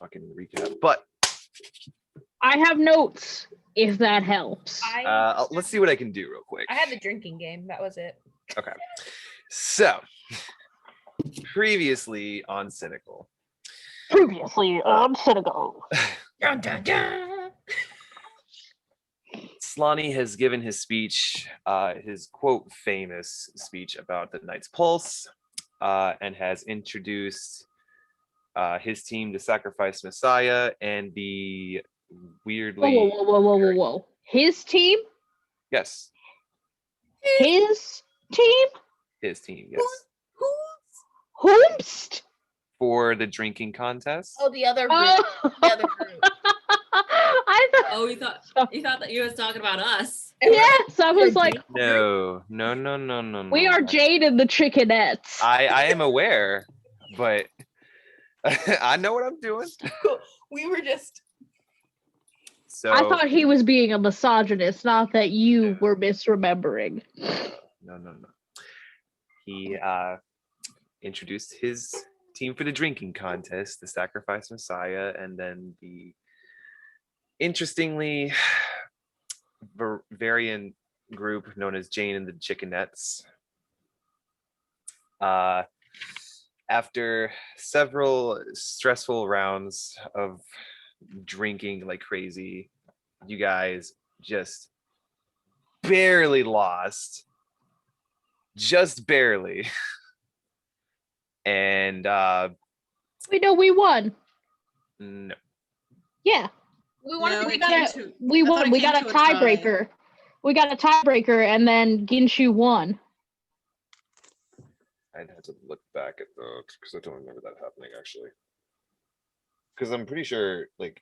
fucking recap. But I have notes, if that helps. let's see what I can do real quick. I had the drinking game. That was it. Okay. So, previously on Cynical. Dun, dun, dun. Slani has given his speech, his quote famous speech about the Knight's Pulse, and has introduced his team to sacrifice Messiah and the weirdly. Whoa. His team? Yes. His team? His team, yes. Whomst? For the drinking contest. Oh, the other group. Oh. The other group. I thought. Oh, you thought that you was talking about us. Yes, I was like, No. we are Jade and the Chickenettes. I am aware, but I know what I'm doing. We were just. So I thought he was being a misogynist, not that you were misremembering. No. He introduced his team for the drinking contest, the Sacrifice Messiah, and then the interestingly variant group known as Jane and the Chickenettes. After several stressful rounds of drinking like crazy, you guys just barely lost. Just barely. And We know we won. no. Yeah. We wanted to We be won. We got a tiebreaker. We got a tiebreaker, and then Ginshu won. I'd have to look back at the because I don't remember that happening actually. Because I'm pretty sure like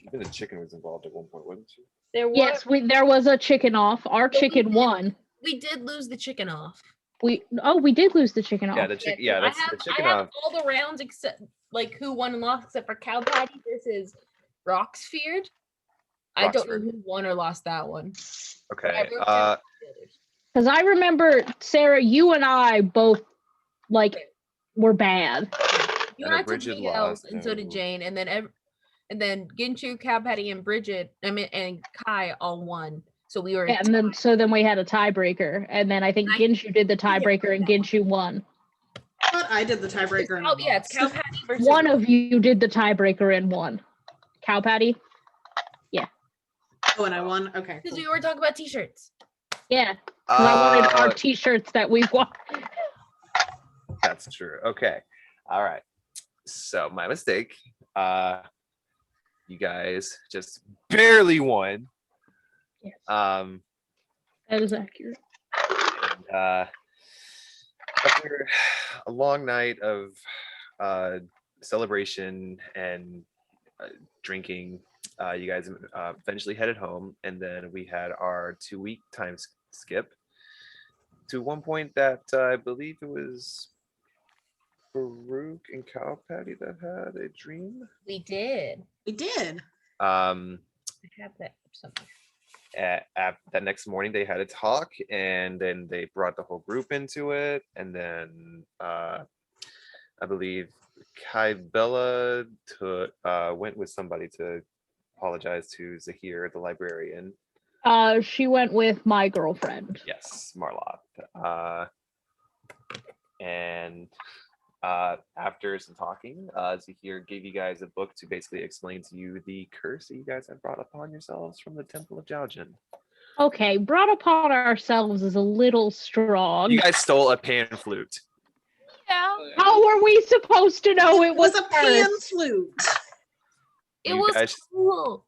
even the chicken was involved at one point, wasn't she? There was. Yes, there was a chicken off. Our chicken won. We did lose the chicken off. We did lose the chicken off. Yeah, the chicken. Yeah, that's the chicken I have off. all the rounds except like who won and lost except for Cow Patty versus Roxford. I don't know who won or lost that one. Okay. Because I remember, Sarah, you and I both were bad. You I and know I took Bridget big L's, lost, and so did no. Jane, and then Ginshu, Cow Patty, and Bridget, and Kai all won. So we were. Yeah, and then we had a tiebreaker, and then I think Ginshu did the tiebreaker, and Ginshu won. But I did the tiebreaker. Oh yeah, it's Cow Patty versus. One of you did the tiebreaker and won. Cow Patty. Yeah. Oh, and I won. Okay. Because we were talking about t-shirts. Yeah. Because I wanted our t-shirts that we won. That's true. Okay. All right. So my mistake. You guys just barely won. Yes. That is accurate. And, after a long night of celebration and drinking, you guys eventually headed home, and then we had our 2-week time skip to one point that I believe it was Farouk and Cow Patty that had a dream. We did. I have that somewhere. That next morning they had a talk, and then they brought the whole group into it, and then I believe Kai Bella went with somebody to apologize to Zahir, the librarian. She went with my girlfriend. Yes, Marlotte. And after some talking, Zahir gave you guys a book to basically explain to you the curse that you guys had brought upon yourselves from the Temple of Jiaojin. Okay, brought upon ourselves is a little strong. You guys stole a pan flute. Yeah. How were we supposed to know it was a pan flute? It was cool.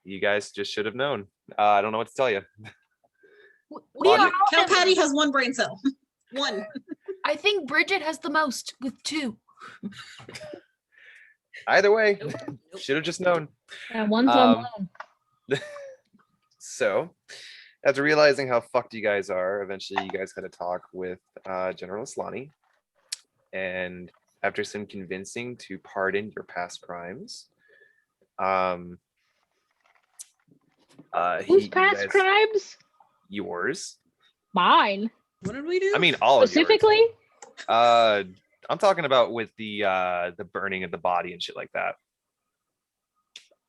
You guys just should have known. I don't know what to tell you. Cow Patty has one brain cell. One. I think Bridget has the most with 2. Either way, should have just known. And one's on loan. So, after realizing how fucked you guys are, eventually you guys had a talk with General Aslani. And after some convincing to pardon your past crimes, whose past crimes? Yours. Mine. What did we do? I mean, all specifically. Of yours. I'm talking about with the burning of the body and shit like that.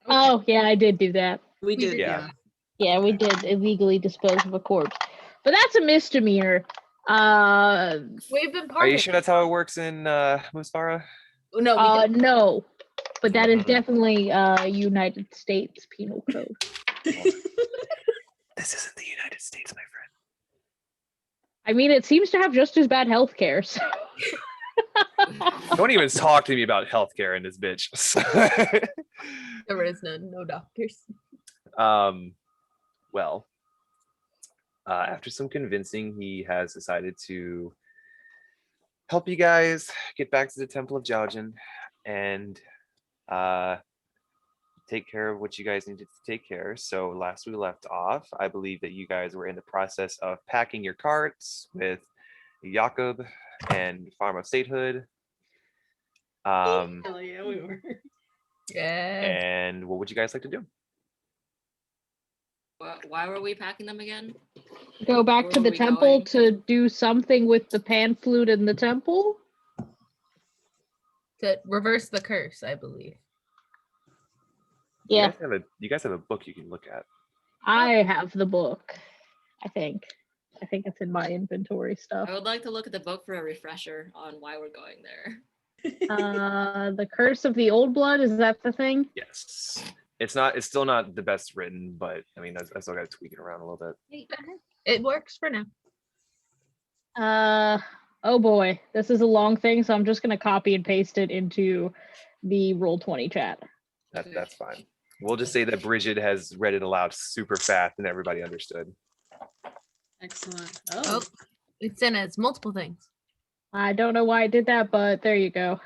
Oh, yeah, I did do that. We did, Yeah. yeah. Yeah, we did illegally dispose of a corpse. But that's a misdemeanor. We've been Are you partying. sure that's how it works in Musfara? No, we don't. No. But that is Mhm. definitely United States Penal Code. This isn't the United States, my friend. I mean, it seems to have just as bad health care. So. Don't even talk to me about healthcare in this bitch. There is none. No doctors. Well, after some convincing, he has decided to help you guys get back to the Temple of Jiaojin and take care of what you guys needed to take care. So last we left off, I believe that you guys were in the process of packing your carts with Jakob and Farm of Statehood. Hell yeah, we were. Yeah. And what would you guys like to do? Why were we packing them again? Go back Where to were the we temple going? to do something with the pan flute in the temple. To reverse the curse, I believe. Yeah, You guys have a book you can look at. I have the book. I think it's in my inventory stuff. I would like to look at the book for a refresher on why we're going there. The Curse of the Old Blood, is that the thing? Yes. It's still not the best written, but I mean I still gotta tweak it around a little bit. It works for now. Oh boy, this is a long thing, so I'm just gonna copy and paste it into the Roll20 chat. That's fine. We'll just say that Bridget has read it aloud super fast and everybody understood. Excellent. Oh, Oh, it's in as multiple things. I don't know why I did that, but there you go.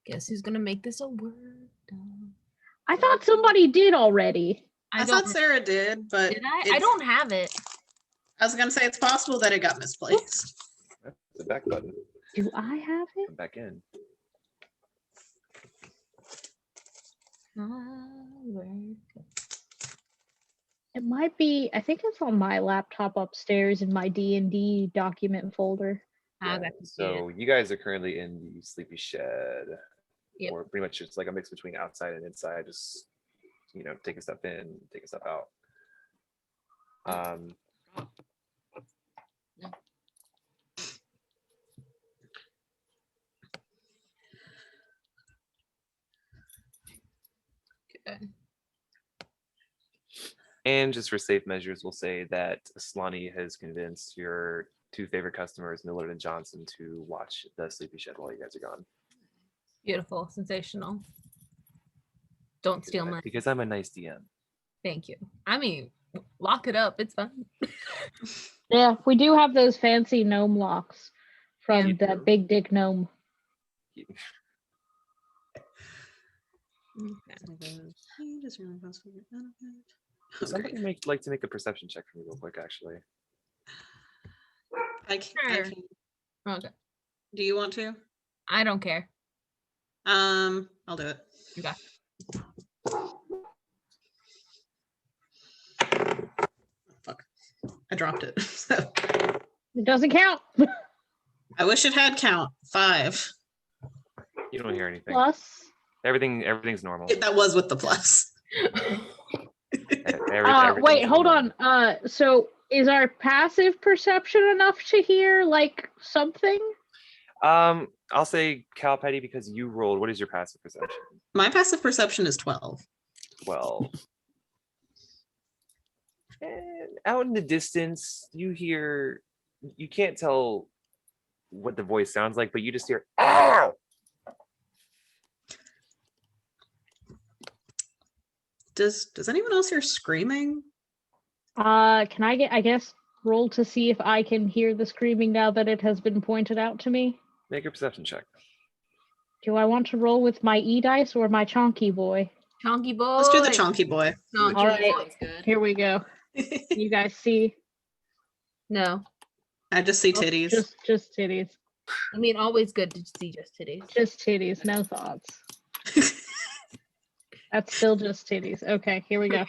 Guess who's gonna make this a word? I thought somebody did already. I don't thought Sarah did, but Did I? I it's- don't have it. I was gonna say it's possible that it got misplaced. That's the back button. Do I have it? Come back in. It might be. I think it's on my laptop upstairs in my D&D document folder. Ah, Yeah, that's so you guys are currently in the sleepy shed. Yep. Or pretty much it's like a mix between outside and inside, just take a step in, take a step out. Okay. And just for safe measures, we'll say that Slani has convinced your two favorite customers, Millard and Johnson, to watch the sleepy shed while you guys are gone. Beautiful, sensational. Don't steal my. Because I'm a nice DM. Thank you. I mean, lock it up. It's fine. Yeah, we do have those fancy gnome locks from You the do? Big Dick Gnome. Would somebody like to make a perception check for me real quick, actually? I can, Sure. Okay. Do you want to? I don't care. I'll do it. Okay. Fuck. I dropped it. So It doesn't count. I wish it had count. 5. You don't hear anything. Plus. Everything's normal. That was with the plus. Wait, hold on. So is our passive perception enough to hear like something? I'll say Cal Petty because you rolled. What is your passive perception? My passive perception is 12. 12. And out in the distance, you can't tell what the voice sounds like, but you just hear, "Ow!" Does anyone else hear screaming? Can I guess, roll to see if I can hear the screaming now that it has been pointed out to me? Make a perception check. Do I want to roll with my E-dice or my chonky boy? Chonky boy. Let's do the chonky boy. Chonky. All right. Sounds good. Here we go. You guys see? No. I just see Oh, titties. just titties. I mean, always good to see just titties. Just titties, no thoughts. That's still just titties. Okay, here we go.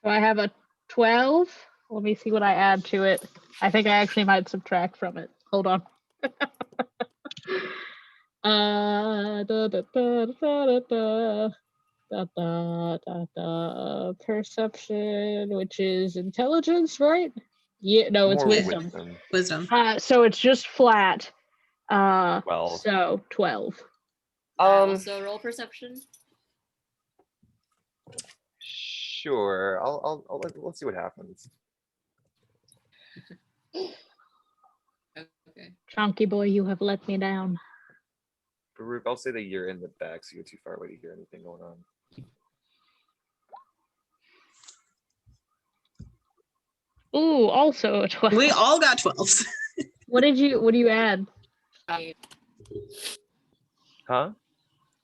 So I have a 12. Let me see what I add to it. I think I actually might subtract from it. Hold on. Perception, which is intelligence, right? Yeah, no, it's More wisdom. Wisdom. So it's just flat. 12. So 12. Also roll perception. Sure. Let's see what happens. Okay. Chunky boy, you have let me down. Baruch, I'll say that you're in the back, so you're too far away to hear anything going on. Ooh, also a 12. We all got 12s. What do you add? Huh?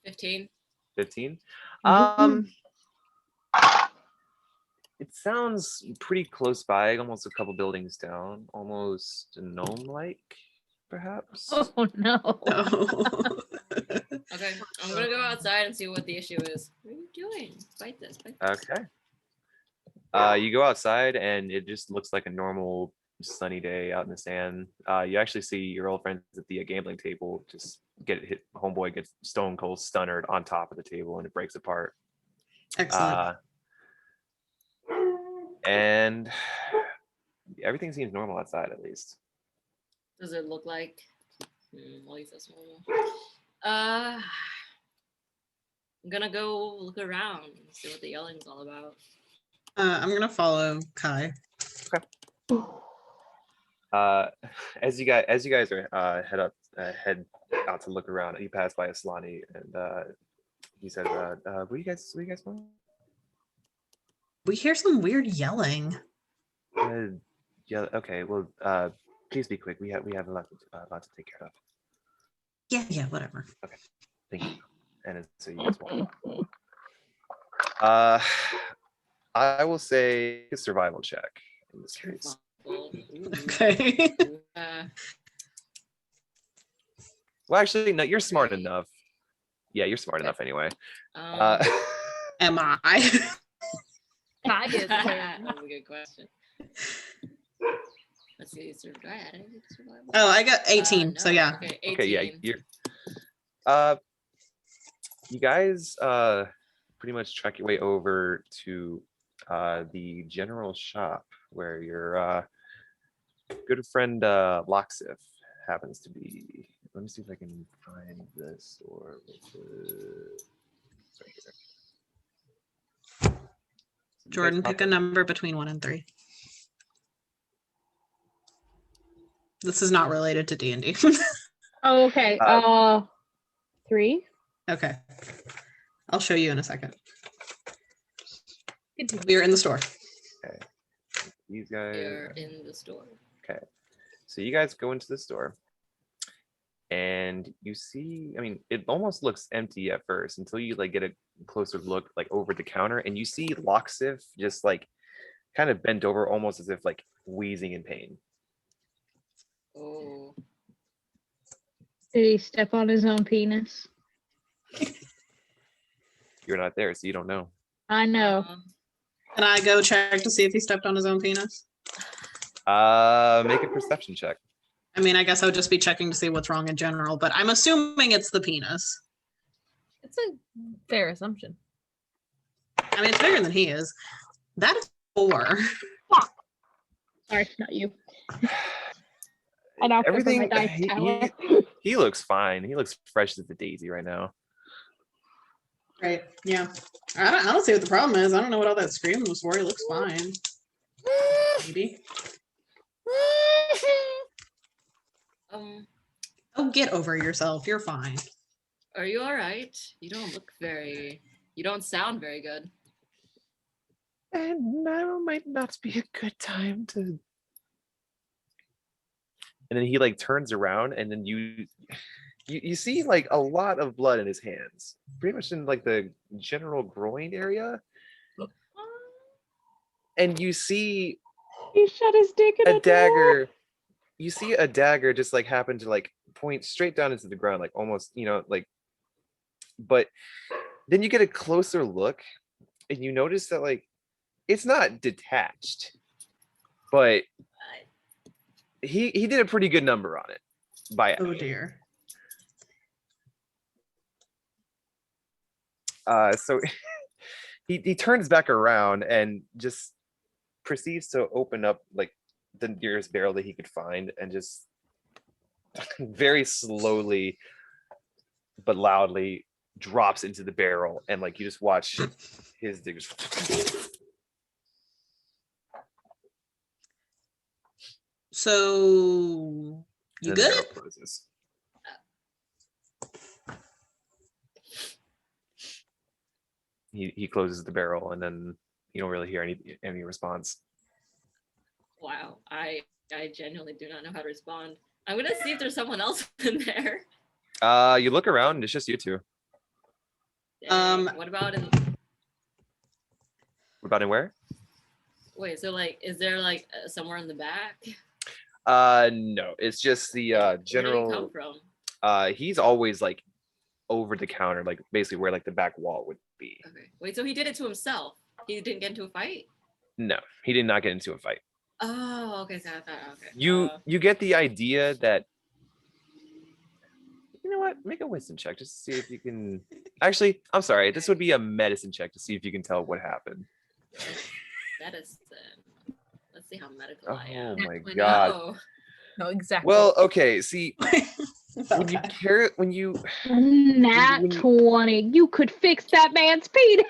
15. 15? Mhm. It sounds pretty close by, almost a couple buildings down, almost gnome-like, perhaps. Oh no. No. Okay, I'm gonna go outside and see what the issue is. What are you doing? Fight this. Fight this. Okay. You go outside and it just looks like a normal sunny day out in the sand. You actually see your old friends at the gambling table just get hit. Homeboy gets stone cold stunnered on top of the table and it breaks apart. Excellent. And everything seems normal outside, at least. Does it look like? At least that's normal. I'm gonna go look around and see what the yelling's all about. I'm gonna follow Kai. As you guys are head out to look around, you pass by Aslani and he says, "What do you guys want?" We hear some weird yelling. Yeah. Okay. Well, please be quick. We have a lot to take care of. Yeah, whatever. Thank you. And so you guys walk. I will say a survival check in this case. Okay. Well, actually, no. You're smart enough. Yeah, you're smart enough anyway. Am I? Kai is That's a good question. Let's see. Do I add anything to survival? Oh, I got 18. So No. yeah. Okay, 18. Okay. Yeah. You guys pretty much track your way over to the general shop where your good friend Loxif happens to be. Let me see if I can find this or right here. Jordan, pick a number between 1 and 3. This is not related to D&D. Oh, okay. 3. Okay. I'll show you in a second. Continue. We are in the store. Okay. These guys. They're in the store. Okay. So you guys go into the store and you see, I mean, it almost looks empty at first until you like get a closer look like over the counter and you see Loxif just like kind of bent over almost as if like wheezing in pain. Oh. Did he step on his own penis? You're not there, so you don't know. I know. Can I go check to see if he stepped on his own penis? Make a perception check. I mean, I guess I would just be checking to see what's wrong in general, but I'm assuming it's the penis. It's a fair assumption. I mean, it's bigger than he is. That is 4. Sorry, not you. I knocked over Everything my dice tower. he looks fine. He looks fresh as a daisy right now. Right. Yeah. I don't see what the problem is. I don't know what all that screaming was for. He looks fine. Maybe. Oh, get over yourself. You're fine. Are you all right? You don't sound very good. And now might not be a good time to. And then he like turns around and then you see like a lot of blood in his hands, pretty much in like the general groin area. And you see He shot his dick in a dagger. You see a dagger just like happen to like point straight down into the ground, like almost, like, but then you get a closer look and you notice that like it's not detached, but he did a pretty good number on it. By Oh dear. so he turns back around and just proceeds to open up like the nearest barrel that he could find, and just very slowly but loudly drops into the barrel, and like you just watch his dick just So you and then the barrel good? closes. He closes the barrel, and then you don't really hear any response. Wow, I genuinely do not know how to respond. I'm gonna see if there's someone else in there. You look around, it's just you two. Dang, what about in? What about in where? Wait, so like, is there like somewhere in the back? No, it's just the Where did he general. come from? He's always like over the counter, like basically where like the back wall would be. Okay, wait, so he did it to himself. He didn't get into a fight. No, he did not get into a fight. Oh, okay, so I thought, okay. You get the idea that, you know what, make a wisdom check just to see if you can. Actually, I'm sorry, this would be a medicine check to see if you can tell what happened. Medicine. Let's see how medical Oh I am. my Oh, god. no. No, exactly. Well, okay, see, when you Okay. carry when you Nat when you- 20. You could fix that man's penis.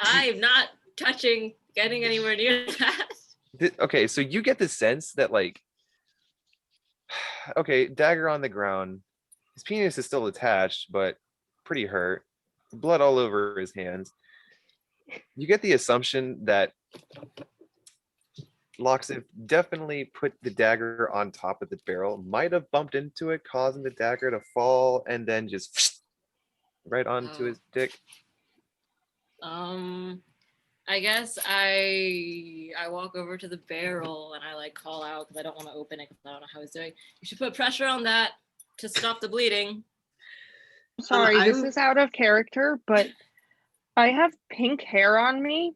I'm not touching, getting anywhere near that. okay, so you get the sense that like, okay, dagger on the ground, his penis is still attached, but pretty hurt, blood all over his hands. You get the assumption that Loxif definitely put the dagger on top of the barrel, might have bumped into it, causing the dagger to fall, and then just right onto his dick. I guess I walk over to the barrel and I like call out because I don't want to open it because I don't know how he's doing. You should put pressure on that to stop the bleeding. Sorry, this I'm- is out of character, but I have pink hair on me.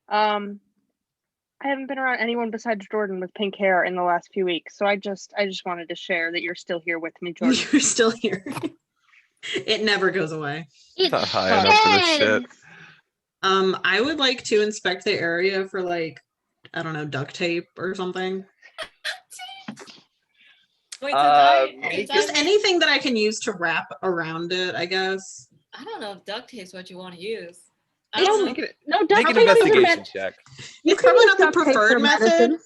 I haven't been around anyone besides Jordan with pink hair in the last few weeks, so I just wanted to share that you're still here with me, Jordan. You're still here. It never goes away. It's Not high enough for this shit. I would like to inspect the area for like, I don't know, duct tape or something. Wait, Just anything that I can use to wrap around it, I guess. I don't know if duct tape's what you want to use. I It's- don't know. Make it, No, make duct an tape isn't investigation med- check. It's probably not the duct tape for preferred method. medicine.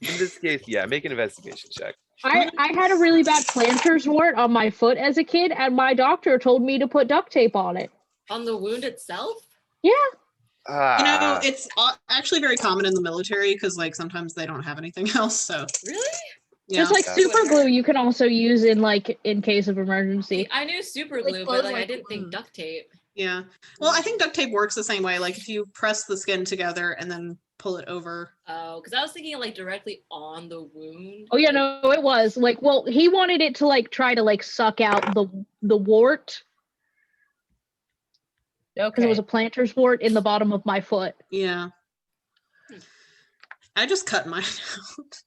In this case, yeah, make an investigation check. I had a really bad planter's wart on my foot as a kid, and my doctor told me to put duct tape on it. On the wound itself? Yeah. You know, Ah, it's actually very common in the military because like sometimes they don't have anything else. So Really? yeah. Just like Yeah. super glue, you can also use in case of See, emergency. I knew super Like glue, clothes but like I like didn't think glue. duct tape. Yeah. Well, I think duct tape works the same way. Like if you press the skin together and then pull it over. Oh, because I was thinking like directly on the wound. Oh yeah, like, no, it was like, well, he wanted it to like try to like suck out the wart because Okay. it was a planter's wart in the bottom of my foot. Yeah. I just cut mine out.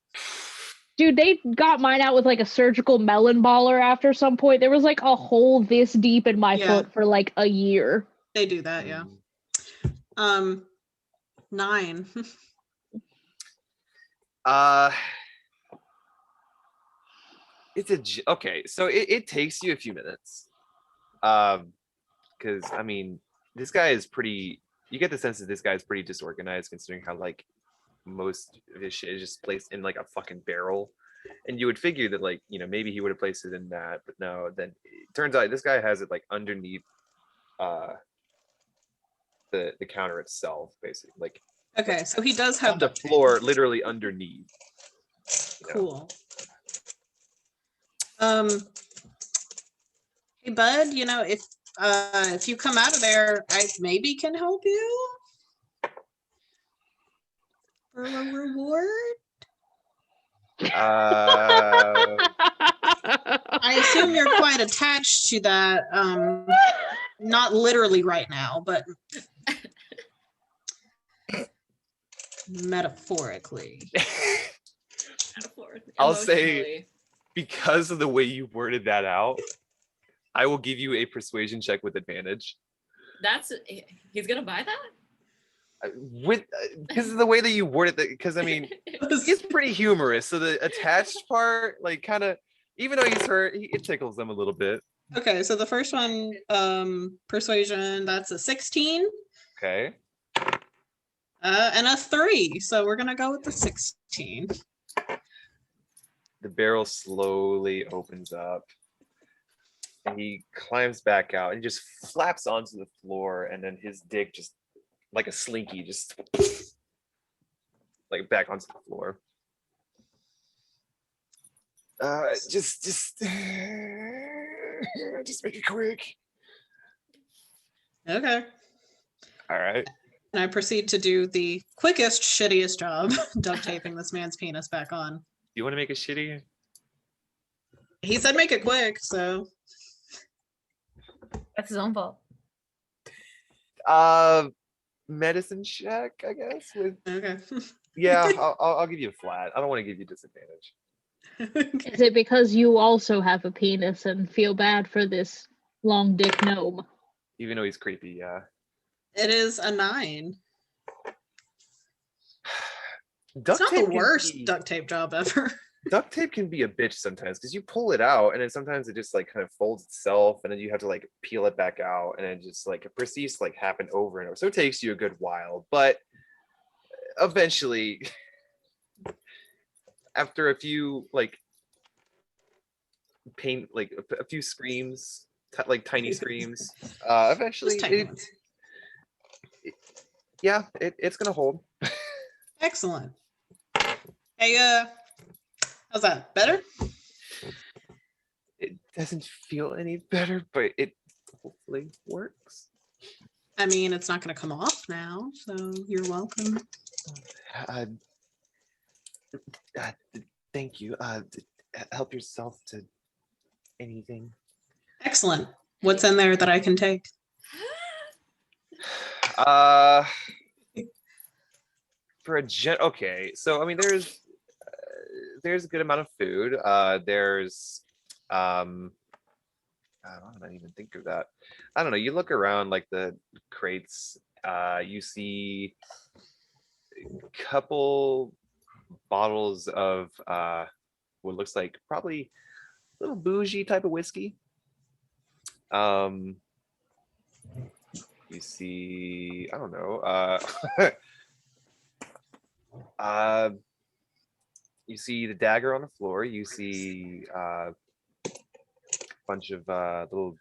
Dude, they got mine out with like a surgical melon baller after some point. There was like a hole this deep in my Yeah. foot for like a year. They do that, yeah. 9. it's okay. So it takes you a few minutes, because I mean, this guy is pretty. You get the sense that this guy is pretty disorganized, considering how like most of his shit is just placed in like a fucking barrel, and you would figure that like, you know, maybe he would have placed it in that, but no. Then it turns out this guy has it like underneath the counter itself, basically, like Okay, so he does on have the floor, literally underneath. you know. Cool. Hey bud, you know, if you come out of there, I maybe can help you for a reward. I assume you're quite attached to that. Not literally right now, but Metaphorically. I'll say, Emotionally. because of the way you worded that out, I will give you a persuasion check with advantage. He's gonna buy that? Because of the way that you worded that, because I mean, he's pretty humorous. So the attached part, like, kind of, even though he's hurt, it tickles them a little bit. Okay, so the first one, persuasion, that's a 16. Okay. And a 3. So we're gonna go with the 16. The barrel slowly opens up, and he climbs back out and just flaps onto the floor, and then his dick just like a slinky, just like back onto the floor. Just make it quick. Okay. All right. And I proceed to do the quickest, shittiest job, duct taping this man's penis back on. You want to make it shitty? He said make it quick, so. That's his own fault. Medicine check, I guess. With Okay. yeah, I'll give you a flat. I don't want to give you disadvantage. Is it because you also have a penis and feel bad for this long dick gnome? Even though he's creepy, yeah. It is a 9. Duct It's not the tape can worst be- duct tape job ever. Duct tape can be a bitch sometimes because you pull it out and then sometimes it just like kind of folds itself and then you have to like peel it back out and it just like it proceeds to like happen over and over. So it takes you a good while, but eventually, after a few like a few screams, like tiny screams, eventually, Just tiny ones. it's gonna hold. Excellent. Hey, how's that? Better? It doesn't feel any better, but it hopefully works. I mean, it's not going to come off now, so you're welcome. Thank you. Help yourself to anything. Excellent. What's in there that I can take? For a okay, so I mean, there's a good amount of food. There's I don't even think of that. I don't know. You look around like the crates. You see a couple bottles of what looks like probably a little bougie type of whiskey. You see, I don't know. You see the dagger on the floor. You see a bunch of little,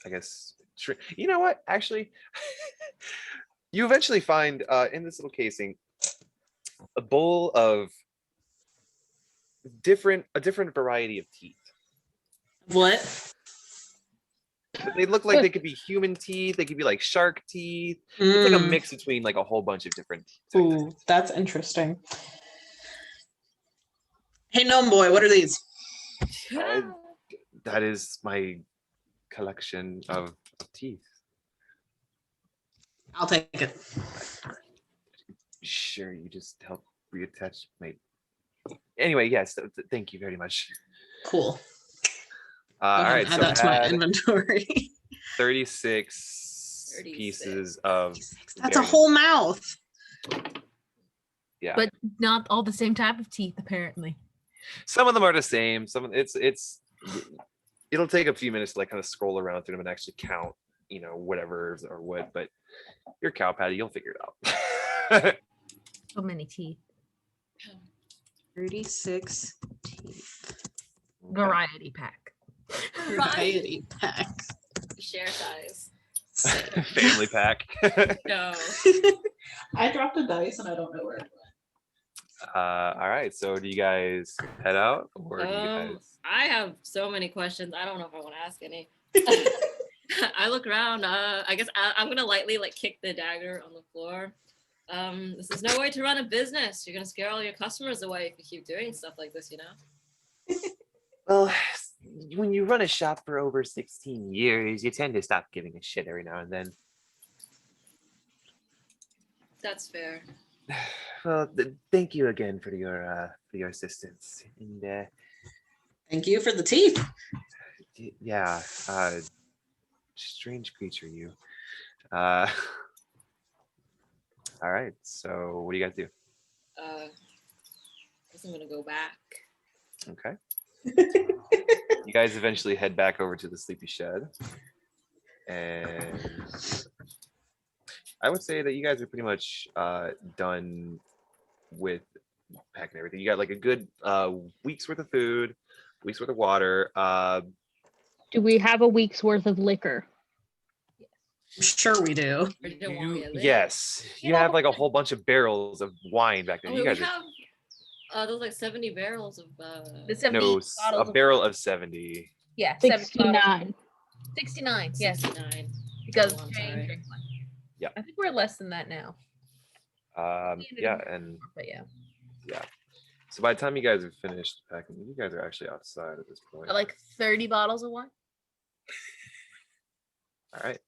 I guess. You know what? Actually, you eventually find in this little casing a bowl of a different variety of teeth. What? They look like they could be human teeth. They could be like shark teeth. It's like a mix between like a whole bunch of different teeth. Ooh, that's interesting. Hey, gnome boy, what are these? That is my collection of teeth. I'll take it. Sure, you just help reattach my. Anyway, yes, thank you very much. Cool. All right, add so that to my add inventory. 36 pieces of. That's a whole mouth. Yeah, But not all the same type of teeth, apparently. some of them are the same. Some it'll take a few minutes to like kind of scroll around through them and actually count, whatever or what. But you're cow patty, you'll figure it out. So many teeth. 36 teeth. Variety pack. Variety pack. Share size. Family pack. No. I dropped a dice and I don't know where it went. All right, so do you guys head out or do you guys? I have so many questions. I don't know if I want to ask any. I look around. I guess I'm gonna lightly like kick the dagger on the floor. This is no way to run a business. You're gonna scare all your customers away if you keep doing stuff like this, Well, when you run a shop for over 16 years, you tend to stop giving a shit every now and then. That's fair. Well, thank you again for your assistance. And Thank you for the teeth. yeah, strange creature you. Uh, all right. So what do you guys do? Guess I'm gonna go back. Okay. You guys eventually head back over to the sleepy shed, and I would say that you guys are pretty much done with packing everything. You got like a good week's worth of food, week's worth of water. Do we have a week's worth of liquor? I'm sure we do. Or you don't want me to live? Yes, you have like a whole bunch of barrels of wine back there. Oh, You we guys are have those like 70 barrels of The 70 no bottles a of barrel wine. of 70. Yeah, 70 bottles. 69. 69. Yes, 69. because Oh, I'm Jane sorry. drank one. Yeah. I think we're less than that now. Yeah, and But yeah, yeah. So by the time you guys are finished packing, you guys are actually outside at this point. like 30 bottles of wine. All right.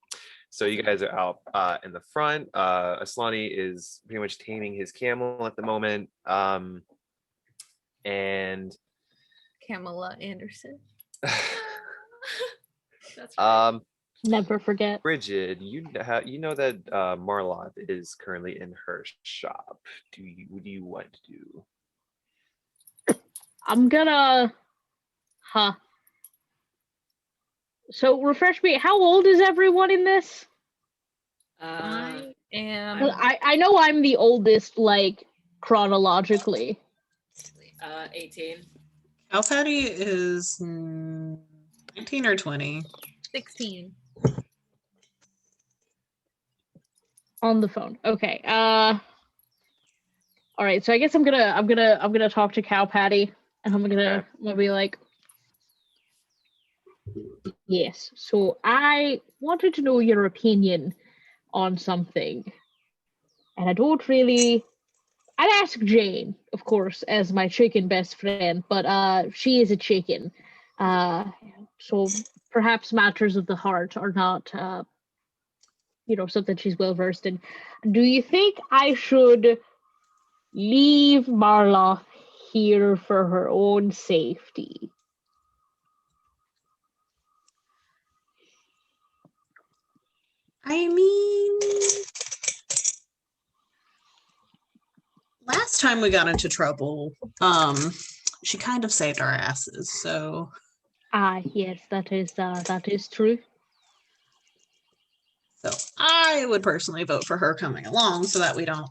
So you guys are out in the front. Aslani is pretty much taming his camel at the moment. And Camilla Anderson. That's right. Never forget. Bridget, you know that Marlotte is currently in her shop. What do you want to do? I'm gonna. Huh. So refresh me. How old is everyone in this? I am. I know I'm the oldest, like chronologically. 18. Cow Patty is 19 or 20. 16. On the phone. Okay. All right. So I guess I'm gonna talk to Cow Patty, and I'm gonna be like, yes. So I wanted to know your opinion on something, and I don't really. I'd ask Jane, of course, as my chicken best friend, but she is a chicken, so perhaps matters of the heart are not, something she's well versed in. Do you think I should leave Marloth here for her own safety? I mean, last time we got into trouble, she kind of saved our asses, so. Ah, yes, that is true. So I would personally vote for her coming along so that we don't.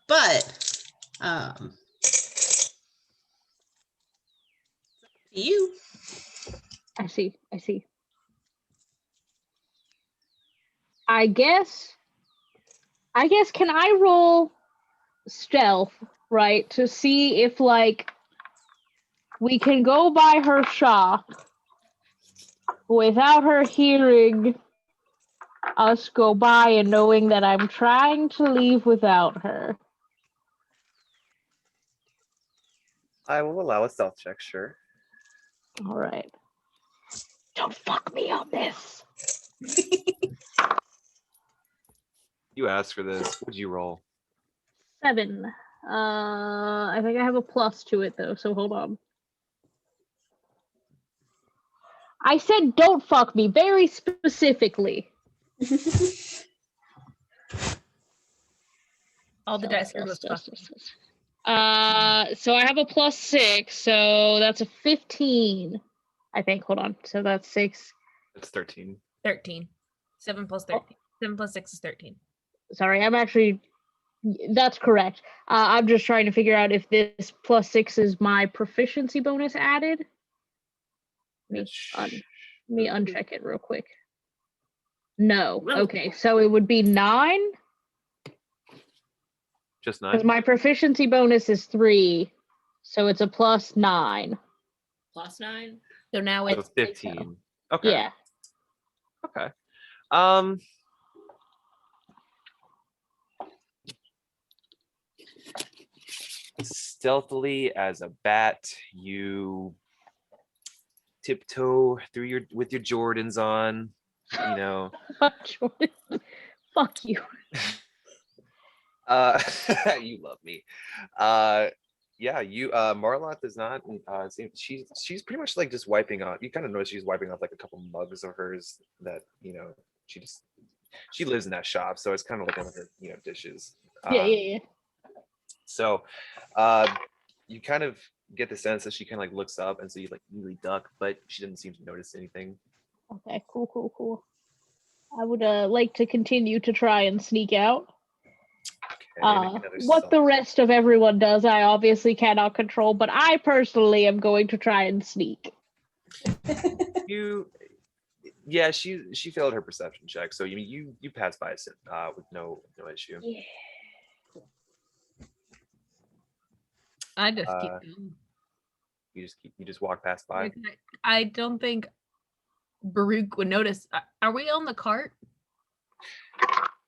But you. I see. I guess can I roll stealth, right, to see if like we can go by her shop without her hearing us go by and knowing that I'm trying to leave without her. I will allow a stealth check, sure. All right. Don't fuck me on this. You asked for this. What'd you roll? 7. I think I have a plus to it though, so hold on. I said don't fuck me very specifically. All the dice are So I have a +6, so that's a 15. I think. Hold on. So that's 6. It's 13. 13. 7 plus 13. 7 plus 6 is 13. Sorry, I'm actually. That's correct. I'm just trying to figure out if this +6 is my proficiency bonus added. Let me uncheck it real quick. No. Okay, so it would be 9. Just Because 9? my proficiency bonus is 3, so it's a +9. +9? So now So it's 15. Okay. Yeah. Okay. Stealthily as a bat, you tiptoe through with your Jordans on, Fuck you. Uh, you love me. Yeah, you Marlotte does not seem she's pretty much like just wiping off. You kind of notice she's wiping off like a couple mugs of hers that she lives in that shop, so it's kind of like one of her dishes. Yeah. So you kind of get the sense that she kind of like looks up, and so you like really duck, but she doesn't seem to notice anything. Okay, cool. I would like to continue to try and sneak out. Okay, make another What the stealth. rest of everyone does, I obviously cannot control, but I personally am going to try and sneak. Yeah, she failed her perception check, so you pass by with no issue. Yeah. I just keep Uh, going. You just walk past by. Like, I don't think Baruch would notice. Are we on the cart?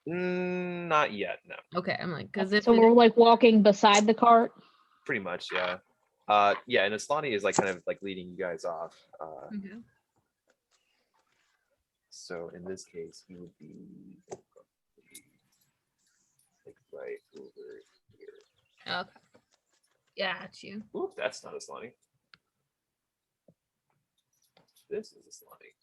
Not yet, no. Okay, I'm like, because if So we're like walking beside the cart. Pretty much, yeah. Yeah, and Aslani is like kind of like leading you guys off. Okay. So in this case, you would be like right over here. Okay. Yeah, it's you. Oop, that's not Aslani. This is Aslani.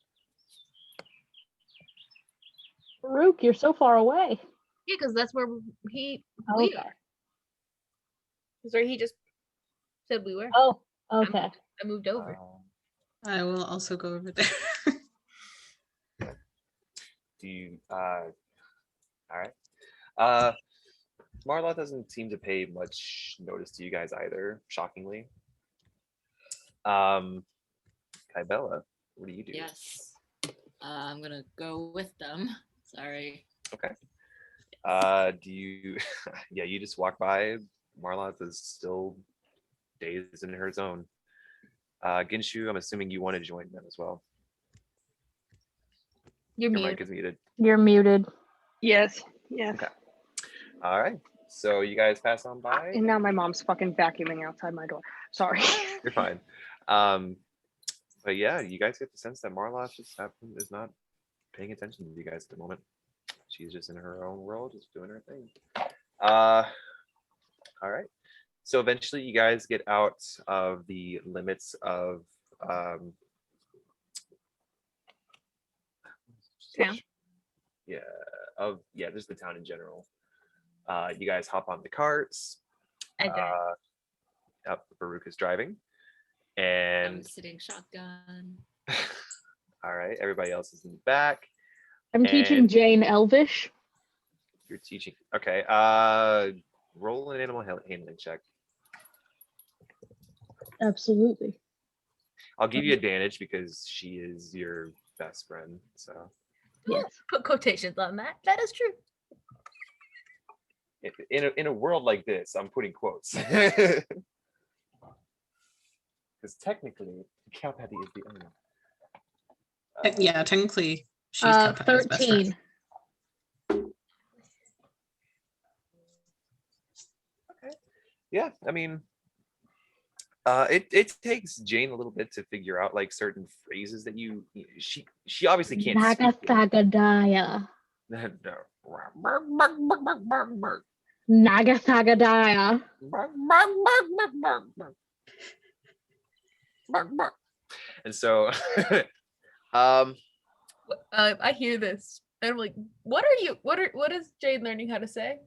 Baruch, you're so far away. Yeah, because that's where we Okay. are. That's where he just said we were. Oh, okay. I moved over. I will also go over there. Do you all right. Marla doesn't seem to pay much notice to you guys either, shockingly. Kybella, what do you do? Yes. I'm gonna go with them. Sorry. Okay. Do you yeah, you just walk by. Marla is still dazed in her zone. Ginshu, I'm assuming you want to join them as well. You're Your muted. mic is muted. You're muted. Yes. Okay. All right. So you guys pass on by. And now my mom's fucking vacuuming outside my door. Sorry. You're fine. But yeah, you guys get the sense that Marla is not paying attention to you guys at the moment. She's just in her own world, just doing her thing. All right. So eventually you guys get out of the limits of Town. just the town in general. You guys hop on the carts. I drive. Baruch is driving. I'm And sitting shotgun. all right, everybody else is in the back. I'm teaching And- Jane Elvish. You're teaching. Okay. Roll an animal handling check. Absolutely. I'll give you advantage because she is your best friend. So Yes. Put quotations on that. That is true. in a world like this, I'm putting quotes. Because technically, Cow Patty is the owner. Yeah, technically, she's Cowpatty's best friend. 13. Yeah, I mean, it takes Jane a little bit to figure out like certain phrases that she obviously can't speak them. Nagasagadaya. No. Nagasagadaya. And so I hear this. And I'm like, what is Jade learning how to say?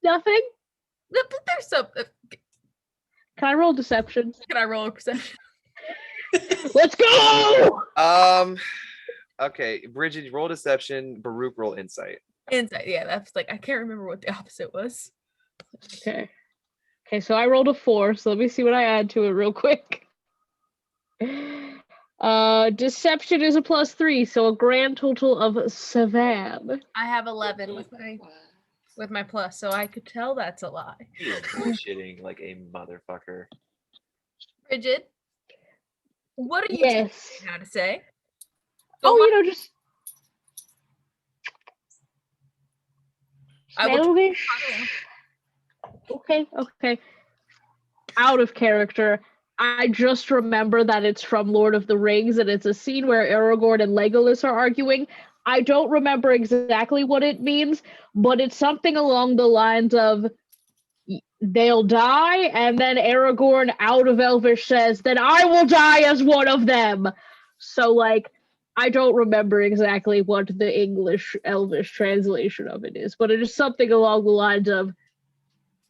Nothing. There's some. Can I roll deception? Can I roll a perception? Let's go! okay, Bridget, roll deception, Baruch, roll insight. Insight. Yeah, that's like I can't remember what the opposite was. Okay. Okay, so I rolled a 4, so let me see what I add to it real quick. Deception is a +3, so a grand total of 7. I have 11 with my plus, so I could tell that's a lie. He is bullshitting like a motherfucker. Bridget, what are you Yes. teaching how to say? Oh, just I will. Elvish. Okay. Out of character. I just remember that it's from Lord of the Rings and it's a scene where Aragorn and Legolas are arguing. I don't remember exactly what it means, but it's something along the lines of they'll die, and then Aragorn out of Elvish says, then I will die as one of them. So, like, I don't remember exactly what the English Elvish translation of it is, but it is something along the lines of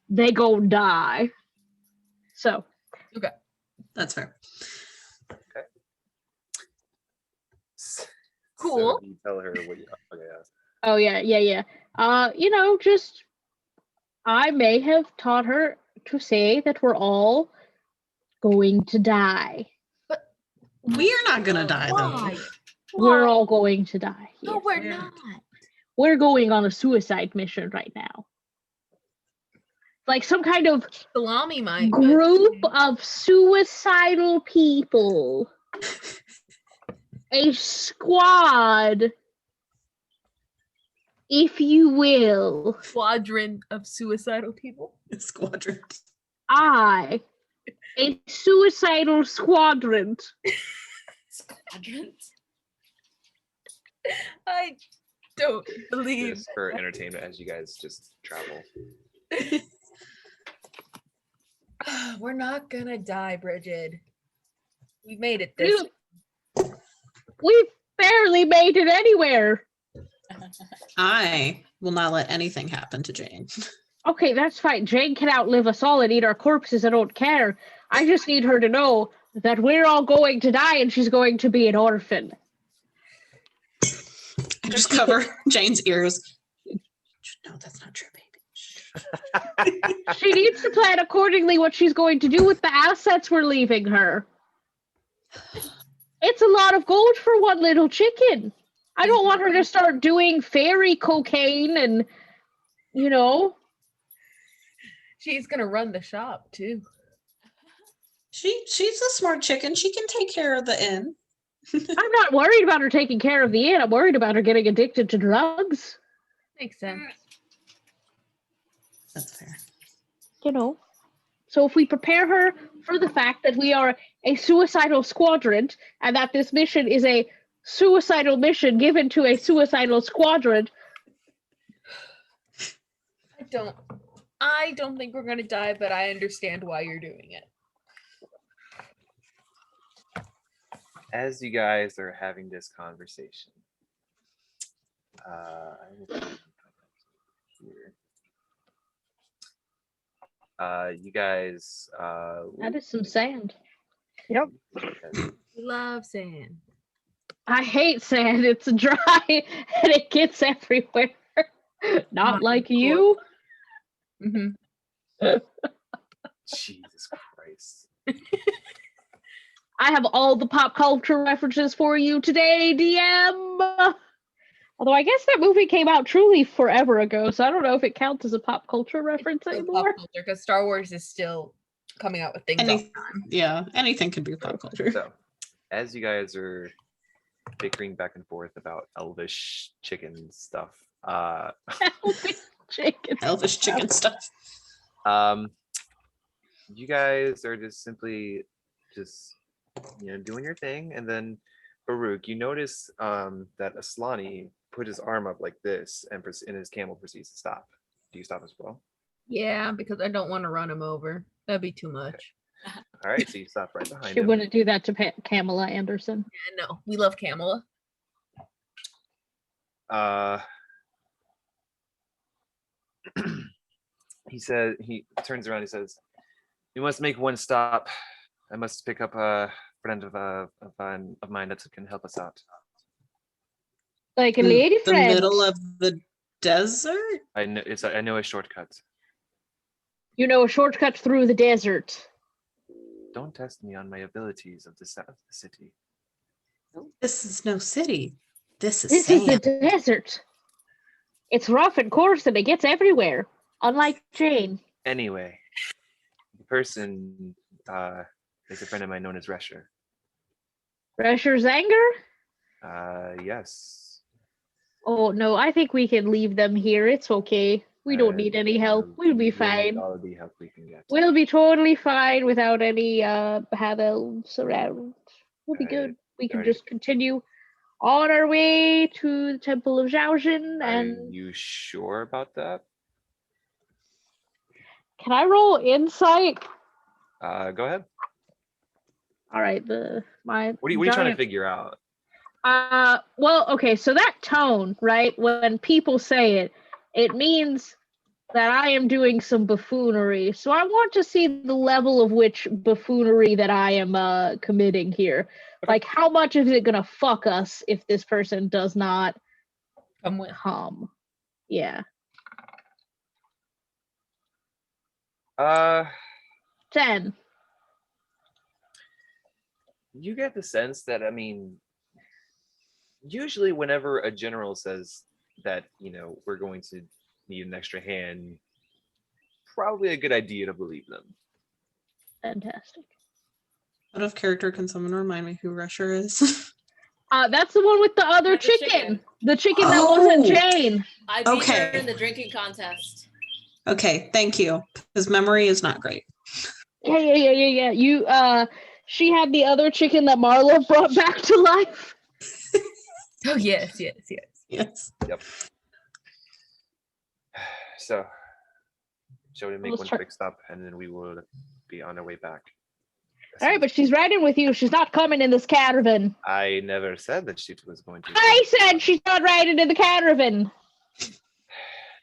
they gon' die. So. That's fair. Cool. So you tell her what you. Okay. Oh, yeah. Just I may have taught her to say that we're all going to die. We are not gonna die though. Why? We're all going to die. No, Yes. we're not. We're going on a suicide mission right now. Like some kind of Salami might. but- group of suicidal people. A squad, if you will. Squadron of suicidal people. Squadron. A suicidal squadron. Squadrons. I don't believe. Just for entertainment as you guys just travel. We're not gonna die, Bridget. We made it this. We've barely made it anywhere. I will not let anything happen to Jane. Okay, that's fine. Jane can outlive us all and eat our corpses. I don't care. I just need her to know that we're all going to die and she's going to be an orphan. I just cover Jane's ears. No, that's not true, baby. She needs to plan accordingly what she's going to do with the assets we're leaving her. It's a lot of gold for one little chicken. I don't want her to start doing fairy cocaine and, She's gonna run the shop too. She's a smart chicken. She can take care of the inn. I'm not worried about her taking care of the inn. I'm worried about her getting addicted to drugs. Makes sense. That's fair. So if we prepare her for the fact that we are a suicidal squadron and that this mission is a suicidal mission given to a suicidal squadron. I don't think we're gonna die, but I understand why you're doing it. As you guys are having this conversation, you guys. That is some sand. Yep. We love sand. I hate sand. It's dry and it gets everywhere. Not like you. Mm-hmm. Jesus Christ. I have all the pop culture references for you today, DM. Although I guess that movie came out truly forever ago, so I don't know if it counts as a pop culture reference anymore. Because Star Wars is still coming out with things all the time. Yeah, anything can be pop culture. So, as you guys are bickering back and forth about elvish chicken stuff, Elvish chicken stuff. You guys are just simply doing your thing, and then Baruch, you notice that Aslani put his arm up like this, and his camel proceeds to stop. Do you stop as well? Yeah, because I don't want to run him over. That'd be too much. All right, so you stop right behind She him. wouldn't do that to Kamala Anderson. Yeah, no, we love Kamala. He turns around. He says, "We must make one stop. I must pick up a friend of mine that can help us out." Like a lady The friend. middle of the desert? I know a shortcut. You know, a shortcut through the desert. Don't test me on my abilities of the city. This is no city. This is This sand. is the desert. It's rough and coarse and it gets everywhere. Unlike Jane. Anyway, the person is a friend of mine known as Resher. Resher's anger? Yes. Oh, no, I think we can leave them here. It's okay. We don't need any help. We'll be We need fine. all the help we can get. We'll be totally fine without any half elves around. We'll be Alright, good. We can alrighty. just continue on our way to the Temple of Zhaojin. Are And you sure about that? can I roll insight? Go ahead. All right, my What are you trying to giant- figure out? well, okay, so that tone, right? When people say it, it means that I am doing some buffoonery. So I want to see the level of which buffoonery that I am committing here. Okay. Like, how much is it gonna fuck us if this person does not Come with. come? Yeah, Uh, 10. you get the sense that, I mean, usually whenever a general says that, we're going to need an extra hand, probably a good idea to believe them. Fantastic. Out of character, can someone remind me who Rusher is? That's the one with the other With the chicken. chicken. The chicken that wasn't Oh! Jane. I beat her Okay. in the drinking contest. Okay, thank you. His memory is not great. Yeah. She had the other chicken that Marlo brought back to life. Oh yes. Yes. So, shall we make Let's one try- quick stop and then we will be on our way back? All right, but she's riding with you. She's not coming in this caravan. I never said that she was going to. I said she's not riding in the caravan.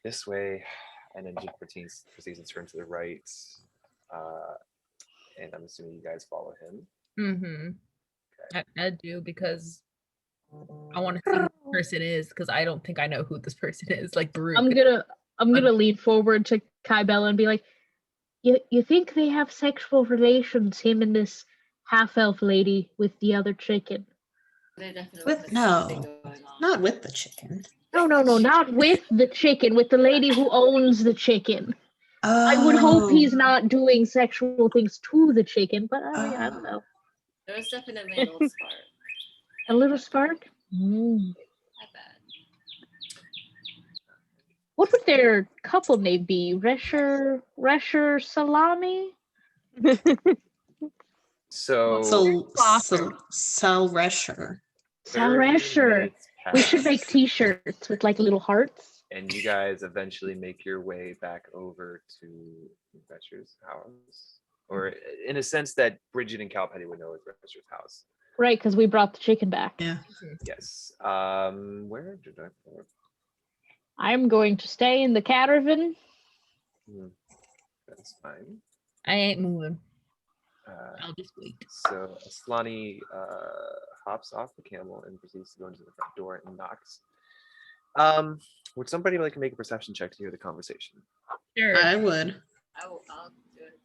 This way, and then Jake proceeds to turn to the right. And I'm assuming you guys follow him. Mm-hmm. I do because I want to see who this person is because I don't think I know who this person is. Like Baruch. I'm gonna lean forward to Kai Bella and be like, you think they have sexual relations, him and this half-elf lady with the other chicken? They definitely With have no, something going on. not with the chicken. No, not with the chicken, with the lady who owns the chicken. Oh. I would hope he's not doing sexual things to the chicken, but I mean, I don't know. There was definitely a little spark. A little spark? Not bad. What would their couple name be? Resher Salami? So, Sal Resher. 30 Resher. minutes We should pass, make t-shirts with like little hearts. and you guys eventually make your way back over to Retcher's house, or in a sense that Bridget and Calpatty would know as Retcher's house. Right, because we brought the chicken back. Yeah. Yes. Where did I put it? I'm going to stay in the caravan. That's fine. I ain't moving. Uh, I'll just wait. so Aslani hops off the camel and proceeds to go into the front door and knocks. Would somebody like to make a perception check to hear the conversation? Sure. I would. I'll do it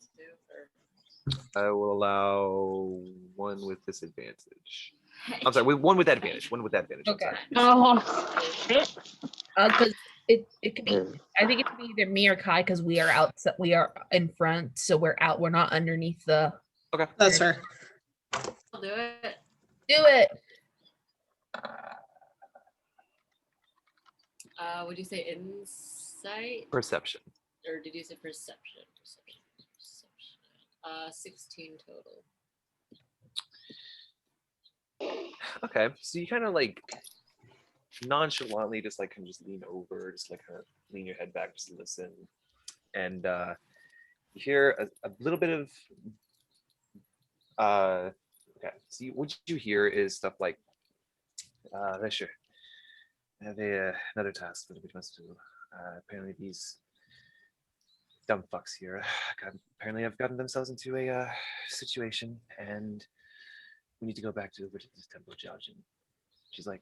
too. I will allow one with disadvantage. I'm sorry, one with advantage. One with advantage. I'm Okay. sorry. Oh, shit. Because it could be. I think it could be either me or Kai because we are out. We are in front, so we're out. We're not underneath the. Okay. That's her. I'll do it. Do it. Would you say insight? Perception. Or did you say perception? Perception. 16 total. Okay, so you kind of like nonchalantly just like can just lean over, just like kind of lean your head back, just listen, and you hear a little bit of okay. So what you hear is stuff like sure. I have another task that we must do. Apparently these dumb fucks here apparently have gotten themselves into a situation, and we need to go back to this Temple of Jiaojin. She's like,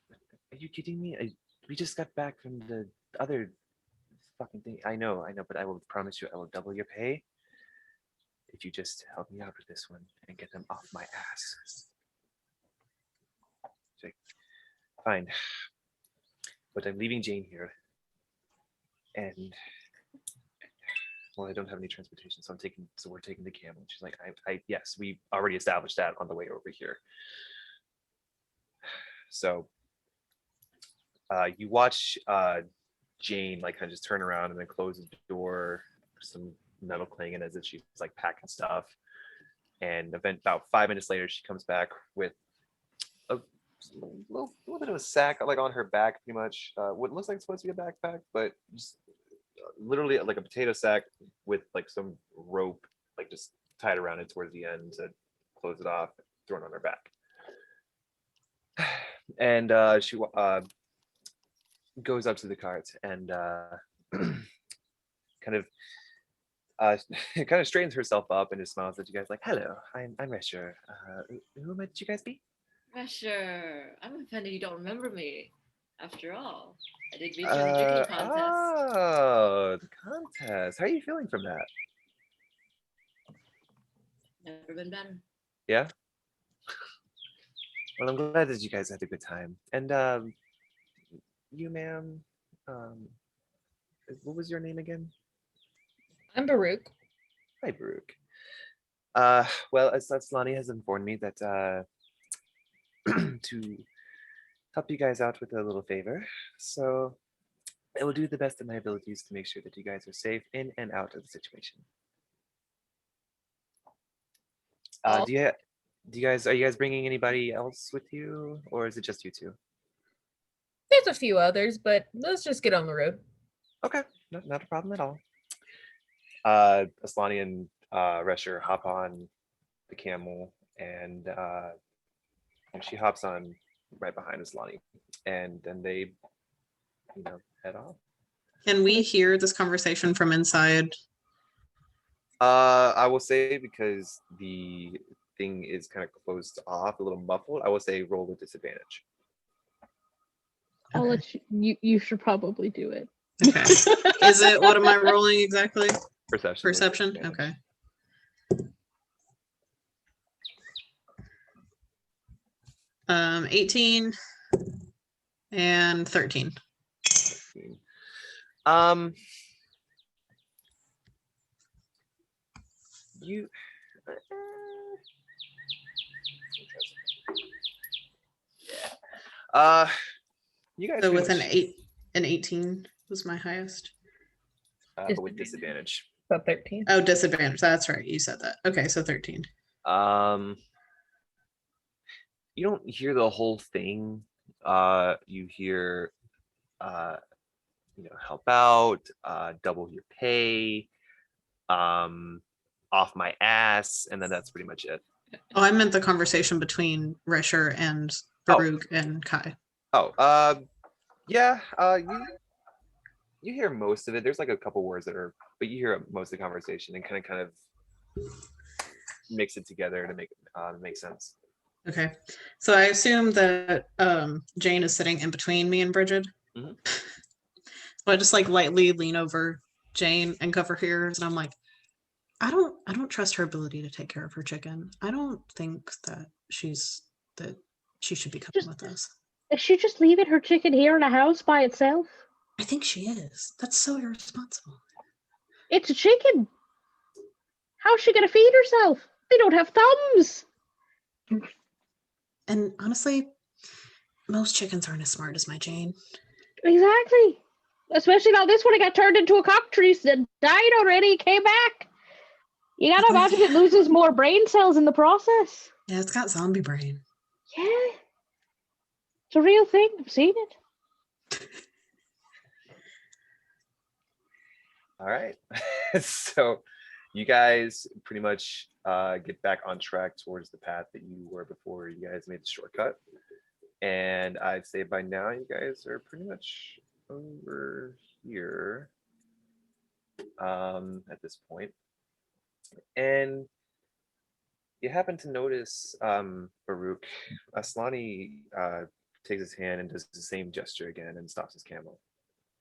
are you kidding me? We just got back from the other fucking thing. I know, but I will promise you I will double your pay if you just help me out with this one and get them off my ass. She's like, fine. But I'm leaving Jane here. And well, I don't have any transportation, so we're taking the camel. She's like, yes, we already established that on the way over here. So you watch Jane like kind of just turn around and then close the door, some metal clanging as if she's like packing stuff. And about 5 minutes later, she comes back with a little bit of a sack like on her back, pretty much. What looks like it's supposed to be a backpack, but just literally like a potato sack with like some rope, like just tied around it towards the end to close it off, thrown on her back. And she goes up to the cart and kind of kind of straightens herself up and just smiles at you guys like, "Hello, I'm Resher. Who might you guys be?" Sure. I'm offended you don't remember me. After all, I did beat you in the drinking contest. Oh, the contest. How are you feeling from that? Never been better. Yeah. Well, I'm glad that you guys had a good time. And you, ma'am, what was your name again? I'm Baruch. Hi, Baruch. Well, as Lonnie has informed me that to help you guys out with a little favor, so I will do the best of my abilities to make sure that you guys are safe in and out of the situation. Oh. Do you guys are you guys bringing anybody else with you, or is it just you two? There's a few others, but let's just get on the road. Okay, not a problem at all. Aslani and Resher hop on the camel, and she hops on right behind Aslani, and then they, head off. Can we hear this conversation from inside? I will say, because the thing is kind of closed off, a little muffled, I will say roll with disadvantage. I'll Okay. let you should probably do it. Okay. Is it, what am I rolling exactly? Perception. with Perception? disadvantage. Okay. 18 and 13. You you guys So pretty with an much- 18 was my highest. but with disadvantage. So 13. Oh, disadvantage. That's right. You said that. Okay, so 13. You don't hear the whole thing. You hear help out, double your pay, off my ass, and then that's pretty much it. Oh, I meant the conversation between Resher and Baruch and Kai. Yeah, you hear most of it. There's like a couple words but you hear most of the conversation and kind of mix it together to make it make sense. Okay, so I assume that Jane is sitting in between me and Bridget. Mhm. So I just like lightly lean over Jane and cover her ears, and I'm like, I don't trust her ability to take care of her chicken. I don't think that she should be coming with us. Is she just leaving her chicken here in a house by itself? I think she is. That's so irresponsible. It's a chicken. How's she gonna feed herself? They don't have thumbs. And honestly, most chickens aren't as smart as my Jane. Exactly. Especially now this one, it got turned into a cockatrice that died already, came back. You gotta imagine it loses more brain cells in the process. Yeah, it's got zombie brain. Yeah. It's a real thing. I've seen it. All right. So you guys pretty much get back on track towards the path that you were before you guys made the shortcut. And I'd say by now you guys are pretty much over here at this point. And you happen to notice Baruch. Aslani takes his hand and does the same gesture again and stops his camel.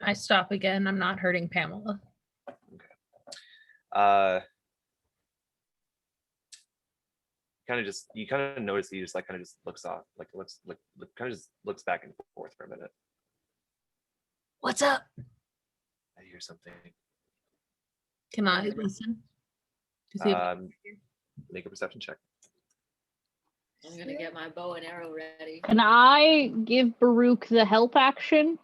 I stop again. I'm not hurting Pamela. You kind of notice he just like kind of just looks off, like kind of just looks back and forth for a minute. What's up? I hear something. Can I listen? To see if Make a perception check. I'm gonna get my bow and arrow ready. Can I give Baruch the help action?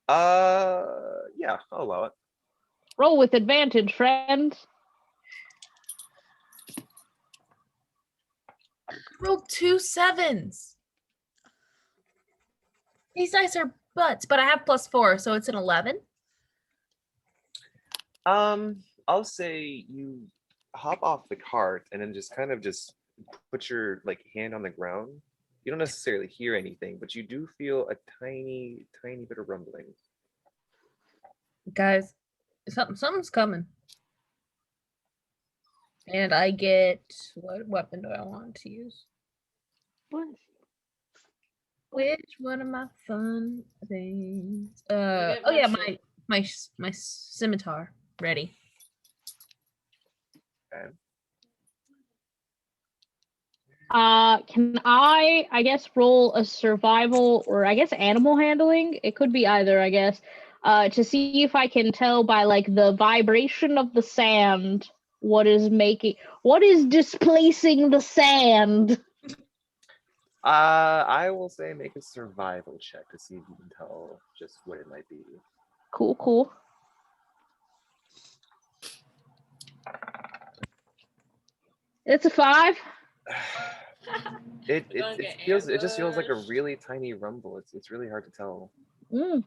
Yeah, I'll allow it. Roll with advantage, friends. rolled 2 7s. These dice are butts, but I have +4, so it's an 11. I'll say you hop off the cart and then just kind of just put your like hand on the ground. You don't necessarily hear anything, but you do feel a tiny, tiny bit of rumbling. Guys, something's coming. And I get, what weapon do I want to use? Which one of my fun things? get Oh yeah, my my scimitar ready. Okay. Can I guess, roll a survival or I guess animal handling? It could be either, I guess. To see if I can tell by like the vibration of the sand what is displacing the sand. I will say make a survival check to see if you can tell just what it might be. Cool. It's a 5. It We're gonna get just feels like a ambushed. really tiny rumble. It's really hard to tell. Mm.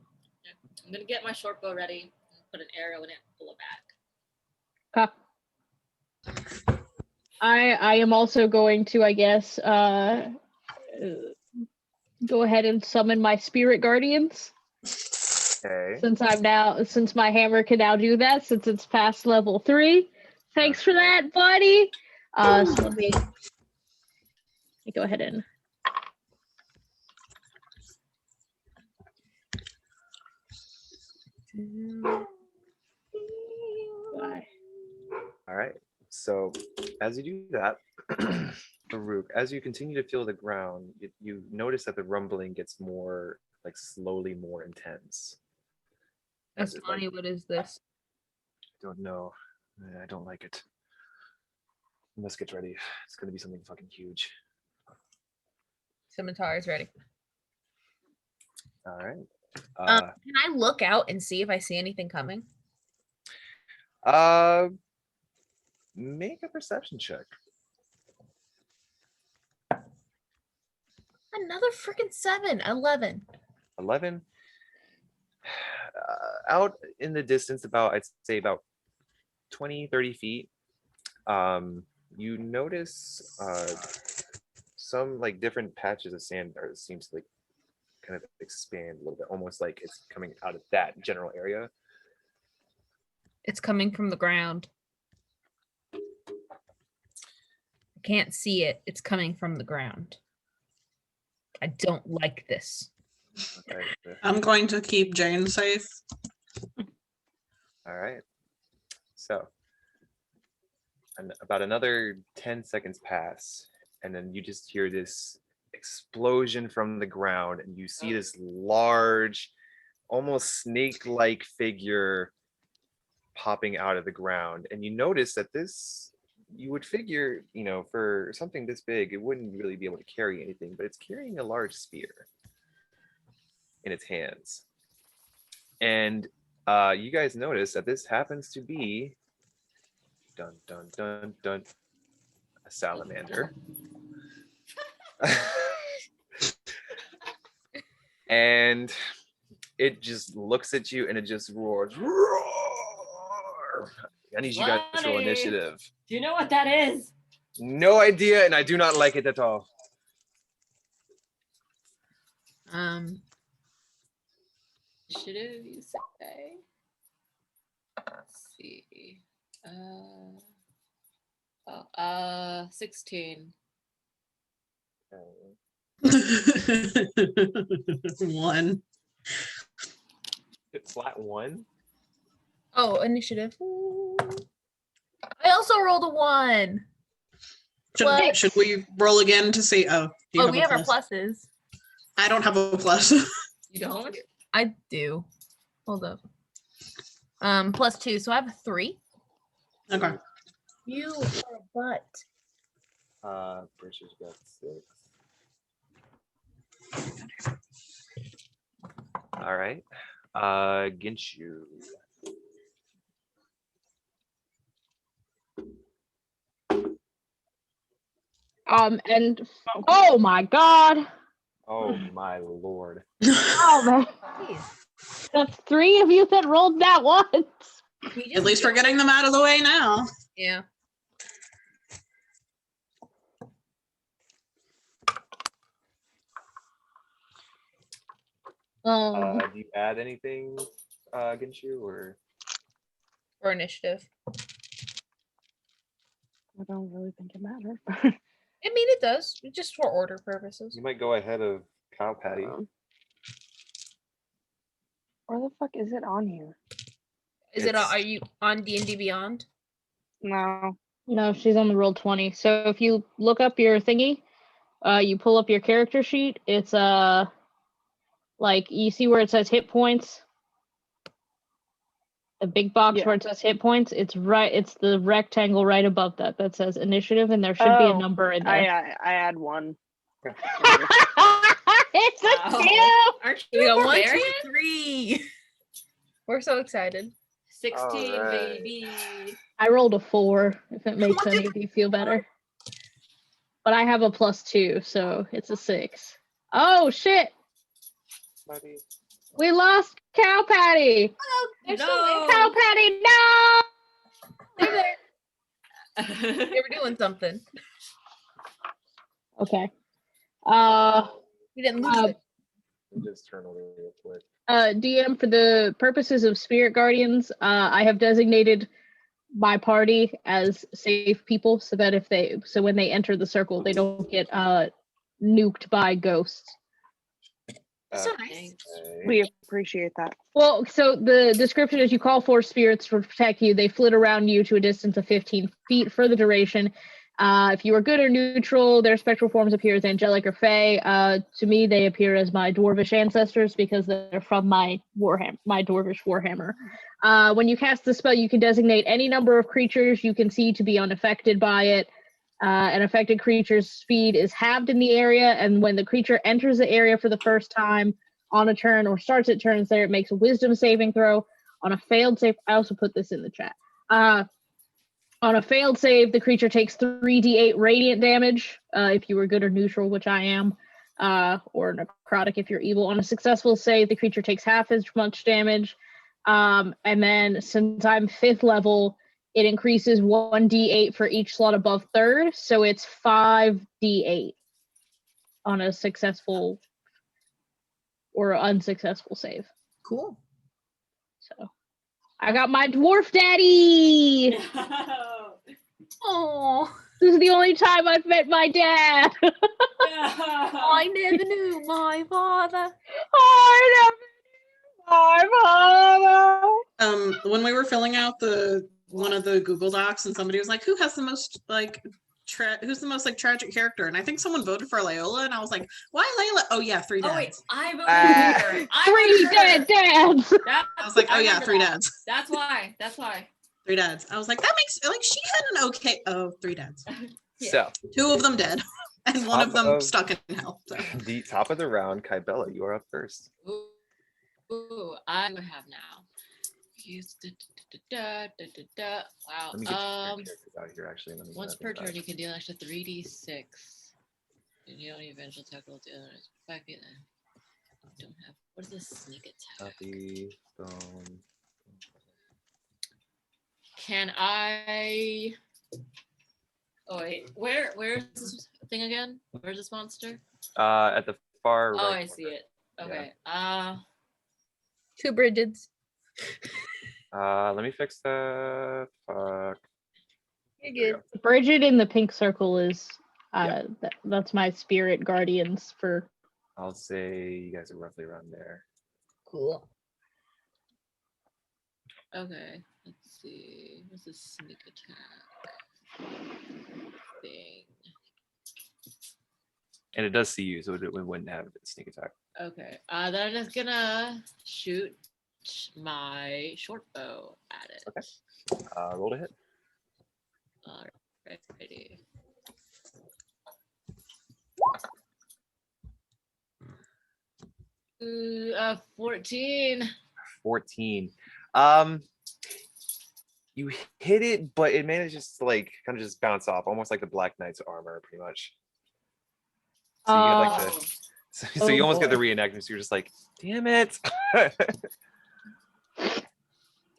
I'm gonna get my short bow ready. Put an arrow in it. Pull it back. I am also going to, I guess, go ahead and summon my spirit guardians. Okay. Since my hammer can now do that, since it's past level 3. Thanks for that, buddy. So let me go ahead and. All right. So as you do that, Farouk, as you continue to feel the ground, you notice that the rumbling gets more like slowly more intense. That's As it, funny. like, What is this? don't know. I don't like it. Let's get ready. It's gonna be something fucking huge. Scimitar is ready. All right. Can I look out and see if I see anything coming? Make a perception check. Another freaking 7. 11. 11. Out in the distance, I'd say about 20, 30 feet, you notice some like different patches of sand seems to like kind of expand a little bit, almost like it's coming out of that general area. It's coming from the ground. I can't see it. It's coming from the ground. I don't like this. Okay. I'm going to keep Jane safe. All right. So about another 10 seconds pass, and then you just hear this explosion from the ground, and you see this large, almost snake-like figure popping out of the ground. And you notice that this, you would figure, for something this big, it wouldn't really be able to carry anything, but it's carrying a large spear in its hands. And you guys notice that this happens to be dun dun dun dun a salamander. And it just looks at you and it just roars. Roar! I need you guys to roll Lonnie, initiative. Do you know what that is? No idea, and I do not like it at all. Initiative, you say? Let's see. 16. 1. Flat 1. Oh, initiative. I also rolled a 1. Should we roll again to see? Oh, do you Oh, have we a have our plus? pluses. I don't have a plus. You don't? I do. Hold up. +2, so I have a 3. Okay. You are a butt. Bridget's got 6. All right. Ginshu. And oh my god. Oh my lord. Oh man, Jeez. that's 3 of you that rolled that once. We At just least we're getting them out of the way now. yeah. Do you add anything against you or? Or initiative. I don't really think it matters. I mean, it does, just for order purposes. You might go ahead of Cow Patty. Where the fuck is it on here? Is it? It's- Are you on D&D Beyond? No. No, she's on the roll 20. So if you look up your thingy, you pull up your character sheet. It's like you see where it says hit points. The big box Yeah. where it says hit points. It's right. It's the rectangle right above that that says initiative, and there should be a Oh, number in I there. I add 1. It's a Wow. 2. Aren't We you a got 1, 2, barbarian? 3. We're so excited. 16, Alright. baby. I rolled a 4. If it makes What did any of you feel better, but I have a +2, so it's a 6. Oh shit! Patty? We lost Cow Patty. Oh, they're still No. Cow Patty, no! there. They're there. They were doing something. Okay. We didn't lose Uh, it. Just turn away real quick. DM, for the purposes of Spirit Guardians, I have designated my party as safe people, so that when they enter the circle, they don't get nuked by ghosts. So nice. Thanks. Okay. We appreciate that. Well, so the description is you call forth spirits to protect you. They flit around you to a distance of 15 feet for the duration. If you are good or neutral, their spectral forms appear as angelic or fey. To me, they appear as my dwarvish ancestors because they're from my dwarvish warhammer. When you cast the spell, you can designate any number of creatures you can see to be unaffected by it. An affected creature's speed is halved in the area, and when the creature enters the area for the first time on a turn or starts its turns there, it makes a wisdom saving throw. On a failed save, I also put this in the chat. On a failed save, the creature takes 3d8 radiant damage if you were good or neutral, which I am, or necrotic if you're evil. On a successful save, the creature takes half as much damage. And then since I'm 5th level, it increases 1d8 for each slot above 3rd, so it's 5d8 on a successful or unsuccessful save. Cool. So I got my dwarf daddy. Oh, This is the only time I've met my dad. I never knew my father. I never knew my father. When we were filling out one of the Google Docs, and somebody was like, "Who has the most who's the most tragic character?" And I think someone voted for Layla, and I was like, "Why Layla?" Oh yeah, 3 dads. Oh wait, I voted Ah. for her. I 3 voted for her. dead dads. I was like, "Oh yeah, remember 3 that. dads, That's why. That's why. 3 dads." I was like, "That makes she had an okay." Oh, 3 dads. So 2 of them dead, and one of Top them of- stuck in hell. So. the top of the round, Kybella, you are up first. Ooh, I have now. Use wow. Let me get your characters out here actually. Let me Once think per about turn, it. you can deal an extra 3d6. And you don't even tackle the other 5 feet. Don't have. What is this sneak attack? Copy, boom. Can I? Oh wait, where's this thing again? Where's this monster? At the far Oh, right I see corner. it. Okay. 2 Bridgets. Let me fix that. Fuck. You're There we good. go. Bridget in the pink circle is Yeah. that's my spirit guardians for. I'll say you guys are roughly around there. Cool. Okay. Let's see. What's this sneak attack thing? And it does see you, so it wouldn't have a sneak attack. Okay. Then I'm just gonna shoot my short bow at it. Okay. Roll to hit. Alrighty. 14. 14. You hit it, but it manages to kind of just bounce off, almost like the Black Knight's armor, pretty much. So you had Oh. So you Oh, almost get the boy. reenactment. So you're just like, damn it.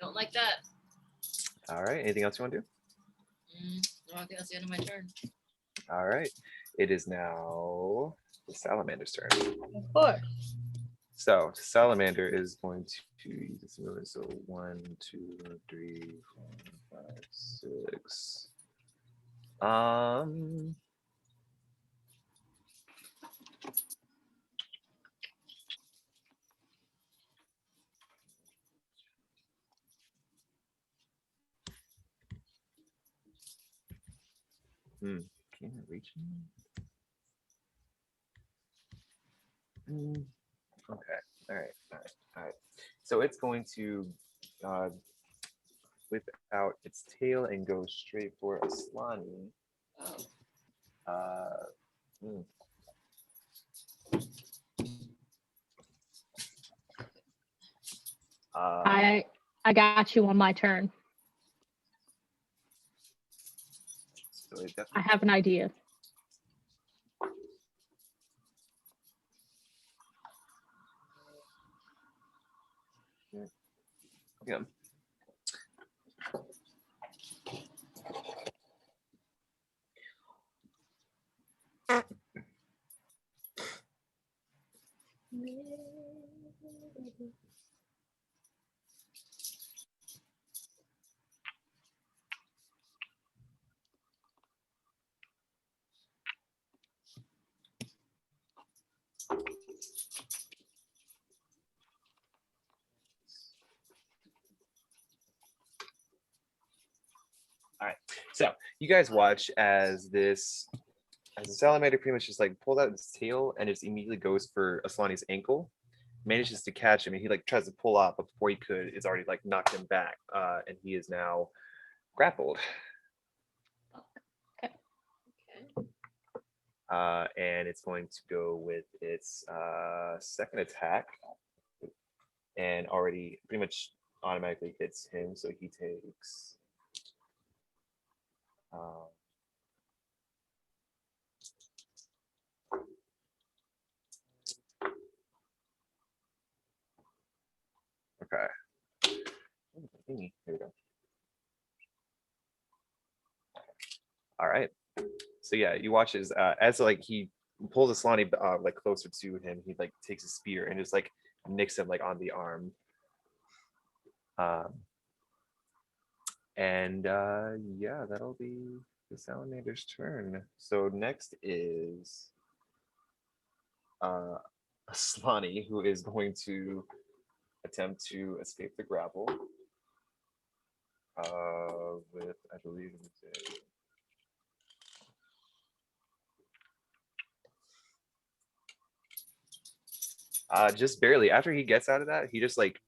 Don't like that. All right. Anything else you want to do? No, I think that's the end of my turn. All right. It is now the salamander's turn. Of course. So salamander is going to use this movement. So 1, 2, 3, 4, 5, 6. Can it reach me? Okay. All right. So it's going to whip out its tail and go straight for Aslani. Oh. Hmm. I got you on my turn. So it I definitely, have an idea. yeah. All right. So you guys watch as the salamander pretty much just like pulled out its tail and just immediately goes for Aslani's ankle, manages to catch him, and he like tries to pull off, but before he could, it's already like knocked him back, and he is now grappled. Okay. And it's going to go with its second attack, and already pretty much automatically hits him, so he takes. Okay. Here we go. All right. So yeah, you watch as like he pulls Aslani like closer to him, he like takes a spear and just like nicks him like on the arm. And yeah, that'll be the salamander's turn. So next is Aslani, who is going to attempt to escape the grapple. With I believe it's just barely. After he gets out of that, he just like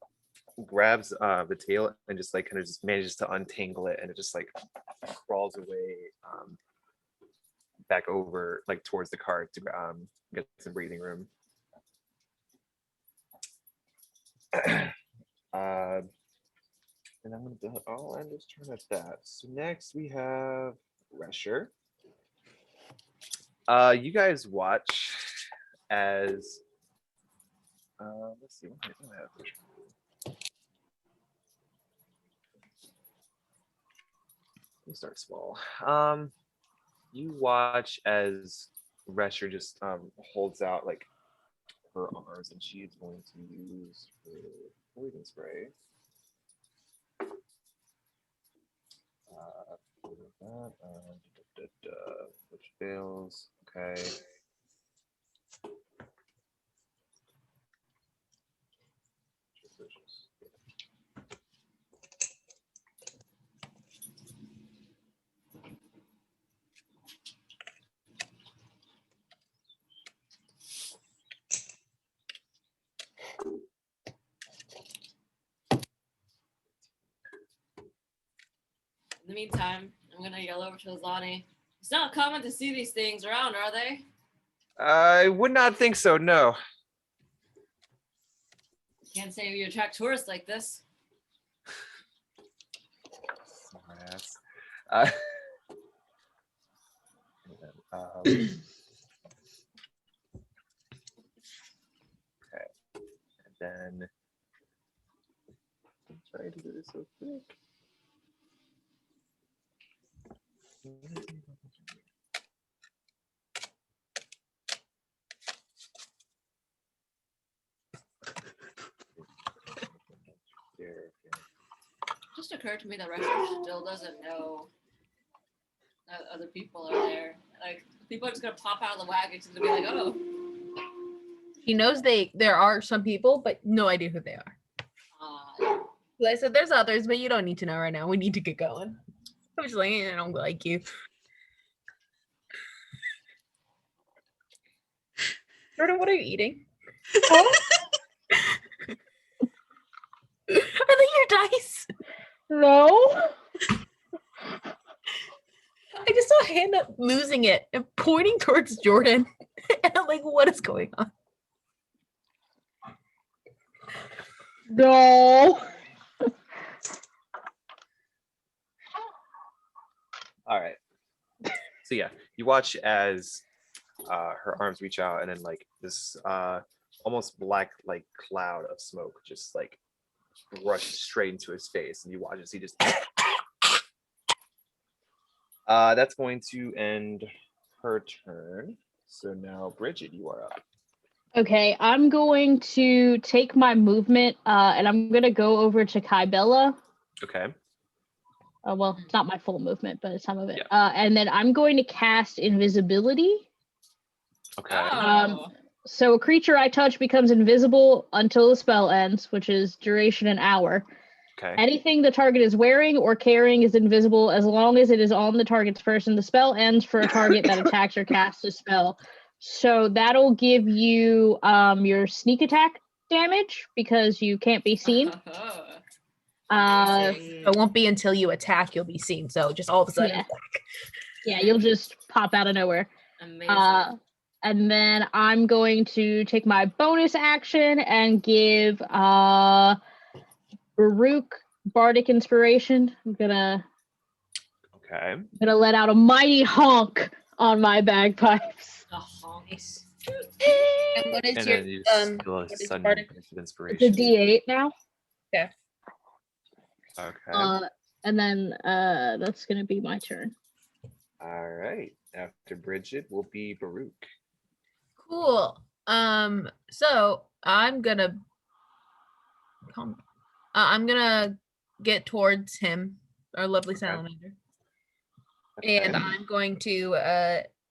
grabs the tail and just like kind of just manages to untangle it, and it just like crawls away back over like towards the cart to get some breathing room. And I'm gonna I'll end this turn at that. So next we have Resher. You guys watch as let's see what do I have here? Let me start small. You watch as Resher just holds out like her arms, and she is going to use her poison spray. Which fails. Okay. In the meantime, I'm gonna yell over to Aslani. It's not common to see these things around, are they? I would not think so. No. Can't say you attract tourists like this. Smartass. then I'm trying to do this so quick. Just occurred to me that Russia still doesn't know that other people are there. Like people are just gonna pop out of the wagons and be like, "Oh." He knows there are some people, but no idea who they are. I said there's others, but you don't need to know right now. We need to get going. I was like, I don't like you. Jordan, what are you eating? Oh, Are they your dice? no. I just saw Hannah losing it and pointing towards Jordan. And I'm like, what is going on? No. All right. So yeah, you watch as her arms reach out, and then like this almost black like cloud of smoke just like rushes straight into his face, and you watch as he just. That's going to end her turn. So now, Bridget, you are up. Okay, I'm going to take my movement and I'm going to go over to Kybella. Okay. Well, it's not my full movement, but it's some of it. Yeah. And then I'm going to cast invisibility. Okay. So a creature I touch becomes invisible until the spell ends, which is duration an hour. Okay. Anything the target is wearing or carrying is invisible as long as it is on the target's person. The spell ends for a target that attacks or casts a spell. So that'll give you your sneak attack damage because you can't be seen. It won't be until you attack you'll be seen. So just all of a sudden. Yeah, you'll just pop out of nowhere. Amazing. And then I'm going to take my bonus action and give Baruch Bardic Inspiration. I'm gonna let out a mighty honk on my bagpipes. Nice. And what is And your then you what is sudden Bardic? inspiration. It's a D8 now. Okay. Okay. And then that's gonna be my turn. All right. After Bridget will be Baruch. Cool. So I'm gonna get towards him, our lovely salamander. And I'm going to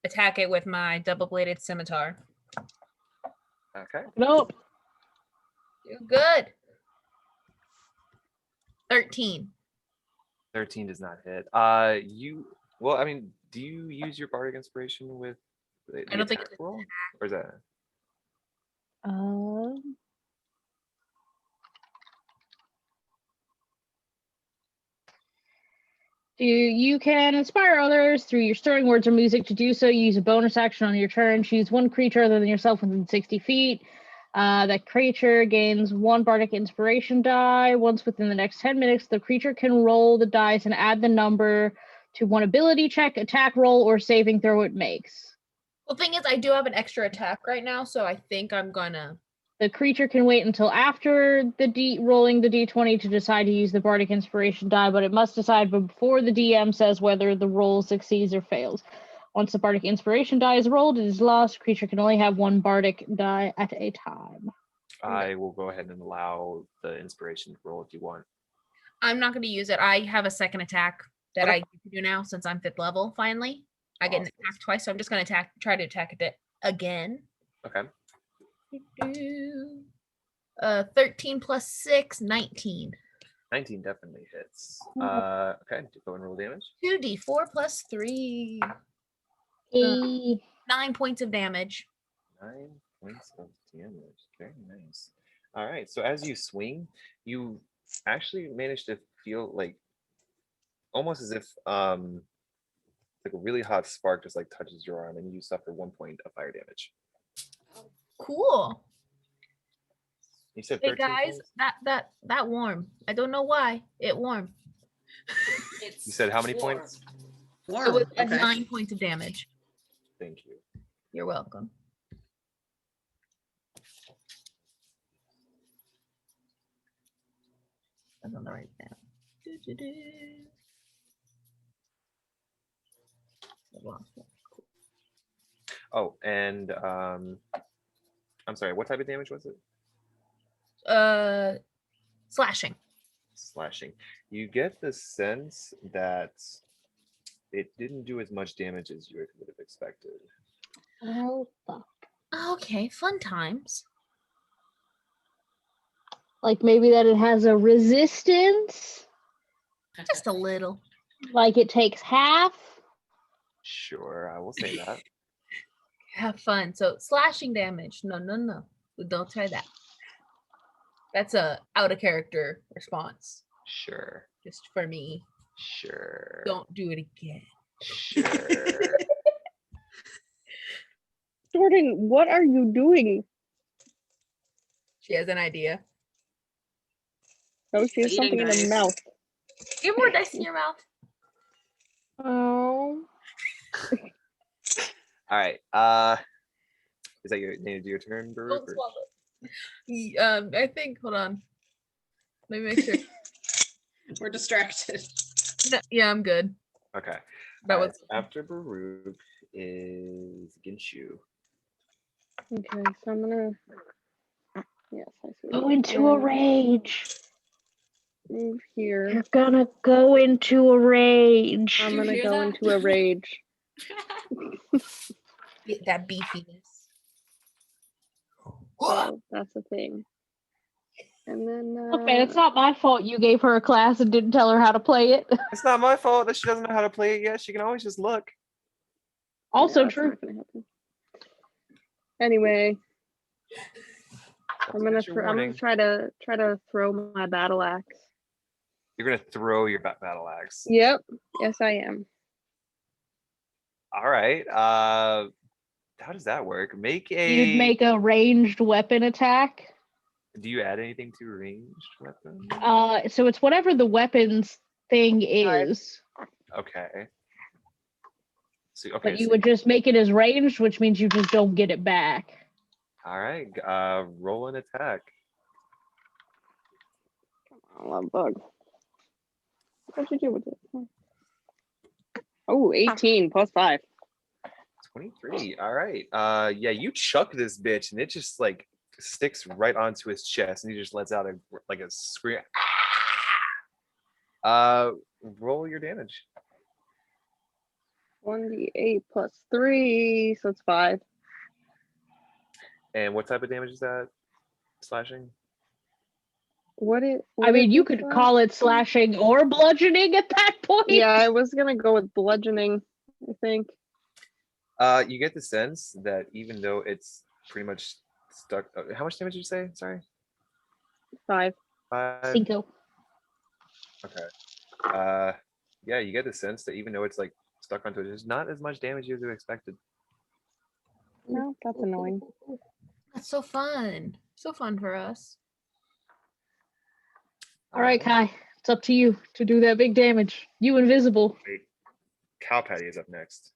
attack it with my double-bladed scimitar. Okay. Nope. Do good. 13. 13 does not hit. Do you use your bardic inspiration with the I don't think attack it's roll? Or is that you can inspire others through your stirring words or music. To do so, use a bonus action on your turn. Choose one creature other than yourself within 60 feet. That creature gains 1 bardic inspiration die. Once within the next 10 minutes, the creature can roll the dice and add the number to one ability check, attack roll, or saving throw it makes. Well, thing is, I do have an extra attack right now, so I think I'm gonna. The creature can wait until after the rolling the d20 to decide to use the bardic inspiration die, but it must decide before the DM says whether the roll succeeds or fails. Once the bardic inspiration die is rolled, it is lost. The creature can only have 1 bardic die at a time. I will go ahead and allow the inspiration roll if you want. I'm not going to use it. I have a second attack that I get to do now since I'm 5th level. Finally, I get an attack twice, so I'm just going to try to attack it again. Okay. 13 plus 6, 19. 19 definitely hits. Okay, go and roll damage. 2d4 plus 3. 9 points of damage. 9 points of damage. Very nice. All right. So as you swing, you actually manage to feel like almost as if like a really hot spark just like touches your arm, and you suffer 1 point of fire damage. Cool. You said hey 13 guys, points? that warm. I don't know why it warm. You said how many points? Warm. It was Okay. 9 points of damage. Thank you. You're welcome. That's on the right now. Oh, and I'm sorry, what type of damage was it? Slashing. Slashing. You get the sense that it didn't do as much damage as you would have expected. Oh, fuck. Okay, fun times. Like maybe that it has a resistance? Just a little. Like it takes half? Sure, I will say that. Have fun. So slashing damage. No. Don't try that. That's a out of character response. Sure. Just for me. Sure. Don't do it again. Sure. Jordan, what are you doing? She has an idea. Oh, she has Eating something in her dice. mouth. You have more dice in your mouth. Oh. All right. Is that your turn, Baruch? Don't swallow. I think. Hold on. Let me make sure. We're distracted. No, yeah, I'm good. Okay. That All right, was after Baruch is Ginshu. Okay, so I'm gonna. Yes, I see. Go into a rage. Move here. You're gonna go into a rage. I'm You gonna hear go that? into a rage. that beefiness. So that's the thing. And then. Look, man, it's not my fault you gave her a class and didn't tell her how to play it. It's not my fault that she doesn't know how to play it yet. She can always just look. Also that's true. not gonna happen. Anyway, That's I'm a gonna good I'm gonna warning. try to throw my battle axe. You're gonna throw your battle axe. Yep. Yes, I am. All right. How does that work? You'd make a ranged weapon attack. Do you add anything to ranged weapon? So it's whatever the weapons thing is. Okay. So okay. But you So, would just make it as ranged, which means you just don't get it back. all right. Roll an attack. I love bug. What'd you do with it? Oh, 18 plus 5. 23. All right. Yeah, you chuck this bitch and it just like sticks right onto his chest and he just lets out a scream. Roll your damage. 1d8 plus 3, so it's 5. And what type of damage is that? Slashing? I mean, you could call it slashing or bludgeoning at that point. Yeah, I was gonna go with bludgeoning, I think. You get the sense that even though it's pretty much stuck. How much damage did you say? Sorry. 5. 5. Cinco. Okay. Yeah, you get the sense that even though it's like stuck onto it, there's not as much damage as you expected. No, that's annoying. That's so fun. So fun for us. All right, Kai, it's up to you to do that big damage. You invisible. Wait, Cow Patty is up next.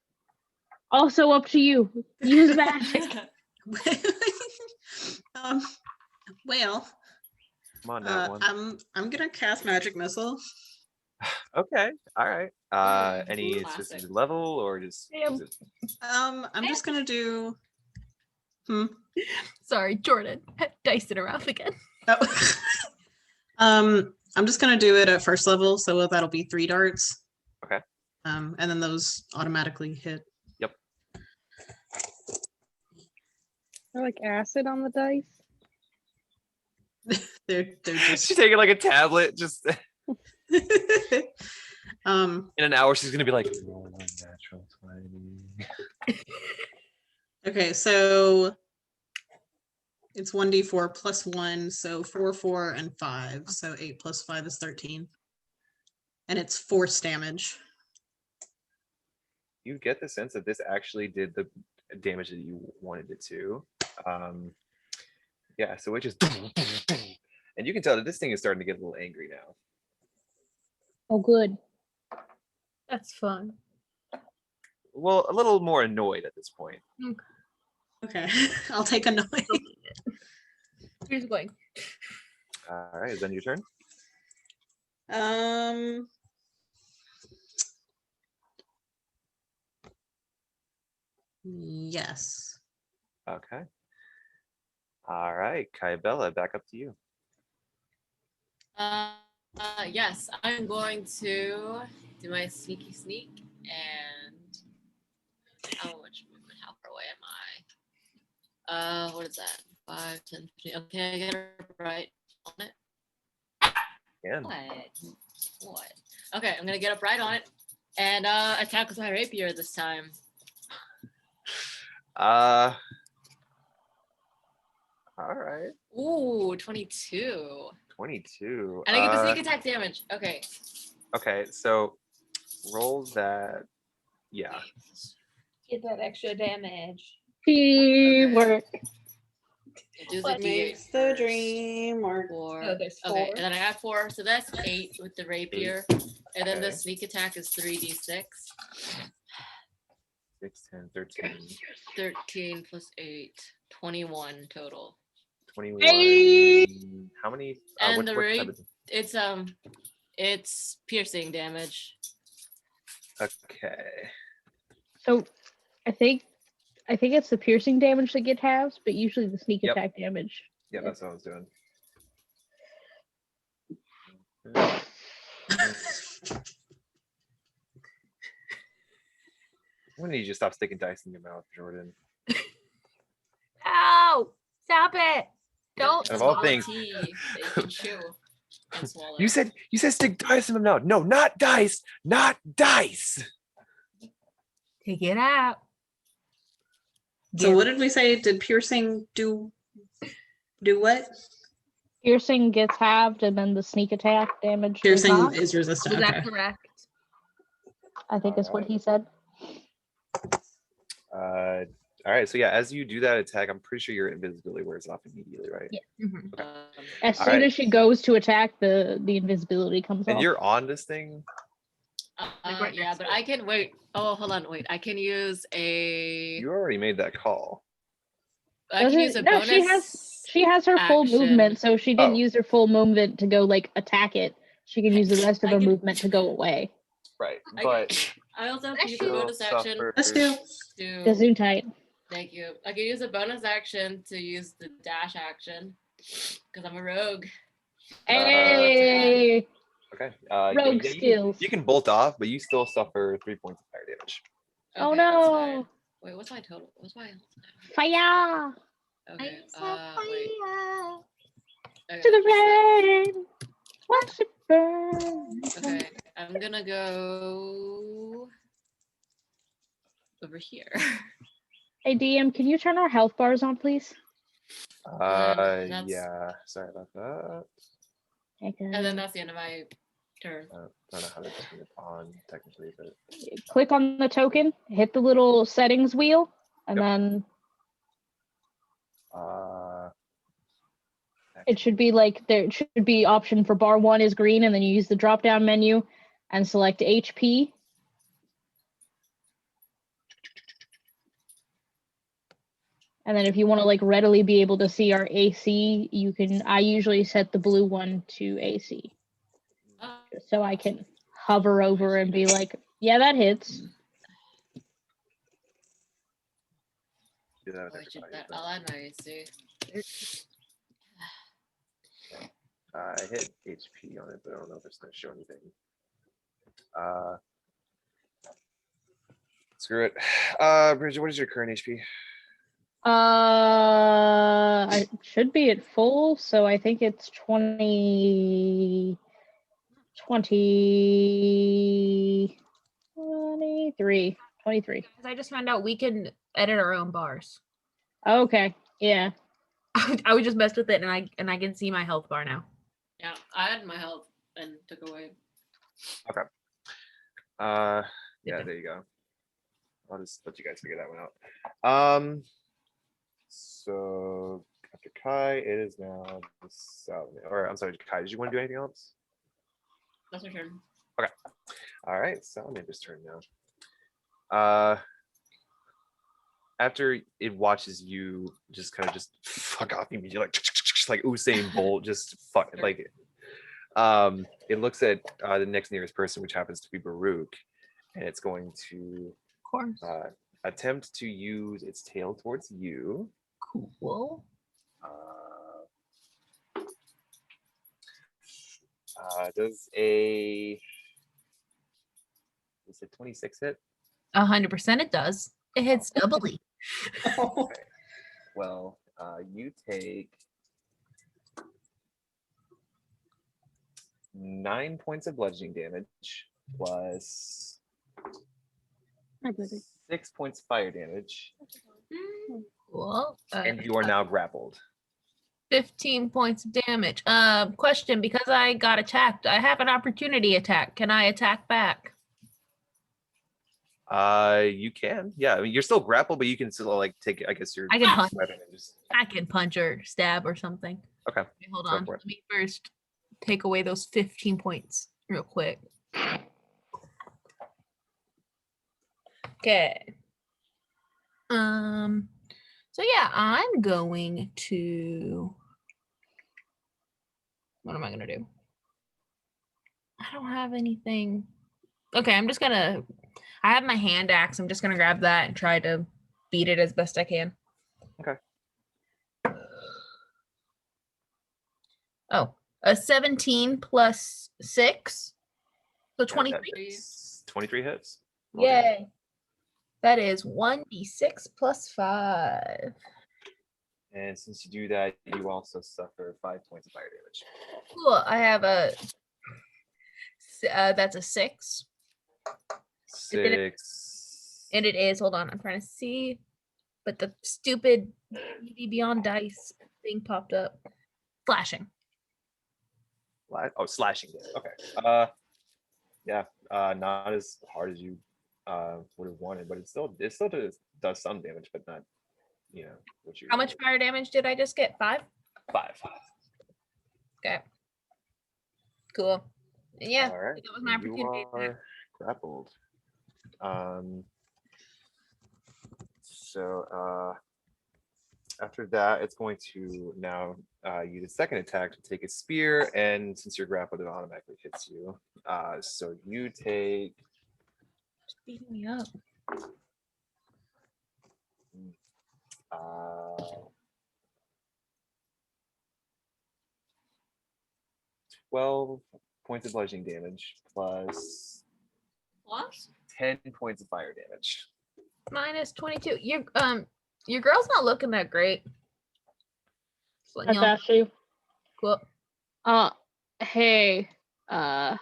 Also up to you. Use magic. Well, Come on, that one. I'm gonna cast magic missile. Okay. All right. Any Classic. specific level or just? Is it- I'm just gonna do. Sorry, Jordan. Dicing around again. Oh. I'm just gonna do it at first level, so that'll be 3 darts. Okay. And then those automatically hit. Yep. I like acid on the dice. They're just. She's taking like a tablet. Just um. in an hour, she's gonna be like, roll one natural 20. Okay, so it's 1d4 plus 1, so 4, 4, and 5. So 8 plus 5 is 13. And it's force damage. You get the sense that this actually did the damage that you wanted it to. Yeah, so it just and you can tell that this thing is starting to get a little angry now. Oh, good. That's fun. Well, a little more annoyed at this point. Okay, I'll take a noise. Here's going. All right, is that your turn? Yes. Okay. All right, Kaibella, back up to you. Yes, I'm going to do my sneaky sneak and how much movement? How far away am I? What is that? 5, 10, 15. Okay, I get it right on it. Again. What? Okay, I'm gonna get up right on it and attack with my rapier this time. All right. Ooh, 22. 22. And I get the sneak attack damage. Okay. Okay, so roll that. Yeah. Get that extra damage. Teamwork. Do the What D8 Makes the first. dream work. 4. Oh, there's Okay, 4. and then I add 4, so that's 8 with the rapier. And then the Okay. sneak attack is 3d6. 6, 10, 13, 13 plus 8, 21 total. 21. Hey! How many? And what the type rate, of- it's piercing damage. Okay. So I think it's the piercing damage that get halves, but usually the sneak Yep. attack damage. Yeah, that's what I was doing. When did you just stop sticking dice in your mouth, Jordan? Ow! Stop it! Don't. Of all Small things- tea that you can chew and swallow. You said stick dice in my mouth. No, not dice. Not dice. Take it out. So what did we say? Did piercing do what? Piercing gets halved, and then the sneak attack damage. does Piercing not. is resistant. Was Okay. that correct? I think is what he said. All right. So yeah, as you do that attack, I'm pretty sure your invisibility wears off immediately, right? Yeah. Mhm. Okay. As All soon right. as she goes to attack, the invisibility comes And off. you're on this thing. right Yeah, next but to I can wait. Oh, hold on, wait. I can use a. You already made that call. I can use a No, bonus. she has her full action. movement, so she didn't Oh. use her full movement to go like attack it. She can use the rest of I her can- movement to go away. Right. I But can- I also have to Bless use a you. bonus action suffers- Let's do. to. Gesundheit. Thank you. I can use a bonus action to use the dash action because I'm a rogue. Hey, Okay. rogue yeah, skills. you can bolt off, but you still suffer 3 points of fire damage. Oh Okay, that's no. fine. Wait, what's my total? What's my? Fire Okay. I said Wait. fire. Okay. to the rain. Watch it burn. Okay, I'm gonna go over here. Hey DM, can you turn our health bars on, please? that's- Yeah. Sorry about that. Okay. And then that's the end of my turn. I don't know how to turn it on technically, but Click on the token, hit the little settings wheel, and Yep. then uh, it should be like there should be option for bar 1 is green, and then you use the drop down menu and select HP. And then if you want to like readily be able to see our AC, you can. I usually set the blue one to AC, just so I can hover over and be like, yeah, that hits. do that with Oh, I should- everybody, I'll add my AC. but I hit HP on it, but I don't know if it's going to show anything. Screw it. Bridget, what is your current HP? I should be at full, so I think it's 23. 23. Because I just found out we can edit our own bars. Okay, yeah. I would just messed with it, and I can see my health bar now. Yeah, I had my health and took away. Yeah, there you go. I'll just let you guys figure that one out. So after Kai, it is now the Salman. Or I'm sorry, Kai, did you want to do anything else? That's my turn. All right, Salamander's turn now. After it watches you just kind of just fuck off immediately, like Usain Bolt, just fuck Sure. like It looks at the next nearest person, which happens to be Baruch, and it's going to Of course. attempt to use its tail towards you. Cool. Does a 26 hit? 100% it does. It hits doubly. Okay. Well, you take 9 points of bludgeoning damage plus Hi, baby. 6 points fire damage, Cool. and you are now grappled. 15 points of damage. Question, because I got attacked, I have an opportunity attack. Can I attack back? You can, yeah. I mean, you're still grappled, but you can still like take, I guess, your I can punch. weapon and just. I can punch or stab or something. Okay. Okay, hold Go on. for it. Let me first take away those 15 points real quick. Okay. So yeah, I'm going to. What am I gonna do? I don't have anything. Okay, I'm just gonna. I have my hand axe. I'm just gonna grab that and try to beat it as best I can. Okay. Oh, a 17 plus 6. So Yeah, 23. 23 hits. Well done. Yay. That is 1d6 plus 5. And since you do that, you also suffer 5 points of fire damage. Cool. I have a. That's a 6. 6. And it is. Hold on. I'm trying to see. But the stupid D&D Beyond dice thing popped up. Slashing. Oh, slashing damage. Okay. Yeah. Not as hard as you would have wanted, but it still does some damage, but not, what you. How much fire damage did I just get? 5? 5. Okay. Cool. And yeah, All right. that was my opportunity. You are grappled. So after that, it's going to now use a second attack to take a spear, and since you're grappled, it automatically hits you. So you take. Just beating me up. 12 points of bludgeoning damage plus Plus? 10 points of fire damage. Minus 22. Your girl's not looking that great. Just letting That's y'all- Ashley. Cool. Hey, I'll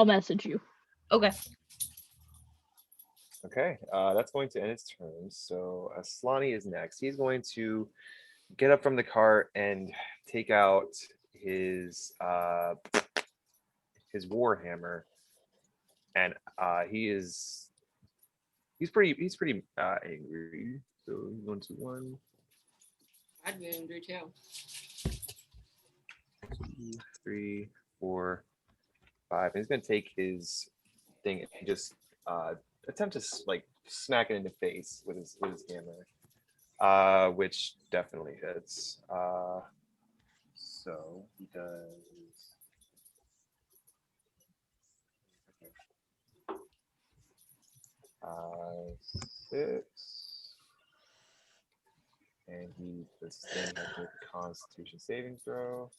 message you. Okay. Okay, that's going to end its turn. So Slani is next. He's going to get up from the cart and take out his warhammer, and he's pretty angry. So he's going to 1, I'd be angry too. 2, 3, 4, 5. And he's going to take his thing and just attempt to like smack it in the face with his hammer, which definitely hits. So he does. 6, and he this thing has to make a Constitution saving throw.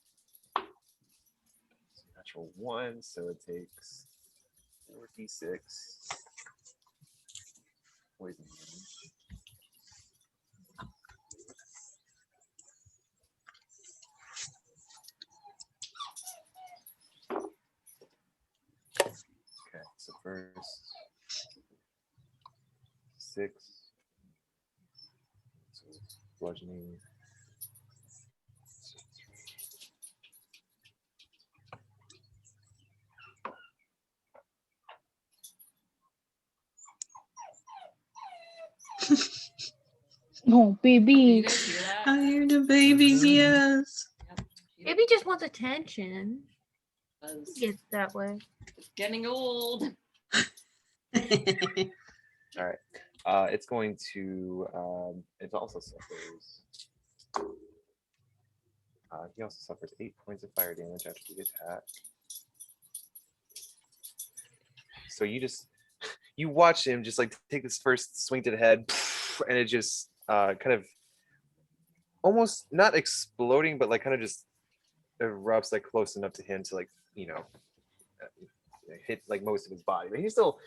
It's a natural 1, so it takes 4d6 poison damage. Okay, so first 6, so it's bludgeoning. Oh, Did you baby. guys hear that? I hear the baby's yes. Yep. She's Maybe just wants attention. buzz. He gets that way. It's getting old. All right. It's going to. It also suffers He also suffers 8 points of fire damage after the attack. So you watch him just like take this first swing to the head, and it just kind of almost not exploding, but like kind of just erupts like close enough to him to like hit like most of his body. But he's still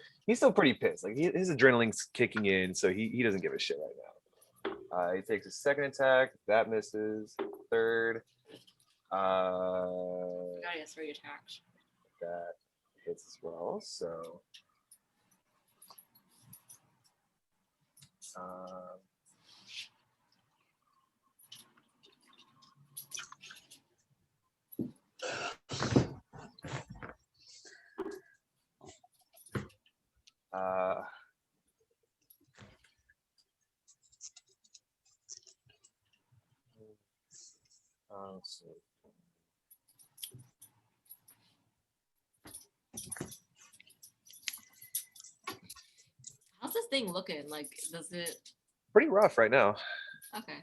pretty pissed. Like his adrenaline's kicking in, so he doesn't give a shit right now. He takes his second attack, that misses. Third, Gotta get 3 attacks. that hits as well. So so How's this thing looking? Like, does it? pretty rough right now. Okay.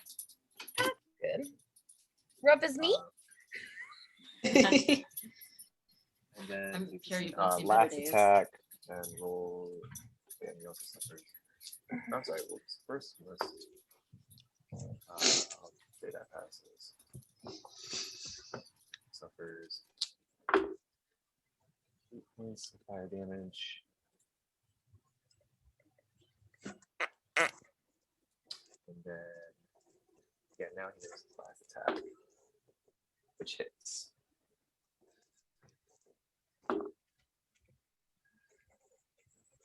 Good. Rough as me. And then I'm you sure can you've both seen last better days. attack and roll. Yeah, you also suffered. I'm sorry. Well, first was I'll say that passes. Suffers 8 points of fire damage. And then yeah, now he does his last attack, which hits.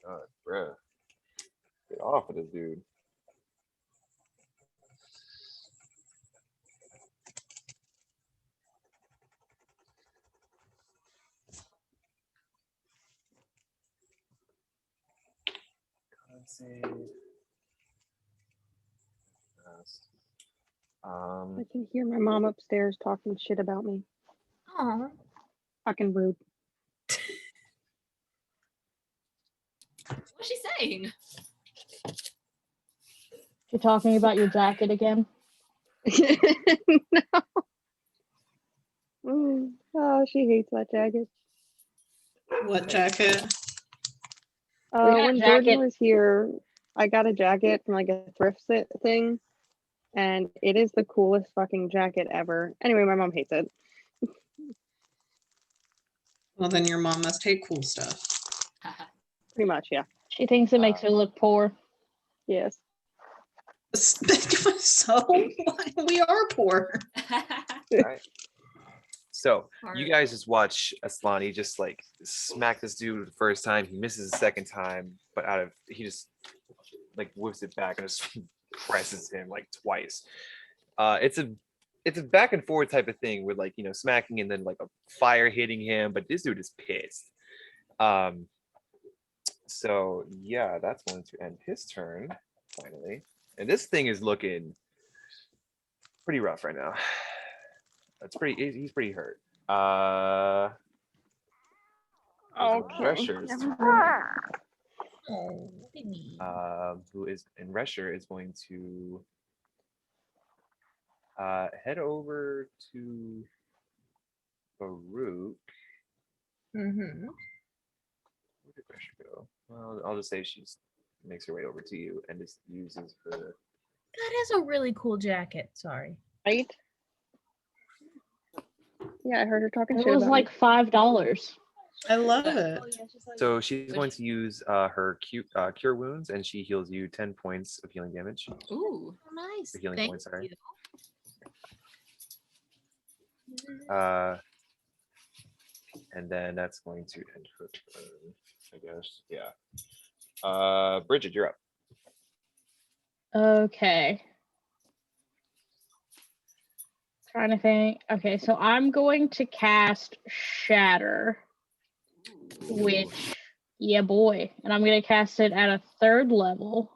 God, bruh. Get off of this dude. Con save. I can hear my mom upstairs talking shit about me. Oh, Fucking rude. What's she saying? You're talking about your jacket again? No. Oh, she hates that jacket. What jacket? We got a When jacket. Jordan was here, I got a jacket from like a thrift thing, and it is the coolest fucking jacket ever. Anyway, my mom hates it. Well, then your mom must hate cool stuff. Pretty much, yeah. She thinks it makes her look poor. Yes. So we are poor. Right. So you Hard. guys just watch Aslani just like smack this dude the first time. He misses the second time, but he just like whips it back and just presses him like twice. It's a back and forth type of thing with like smacking and then like a fire hitting him, but this dude is pissed. So yeah, that's going to end his turn finally, and this thing is looking pretty rough right now. He's pretty hurt. Okay. Resher's Never turn. mind. oh, baby. Who is in Resher is going to head over to Baruch. Mm-hmm. Where did Resher go? Well, I'll just say she makes her way over to you and just uses her. That is a really cool jacket. Sorry. Right? Yeah, I heard her talking It shit was about like $5. I love it. So she's going to use her cure wounds, and she heals you 10 points of healing damage. Ooh. Oh, nice. The healing Thank points, sorry. you. And then that's going to end her turn, I guess. Yeah. Bridget, you're up. Okay. Trying to think. Okay, so I'm going to cast Shatter, which, yeah, boy. And I'm going to cast it at a 3rd level.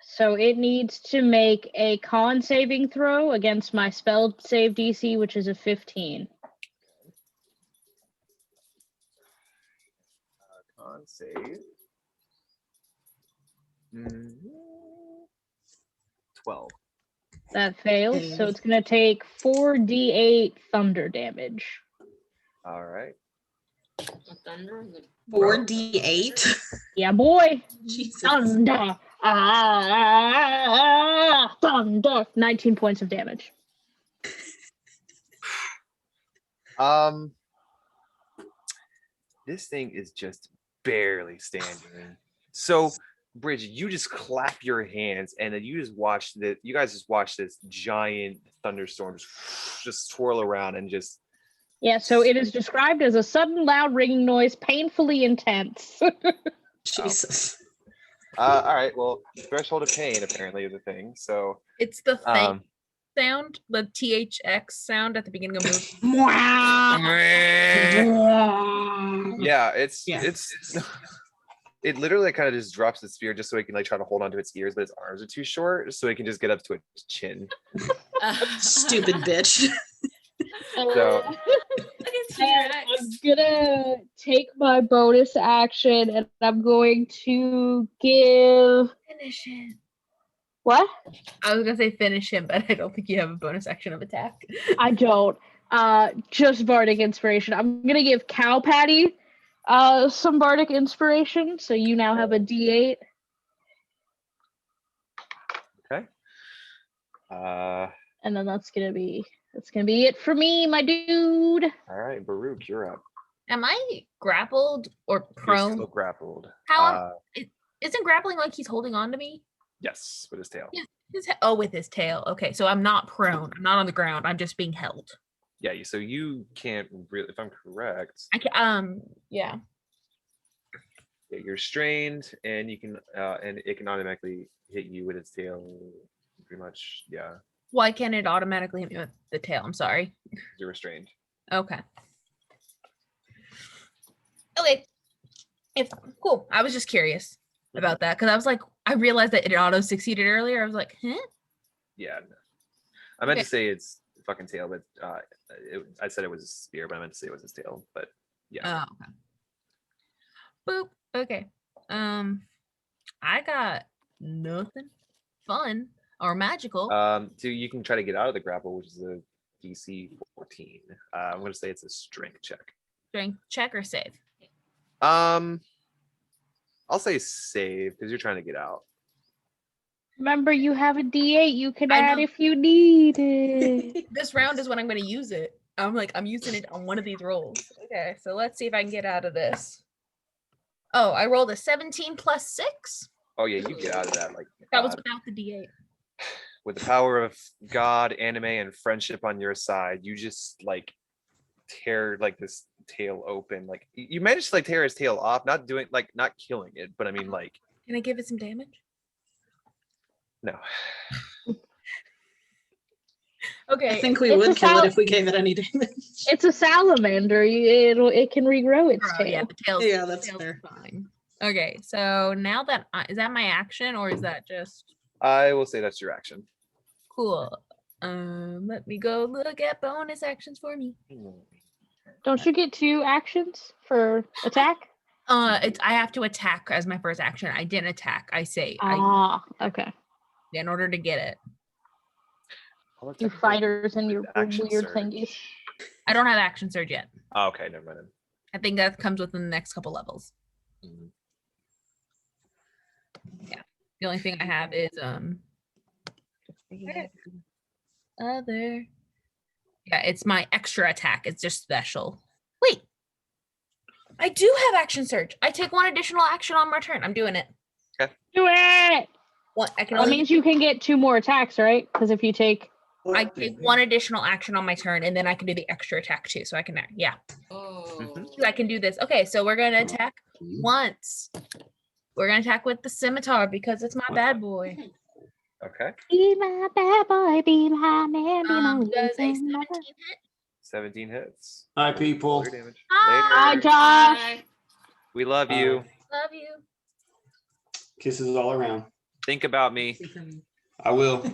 So it needs to make a con saving throw against my spell save DC, which is a 15. Con save. Mm, 12. That fails, so Okay. it's gonna take 4d8 thunder damage. All right. The thunder. and the- 4d8. Yeah, boy. Jesus. Thunder. Ah, thunder. 19 points of damage. This thing is just barely standing. So, Bridget, you just clap your hands, and then you just watch the. You guys just watch this giant thunderstorm just swirl around and just. Yeah, so it is described as a sudden loud ringing noise, painfully intense. Jesus. All right. Well, threshold of pain apparently is a thing. So, It's the thing um, sound, the THX sound at the beginning of movie. yeah, it's Yeah. it literally kind of just drops the spear just so he can like try to hold onto its ears, but its arms are too short, so he can just get up to its chin. Stupid bitch. So Look at And T-Rex. I'm gonna take my bonus action and I'm going to give Finish him. what? I was gonna say finish him, but I don't think you have a bonus action of attack. I don't. Just bardic inspiration. I'm gonna give Cow Patty some bardic inspiration, so you now have a D8. okay. And then that's gonna be it for me, my dude. All right, Baruch, you're up. Am I grappled or You're prone? still grappled. How isn't grappling like he's holding on to me? Yes, with his tail. Yeah. With his tail. Okay, so I'm not prone. I'm not on the ground. I'm just being held. Yeah, so you can't really, if I'm correct. I can. Yeah. Yeah, you're strained, and you can, and it can automatically hit you with its tail. Pretty much, yeah. Why can't it automatically hit me with the tail? I'm sorry. You're restrained. Okay. Okay. If cool. I was just curious about that because I was like, I realized that it auto succeeded earlier. I was like, huh? Yeah. No. I meant Okay. to say it's fucking tail, but I said it was a spear, but I meant to say it was his tail. But yeah. Oh, okay. Boop. Okay. I got nothing fun or magical. So you can try to get out of the grapple, which is a DC 14. I'm gonna say it's a strength check. Strength check or save. I'll say save because you're trying to get out. Remember, you have a D8 you can I add know. if you need it. This round is when I'm going to use it. I'm using it on one of these rolls. Okay, so let's see if I can get out of this. Oh, I rolled a 17 plus 6. Oh yeah, you get out of that like That was without the D8. with the power of God, anime, and friendship on your side. You just like tear like this tail open. Like you managed to like tear his tail off, not killing it, but I mean like Can I give it some damage? no. Okay. I think we It's would a kill it if we gave it any damage. It's a salamander. It can regrow its Oh, tail. yeah, the tail's, Yeah, that's tail's fair. fine. Okay, so now that is that my action or is that just I will say that's your action. cool? Let me go look at bonus actions for me. Don't you get 2 actions for attack? It's I have to attack as my first action. I didn't attack. I say Okay. in order to get it. Well, You technically, fighters and your with action weird surge. thingies. I don't have action surge yet. Oh, okay, never mind. I think that comes within the next couple levels. Mhm. Yeah. The only thing I have is other. Yeah, it's my extra attack. It's just special. Wait. I do have action surge. I take 1 additional action on my turn. I'm doing it. Do it! What I can That only means you can get 2 more attacks, right? Because if you take... I take 1 additional action on my turn, and then I can do the extra attack too. So I can, yeah, Oh. I can do this. Okay, so we're gonna attack once. We're gonna attack with the scimitar because it's my bad boy. Okay. Be my bad boy, be my man, be my Does a 17 weekend hit? 17 hits. Hi, people. Roll your damage. Hi, Later. Josh. Bye. We love you. Love you. Kisses all around. Think about me. I will.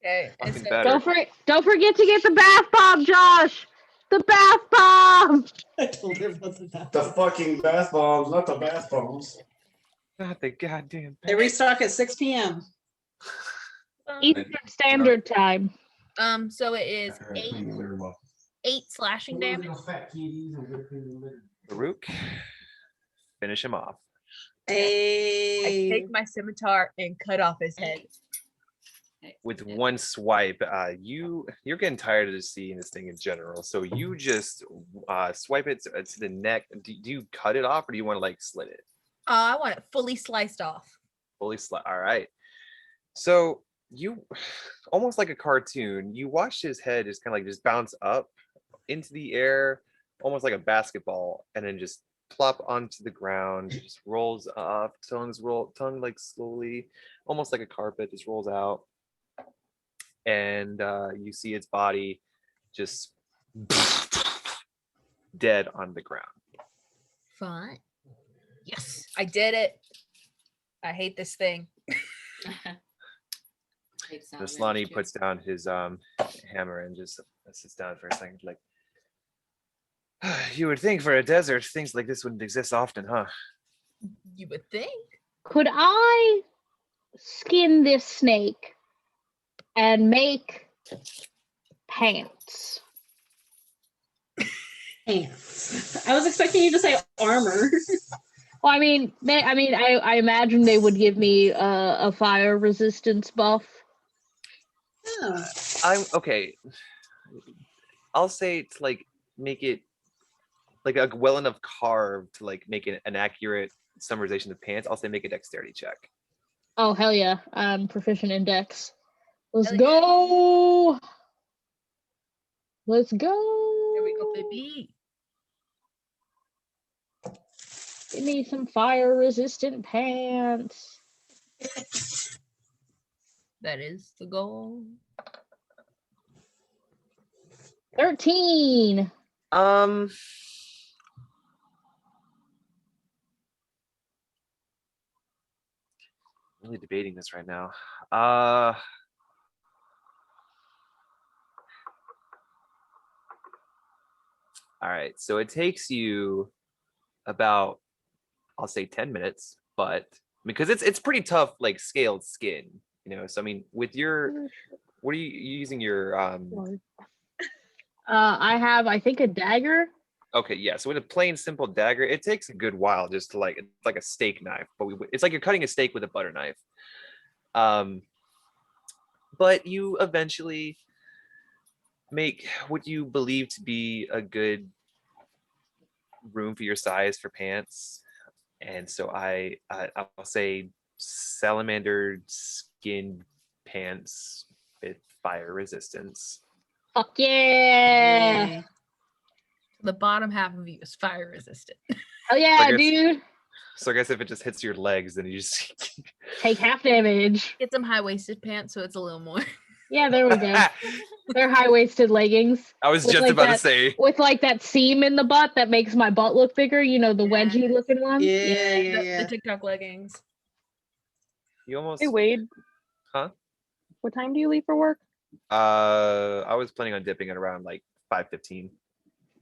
Okay. and Fucking so- better. Don't forget to get the bath bomb, Josh. The bath bomb. I told her about the bath. The fucking bath bombs, not the bath bombs. Not the goddamn They bed. restock at 6 p.m. Eastern Standard Time. So it is After I clean the litter box. 8 slashing damage. Farouk, finish him off. I Hey. take my scimitar and cut off his head. With one swipe, you're getting tired of just seeing this thing in general. So you just swipe it to the neck. Do you cut it off or do you want to like slit it? I want it fully sliced off. Fully slit. All right. So you almost like a cartoon, you watch his head just kind of like just bounce up into the air, almost like a basketball, and then just plop onto the ground, just rolls up, tongue like slowly, almost like a carpet, just rolls out. And you see its body just dead on the ground. Fine. Yes, I did it. I hate this thing. Naslani puts down his hammer and just sits down for a second, like, you would think for a desert, things like this wouldn't exist often, huh? You would think. Could I skin this snake and make pants? Pants. I was expecting you to say armor. Well, I imagine they would give me a fire resistance buff. Yeah. I'm okay. I'll say to like make it like a well enough carved to like make it an accurate summarization of pants. I'll say make a dexterity check. Oh, hell yeah. I'm proficient in dex. Let's Hell yeah. go. Let's go. Here we go, baby. Give me some fire resistant pants. That is the goal. 13. Really debating this right now. All right, so it takes you about, I'll say 10 minutes, but because it's pretty tough, like scaled skin, you know. So I mean, with your, what are you using your I have, I think, a dagger. Okay, yeah. So with a plain simple dagger, it takes a good while just to like, it's like a steak knife, but it's like you're cutting a steak with a butter knife. But you eventually make what you believe to be a good room for your size for pants. And so I'll say salamander skin pants with fire resistance. Fuck yeah. Yay. The bottom half of you is fire resistant. Hell yeah, guess- dude. So I guess if it just hits your legs, then you just Take half damage. Get some high-waisted pants so it's a little more. Yeah, there we go. They're high-waisted leggings. I was With just like about to that- say. With like that seam in the butt that makes my butt look bigger. You know, the wedgie looking one. Yeah, yeah, The yeah. TikTok leggings. You almost Hey Wade, huh? what time do you leave for work? I was planning on dipping at around like 5:15.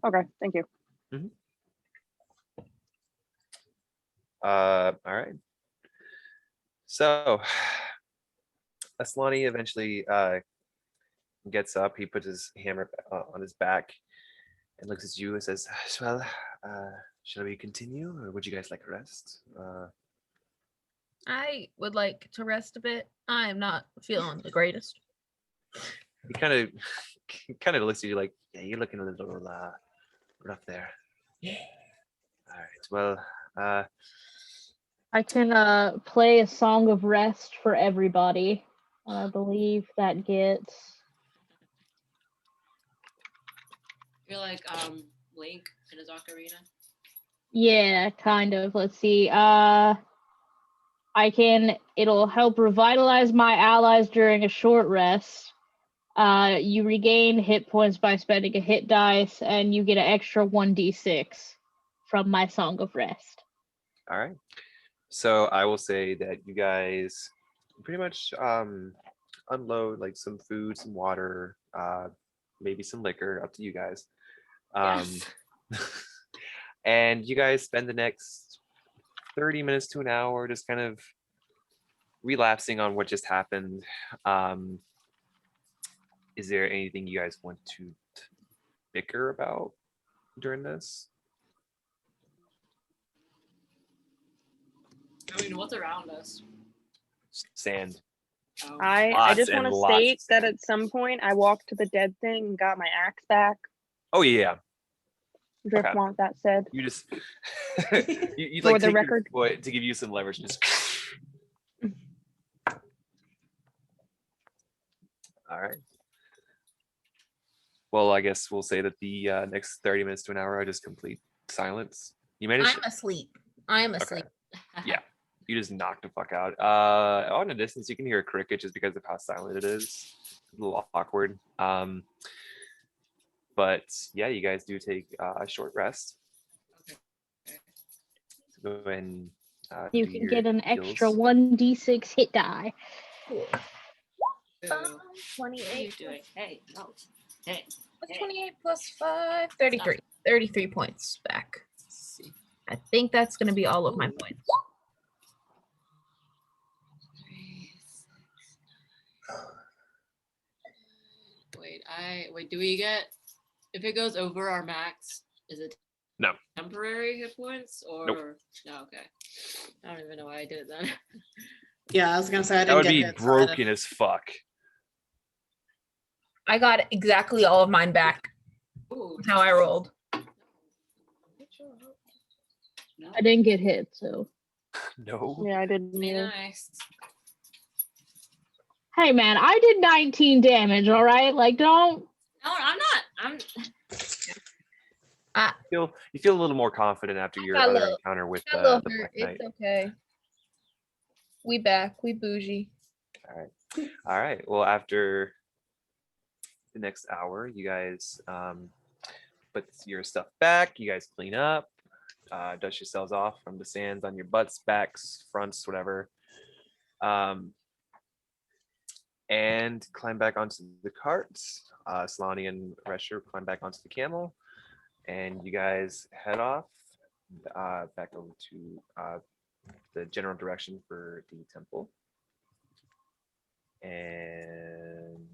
Okay, thank you. All right. So Aslani eventually gets up. He puts his hammer on his back and looks at you and says, "Well, shall we continue, or would you guys like a rest?" I would like to rest a bit. I am not feeling the greatest. He kind of looks at you like, "Yeah, you're looking a little rough there." Yeah. All right. Well, I can play a song of rest for everybody. I believe that gets. You're like Link in his ocarina. Yeah, kind of. Let's see. It'll help revitalize my allies during a short rest. You regain hit points by spending a hit dice, and you get an extra 1d6 from my Song of Rest. all right. So I will say that you guys pretty much unload like some food, some water, maybe some liquor, up to you guys. Yes. And you guys spend the next 30 minutes to an hour, just kind of relapsing on what just happened. Is there anything you guys want to bicker about during this? I mean, what's around us? Sand. Oh. I Lots just and want to lots of state that sand. at some point I walked to the dead thing and got my axe back. Oh yeah, Drift Okay. want that said. you just you For like the take your record. foot to give you some leverage. Just all right. Well, I guess we'll say that the next 30 minutes to an hour are just complete silence. You managed. I'm asleep. I am asleep. Yeah. You just knocked the fuck out. On a distance, you can hear a cricket just because of how silent it is. A little awkward. But yeah, you guys do take a short rest. Okay. So go ahead and You do can your get an extra heals. 1d6 hit die. Cool. So, what are you 28. doing? Hey, no. Hey. What's 28 plus 5? 33. 33 points back. Let's see. I think that's going to be all of my points. 3, 6, 9. Wait, do we get, if it goes over our max, is it No. temporary hit points or no? Okay. I don't even know why I did it then. Yeah, I was gonna say I That would didn't be get hit, so I didn't- broken as fuck. I got exactly all of mine back. Ooh. That's how I rolled. No. I didn't get hit, so. No. Yeah, I didn't Be either. nice. Hey man, I did 19 damage, all right? Like, don't. No, I'm not. You feel a little more confident after your got other low. encounter with I the love her. Black Knight. It's okay. We back. We bougie. All right. Well, after the next hour, you guys put your stuff back. You guys clean up, dust yourselves off from the sands on your butts, backs, fronts, whatever, and climb back onto the cart. Solani and Resher climb back onto the camel, and you guys head off back over to the general direction for the temple. And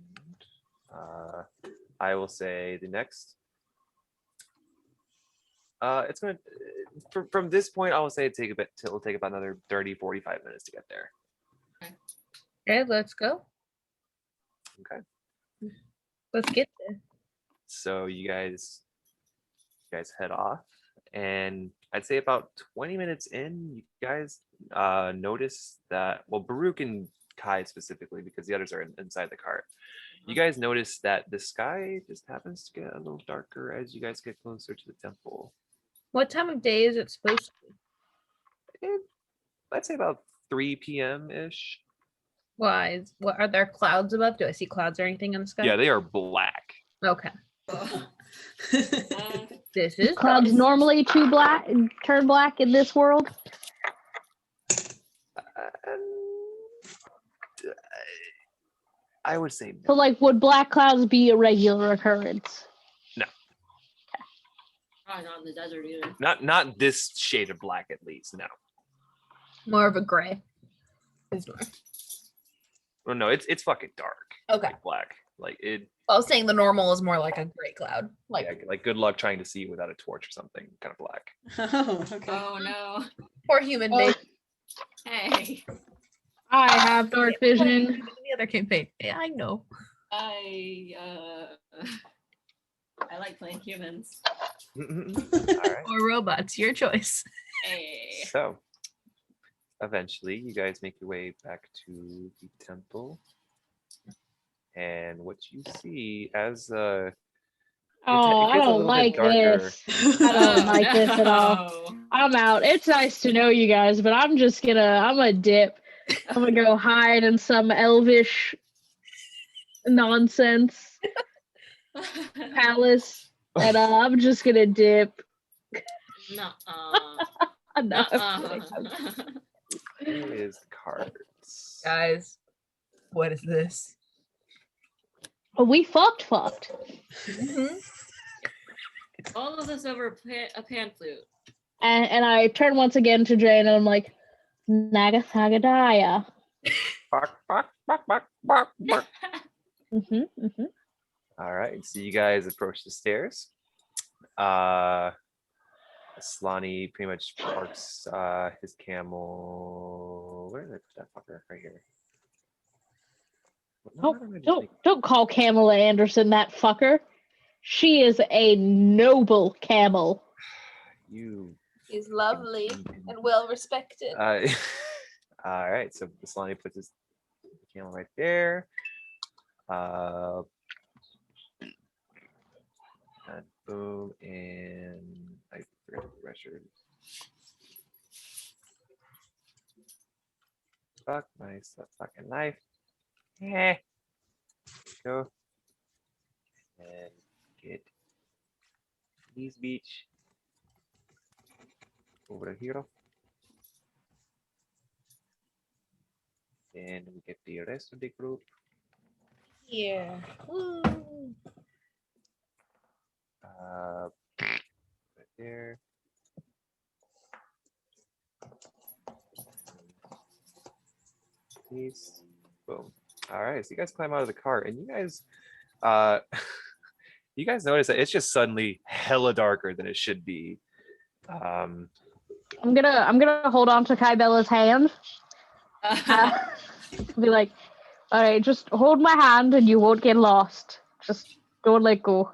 I will say the next. It's gonna from this point. I will say it'll take about another 30-45 minutes to get there. Okay, let's go. Okay. Let's get there. So you guys head off, and I'd say about 20 minutes in, you guys notice that, well, Baruch and Kai specifically, because the others are inside the cart. You guys notice that the sky just happens to get a little darker as you guys get closer to the temple. What time of day is it supposed to be? I'd say about 3 p.m. ish. Why? What are there clouds above? Do I see clouds or anything in the sky? Yeah, they are black. Okay. Uh, This is Clouds nice. normally turn black in this world. I would say So, no. like, would black clouds be a regular occurrence? probably not in the desert either. Not this shade of black, at least. No. More of a gray. Is north. Well, no, it's fucking dark. Okay. Like black. Like it. I was saying the normal is more like a gray cloud. Like Yeah, like good luck trying to see without a torch or something. Kind of black. Oh, okay. Oh no. poor human Oh. being. Hey. I have dark vision. The other campaign. Yeah, I know. I like playing humans. All right. Or robots, your choice. Hey. So eventually, you guys make your way back to the temple, and what you see as Oh, it I gets a don't little bit like darker. this. I don't like this at all. No. I'm out. It's nice to know you guys, but I'm gonna dip. I'm gonna go hide in some elvish nonsense palace, and I'm just gonna dip. Nuh-uh. No, Nuh-uh. Where is the cards? Guys, what is this? oh, we fucked. Mhm. All of this over a pan flute. And I turn once again to Jane and I'm like, Nagasagadaya. Bark, bark, bark, bark, bark, bark. Mm-hmm. All right, so you guys approach the stairs. Slani pretty much parks his camel. Where did I put that fucker? Right here. No, why don't I just make- Don't call Camilla Anderson that fucker. She is a noble camel. You. He's lovely and well respected. All right, so Slani puts his camel right there. And boom, and I forgot the pressure. Fuck my fucking life. Go and get these beach over here. And we get the rest of the group. Yeah. Woo. Right there. Peace. Boom. All right, so you guys climb out of the cart, and you guys, you guys notice that it's just suddenly hella darker than it should be. I'm gonna hold on to Kybella's hand. Be like, all right, just hold my hand and you won't get lost. Just don't let go.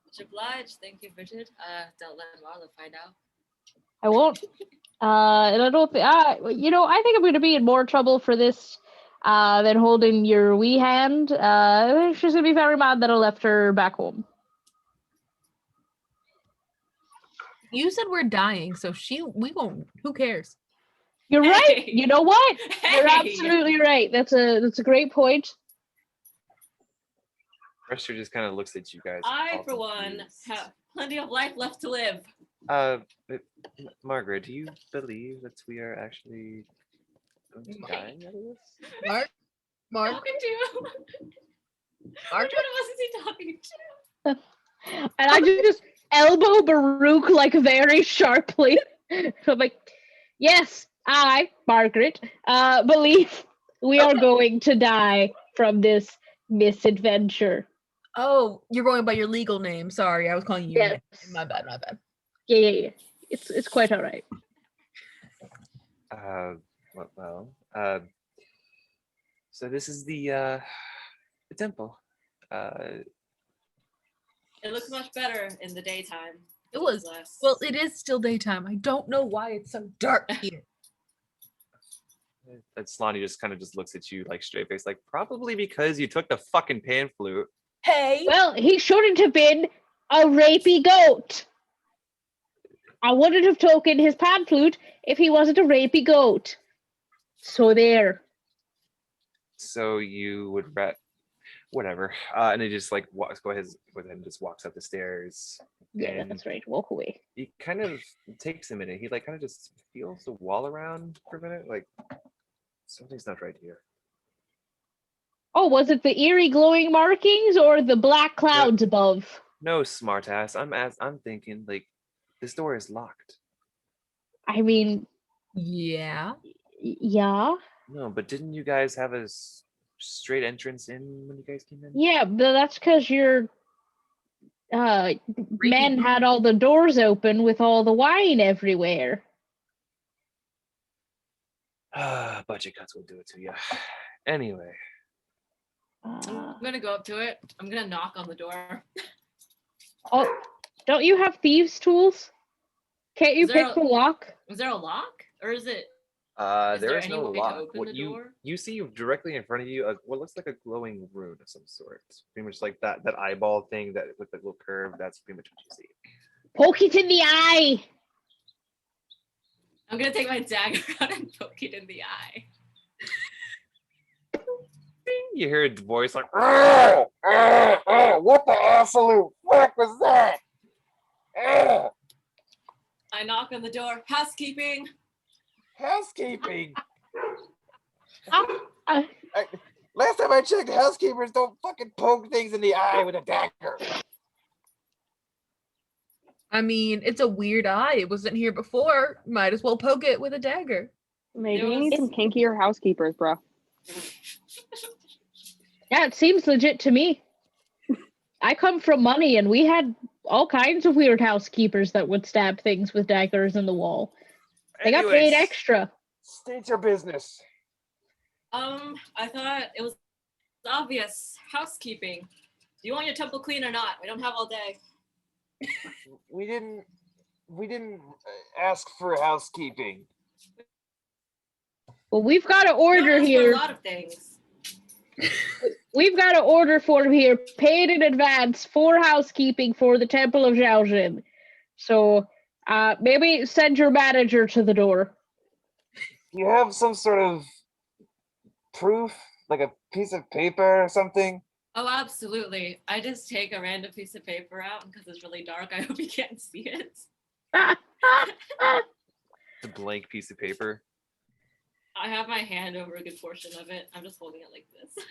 Much obliged. Thank you, Bridget. Don't let Marla find out. I won't. And I don't think, I think I'm going to be in more trouble for this than holding your wee hand. She's going to be very mad that I left her back home. You said we're dying, so we won't. Who cares? You're right. Hey. You know what? You're Hey. absolutely right. That's a great point. Rester just kind of looks at you guys. I, all for one, confused. have plenty of life left to live. But Margaret, do you believe that we are actually going to die out of this? Mark, Talking to? Margaret? What was he talking to? And I just elbow Baruch like very sharply. So I'm like, yes, I, Margaret, believe we are going to die from this misadventure. Oh, you're going by your legal name. Sorry, I was calling you. Yes. My bad. My bad. Yeah. It's quite all right. So this is the temple. It looks much better in the daytime. It was. Less. Well, it is still daytime. I don't know why it's so dark here. And Slani just kind of just looks at you like straight face, like probably because you took the fucking pan flute. Hey. Well, he shouldn't have been a rapey goat. I wouldn't have taken his pan flute if he wasn't a rapey goat. So there. So you would whatever. And he just like go ahead with him, just walks up the stairs. Yeah, and that's right. Walk away. he kind of takes a minute. He like kind of just feels the wall around for a minute, like something's not right here. Oh, was it the eerie glowing markings or the black clouds above? No, smartass. I'm thinking like this door is locked. I mean, Yeah. yeah. No, but didn't you guys have a straight entrance in when you guys came in? Yeah, but that's because your men had all the doors open with all the wine everywhere. Budget cuts will do it to you. Anyway. Uh, I'm gonna go up to it. I'm gonna knock on the door. oh, don't you have thieves' tools? Can't you Is there pick the lock? Is there a lock, or is it? Is There there is any no way to lock. open What the you door? you see directly in front of you what looks like a glowing rune of some sort. Pretty much like that eyeball thing that with the little curve. That's pretty much what you see. Poke it in the eye. I'm gonna take my dagger out and poke it in the eye. You hear a voice like, "Oh, what the absolute fuck was that?" I knock on the door. Housekeeping. Housekeeping. Uh, Last time I checked, housekeepers don't fucking poke things in the eye with a dagger. I mean, it's a weird eye. It wasn't here before. Might as well poke it with a dagger. Maybe It you need was- some kinkier housekeepers, bro. Yeah, it seems legit to me. I come from money, and we had all kinds of weird housekeepers that would stab things with daggers in the wall. They got paid Anyways, extra. State your business. I thought it was obvious. Housekeeping. Do you want your temple clean or not? We don't have all day. We didn't ask for housekeeping. Well, we've got an We don't order ask for here. a lot of things. We've got an order for him here, paid in advance for housekeeping for the Temple of Zhaojin. So, maybe send your manager to the door. Do you have some sort of proof, like a piece of paper or something? Oh, absolutely. I just take a random piece of paper out because it's really dark. I hope you can't see it. It's a blank piece of paper. I have my hand over a good portion of it. I'm just holding it like this.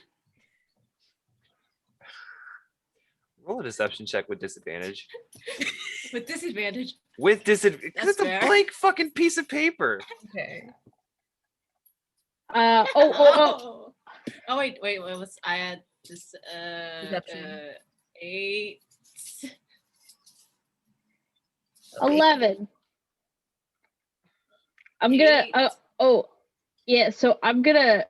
Roll a deception check with disadvantage. With disadvantage. With disadvantage, because That's it's a fair. blank fucking piece of paper. Okay. Oh wait, what's I had this Deception. 8. 11. I'm gonna. Yeah. So I'm gonna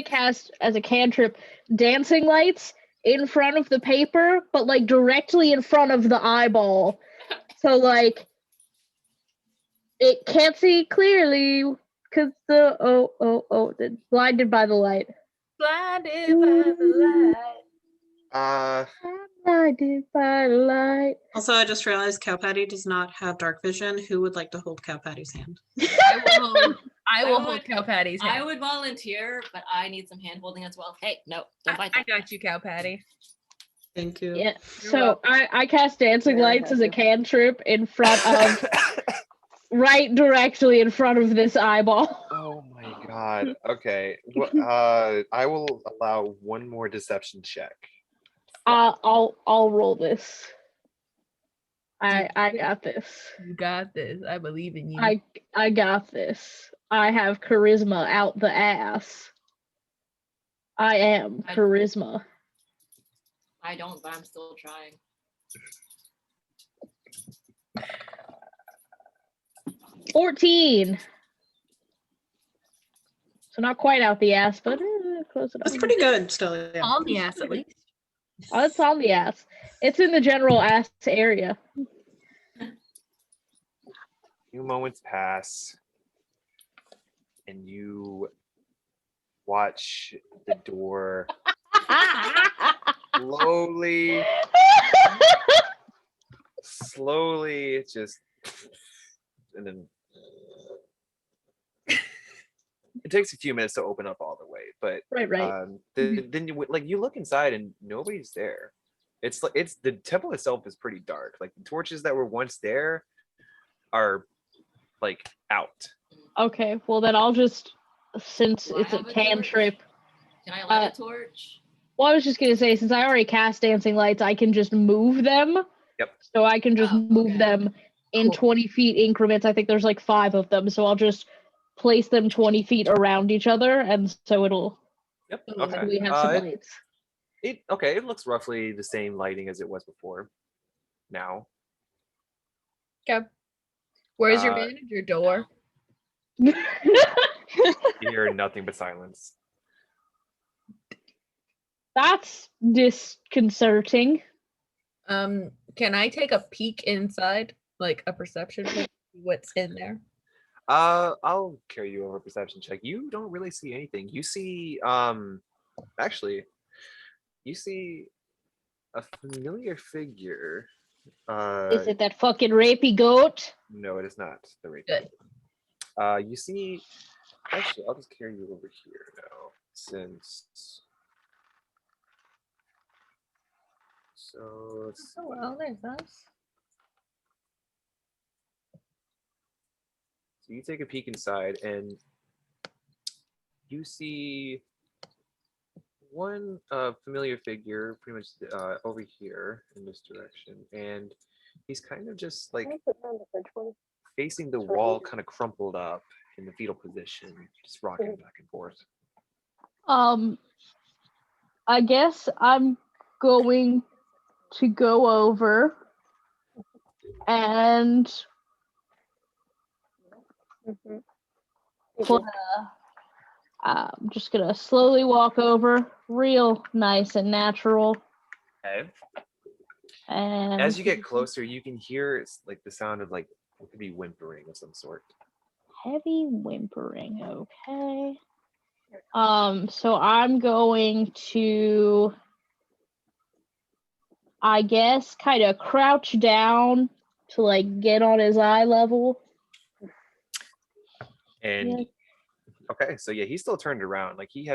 cast as a cantrip dancing lights in front of the paper, but like directly in front of the eyeball. So like it can't see clearly because it's blinded by the light. Blinded by the light. Blinded by the light. Also, I just realized Cow Patty does not have dark vision. Who would like to hold Cow Patty's hand? I will hold would- Cow Patty's hand. I would volunteer, but I need some hand holding as well. Hey, no, don't bite I that. got you, Cow Patty. Thank you. Yeah. You're So I cast dancing Yeah, I lights got as a you. cantrip in front of right directly in front of this eyeball. Oh my god. Okay. I will allow one more deception check. I'll roll this. I got this. You got this. I believe in you. I got this. I have charisma out the ass. I am charisma. I don't, but I'm still trying. – 14. So not quite out the ass, but close enough. That's pretty good still. Yeah. On the ass, at least. Oh, it's on the ass. It's in the general ass area. Few moments pass, and you watch the door slowly just, and then it takes a few minutes to open up all the way, but right. then you look inside and nobody's there. It's like the temple itself is pretty dark. Like the torches that were once there are like out. Okay, well then I'll just, since Do I it's a have a cantrip. Can I light a torch? Well, I was just gonna say, since I already cast dancing lights, I can just move them. Yep. So I can just Oh, move okay. them in Cool. 20 feet increments. I think there's like 5 of them, so I'll just place them 20 feet around each other, and so it'll. Yep. Okay. Okay. We have some lights. It looks roughly the same lighting as it was before. Now. Where's your Uh, manager door? You hear nothing but silence. That's disconcerting. Can I take a peek inside, like a perception check, see what's in there? I'll carry you over a perception check. You don't really see anything. You see, actually, you see a familiar figure. Is it that fucking rapey goat? No, it is not the right. Good. You see, actually, I'll just carry you over here now, since. So let's see. Oh well, there's us. So you take a peek inside and you see one familiar figure pretty much over here in this direction, and he's kind of just like facing the wall, kind of crumpled up in the fetal position, just rocking back and forth. I guess I'm going to go over and put I'm just gonna slowly walk over, real nice and natural. Okay. And As you get closer, you can hear like the sound of like it could be whimpering of some sort. heavy whimpering, okay. So I'm going to, I guess, kind of crouch down to like get on his eye level. And Yeah. okay, so yeah, he's still turned around. Like he's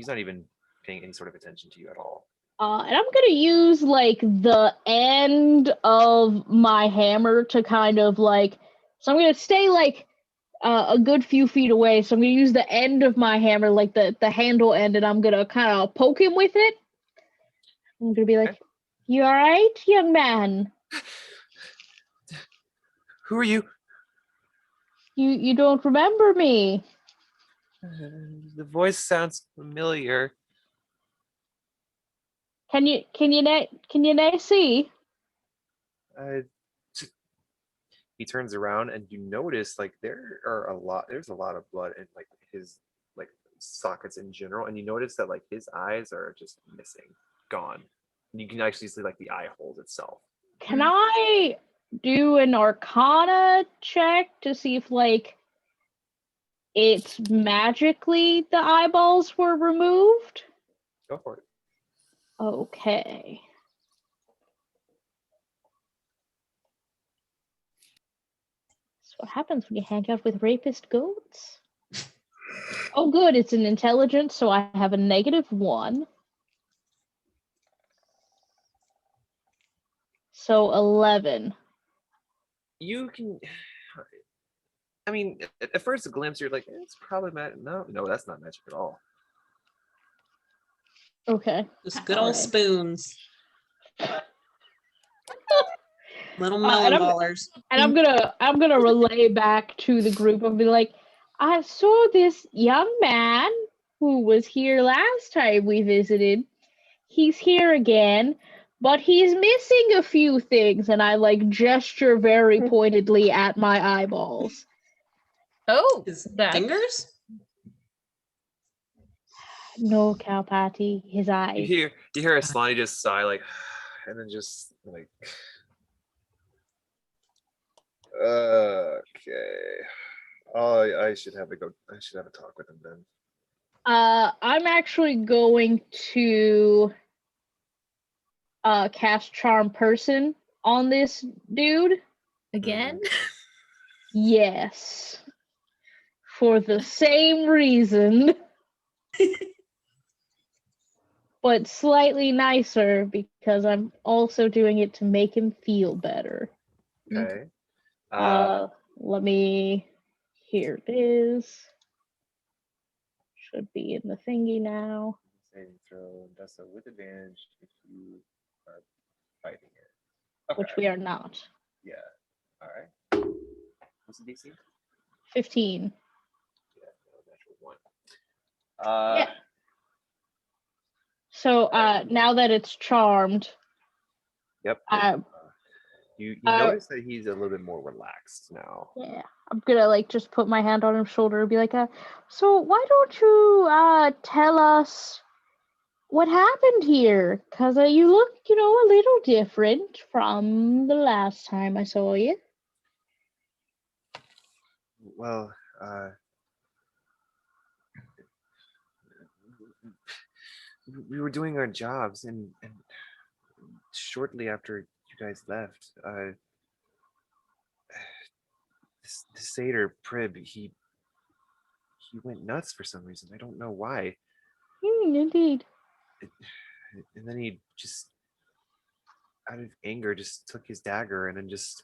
not even paying any sort of attention to you at all. And I'm gonna use like the end of my hammer to kind of like, so I'm gonna stay like a good few feet away. So I'm gonna use the end of my hammer, like the handle end, and I'm gonna kind of poke him with it. I'm gonna be like, Okay. "You all right, young man? Who are you? You don't remember me?" The voice sounds familiar. Can you see? Uh, he turns around and you notice like there's a lot of blood in like his like sockets in general, and you notice that like his eyes are just missing, gone. And you can actually see like the eye holes itself. Can I do an Arcana check to see if like it's magically the eyeballs were removed? Go for it. Okay. That's what happens when you hang out with rapist goats. Oh, good. It's an intelligence, so I have a -1. So 11. You can. I mean, at first glance, you're like, it's probably magic. No, that's not magic at all. Okay. Just good old Alright. spoons. Little and melon I'm- ballers. And I'm gonna relay back to the group and be like, I saw this young man who was here last time we visited. He's here again, but he's missing a few things, and I like gesture very pointedly at my eyeballs. Oh, His that's fingers? No, cow patty, his You eyes. hear Aslani just sigh like, and then just like, okay. Oh, I should have a talk with him then. I'm actually going to cast Charm Person on this dude. again. Yes. For the same reason. But slightly nicer because I'm also doing it to make him feel better. Okay. Let me. Here it is. Should be in the thingy now. Saving throw. That's with advantage if you are fighting it. Okay. Which we are not. Yeah. All right. What's the DC? 15. Yeah, natural 1. Yeah. So now that it's charmed, Yep. I You notice that he's a little bit more relaxed now. yeah, I'm gonna like just put my hand on his shoulder and be like, so why don't you tell us what happened here? Cause you look, a little different from the last time I saw you. Well, we were doing our jobs, and shortly after you guys left, the satyr Prib, he went nuts for some reason. I don't know why. Indeed. And then he just, out of anger, just took his dagger and then just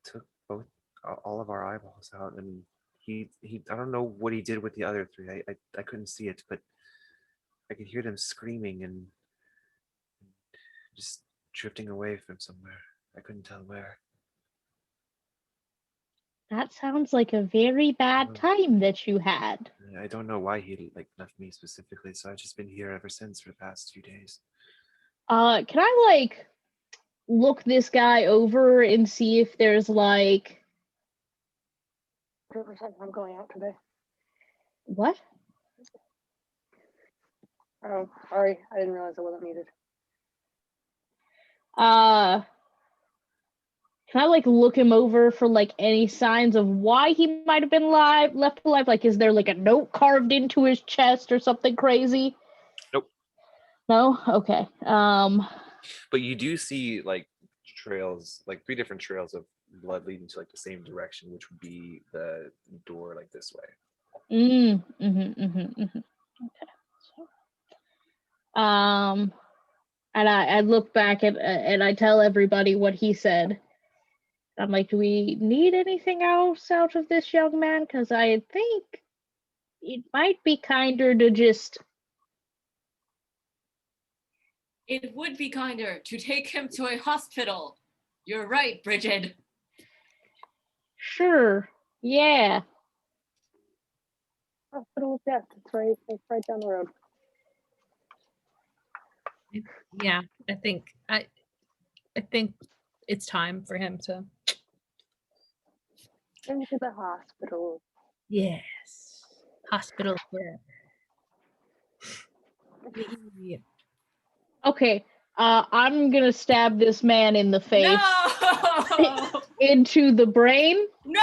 took all of our eyeballs out, and he I don't know what he did with the other three. I couldn't see it, but I could hear them screaming and just drifting away from somewhere. I couldn't tell where. That sounds like a very bad Oh. time that you had. I don't know why he like left me specifically, so I've just been here ever since for the past few days. Can I like look this guy over and see if there's like 100% I'm going out today. what? Oh, sorry. I didn't realize I wasn't muted. Can I like look him over for like any signs of why he might have been left alive? Like, is there like a note carved into his chest or something crazy? Nope. No? Okay. But you do see like trails, like 3 different trails of blood leading to like the same direction, which would be the door like this way. Okay. So, and I look back and I tell everybody what he said. I'm like, do we need anything else out of this young man? Because I think it might be kinder to just. It would be kinder to take him to a hospital. You're right, Bridget. Sure. Yeah. Hospital, yes, it's right down the road. Yeah, I think it's time for him to. Into the hospital. Yes. Hospital care. Yeah. Okay. I'm gonna stab this man in the face No! into the brain. No!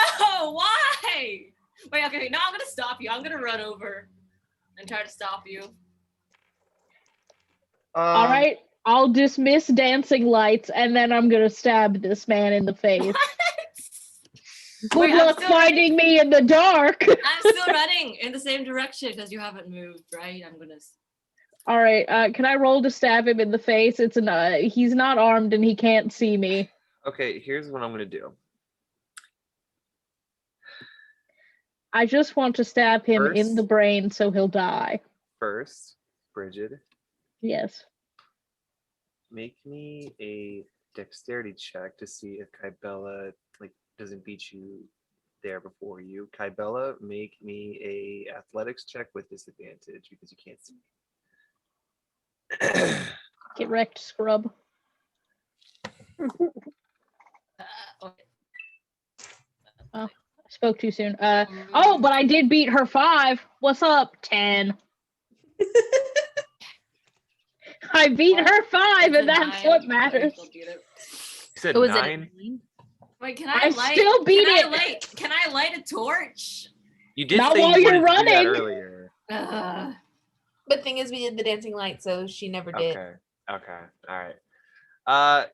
Why? Wait, okay, now I'm gonna stop you. I'm gonna run over and try to stop you. All right. I'll dismiss dancing lights and then I'm gonna stab this man in the face. Good Wait, I'm luck still finding me in the dark. I'm still running in the same direction because you haven't moved, right? I'm gonna. All right. Can I roll to stab him in the face? It's he's not armed and he can't see me. Okay, here's what I'm gonna do. I just want to stab him in the First- brain so he'll die. First, Bridget, Yes. make me a dexterity check to see if Kybella like doesn't beat you there before you. Kybella, make me a athletics check with disadvantage because you can't see me. Get wrecked, scrub. Okay. I spoke too soon. Oh, but I did beat her 5. What's up? 10. I beat her 5, It's and a that's 9, what but you matters. still beat it. You said So was 9. it? Wait, can I light? still beat can it. Can I light a torch? You did Not say while you you're wanted to do that running. earlier. But thing is, we did the dancing light, so she never did. Okay. All right.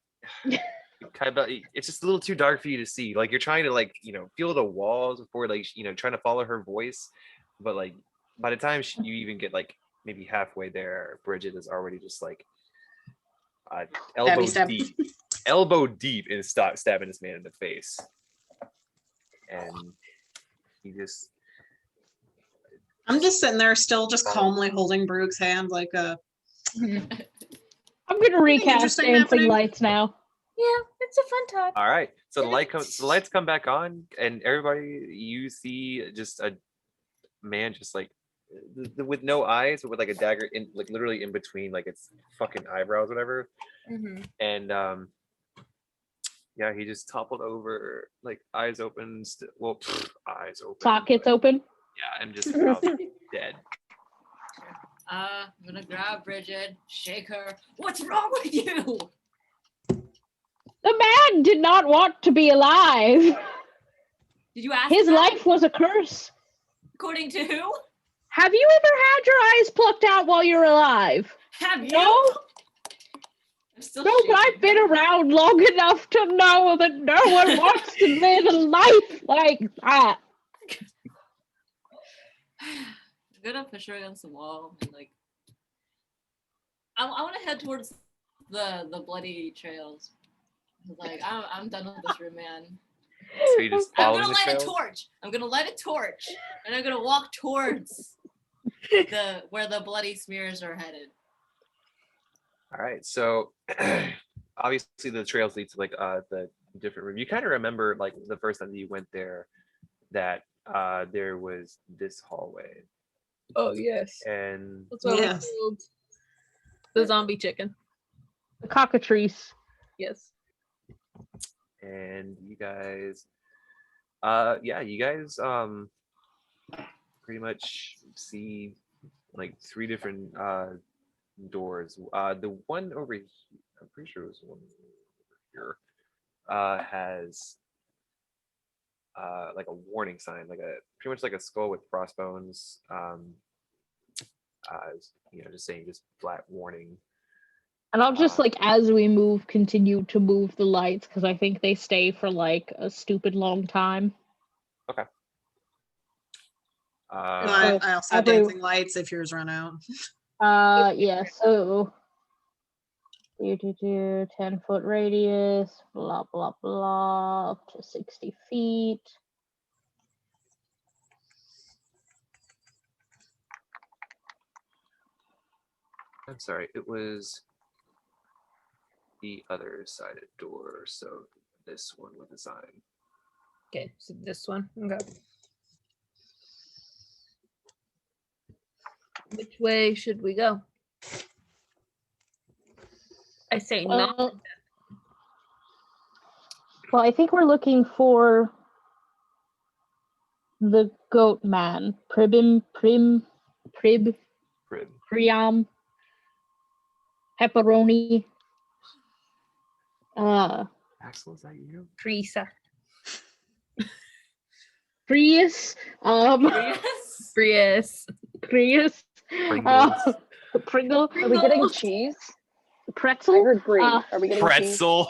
Kybella, it's just a little too dark for you to see. Like you're trying to like feel the walls before like trying to follow her voice, but like by the time you even get like maybe halfway there, Bridget is already just like elbow stab. deep in stabbing this man in the face, and he just. I'm just sitting there still just calmly holding Brooke's hand like a I'm gonna recast interesting dancing happening. lights now. Yeah, it's a fun time. All right, so the lights come back on, and everybody, you see just a man just like with no eyes, but with like a dagger in like literally in between like its fucking eyebrows, whatever. And yeah, he just toppled over, like eyes open, eyes open, Sockets but- open. Yeah, and just about dead. I'm gonna grab Bridget, shake her. What's wrong with you? The man did not want to be alive. Did you ask His him that? life was a curse. According to who? Have you ever had your eyes plucked out while you're alive? Have you? No? I'm still No, shaking. I've been around long enough to know that no one wants to live a life like that. I'm gonna push her against the wall and like. I want to head towards the bloody trails. Like I'm done with this room, man. So you just I'm following gonna the light a trails? torch. I'm gonna light a torch, and I'm gonna walk towards where the bloody smears are headed. All right, so obviously the trails lead to like the different room. You kind of remember like the first time that you went there that there was this hallway, Oh yes. and That's why Yes. we killed the zombie chicken. The cockatrice. Yes. you guys yeah, you guys pretty much see like three different doors. The one over here, I'm pretty sure it was the one over here, has like a warning sign, like a pretty much like a skull with crossbones. Just saying, just flat warning. And I'll just Uh, like as we move, continue to move the lights because I think they stay for like a stupid long time. Uh, I also have every- dancing lights if yours run out. Yeah, so 10-foot radius, blah blah blah, up to 60 feet. I'm sorry, it was the other sided door, so this one with the sign. Okay, so this one. Okay. Which way should we go? I say not. Well, I think we're looking for the goat man, Prib, Crib. Priam, Pepperoni. Axel, is that you? Teresa. Prius, Yes. Prius. Prius, Pringles. Pringle, Are we getting cheese? I Pretzel. heard brie. Uh, Are we getting cheese? Pretzel.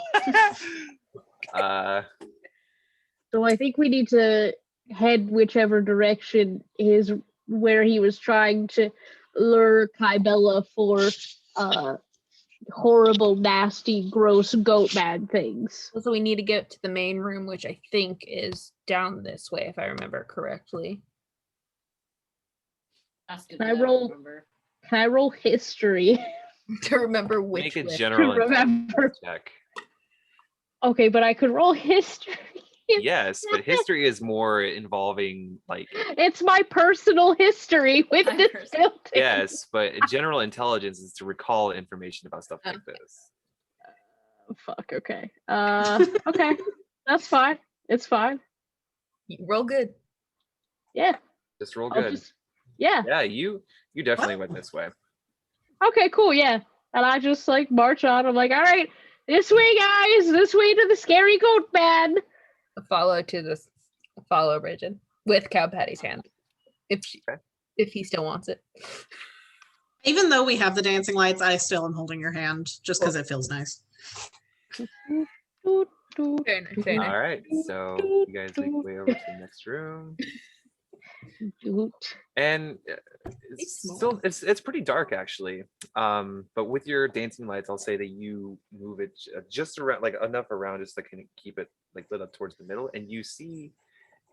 So I think we need to head whichever direction is where he was trying to lure Kybella for horrible, nasty, gross goat man things. So we need to get to the main room, which I think is down this way, if I remember correctly. That's good. Can that I roll? remember. Can I roll history To remember which Make a way. general remember? intelligence check. Okay, but I could roll history. Yes, but history is more involving like It's my personal history with My this personal- building. yes, but general intelligence is to recall information about stuff like this. Fuck. Okay. Okay. That's fine. It's fine. Roll good. Yeah. Just roll I'll good. Yeah. Yeah, you definitely went this way. Okay. Cool. Yeah. And I just like march on. I'm like, all right, this way, guys. This way to the scary goat man. Follow Bridget with Cow Patty's hand. If he still wants it. Even though we have the dancing lights, I still am holding your hand just because it feels nice. Very nice, very nice. All right, so you guys make your way over to the next room, and it's pretty dark actually. But with your dancing lights, I'll say that you move it just around, like enough around, just to kind of keep it like lit up towards the middle, and you see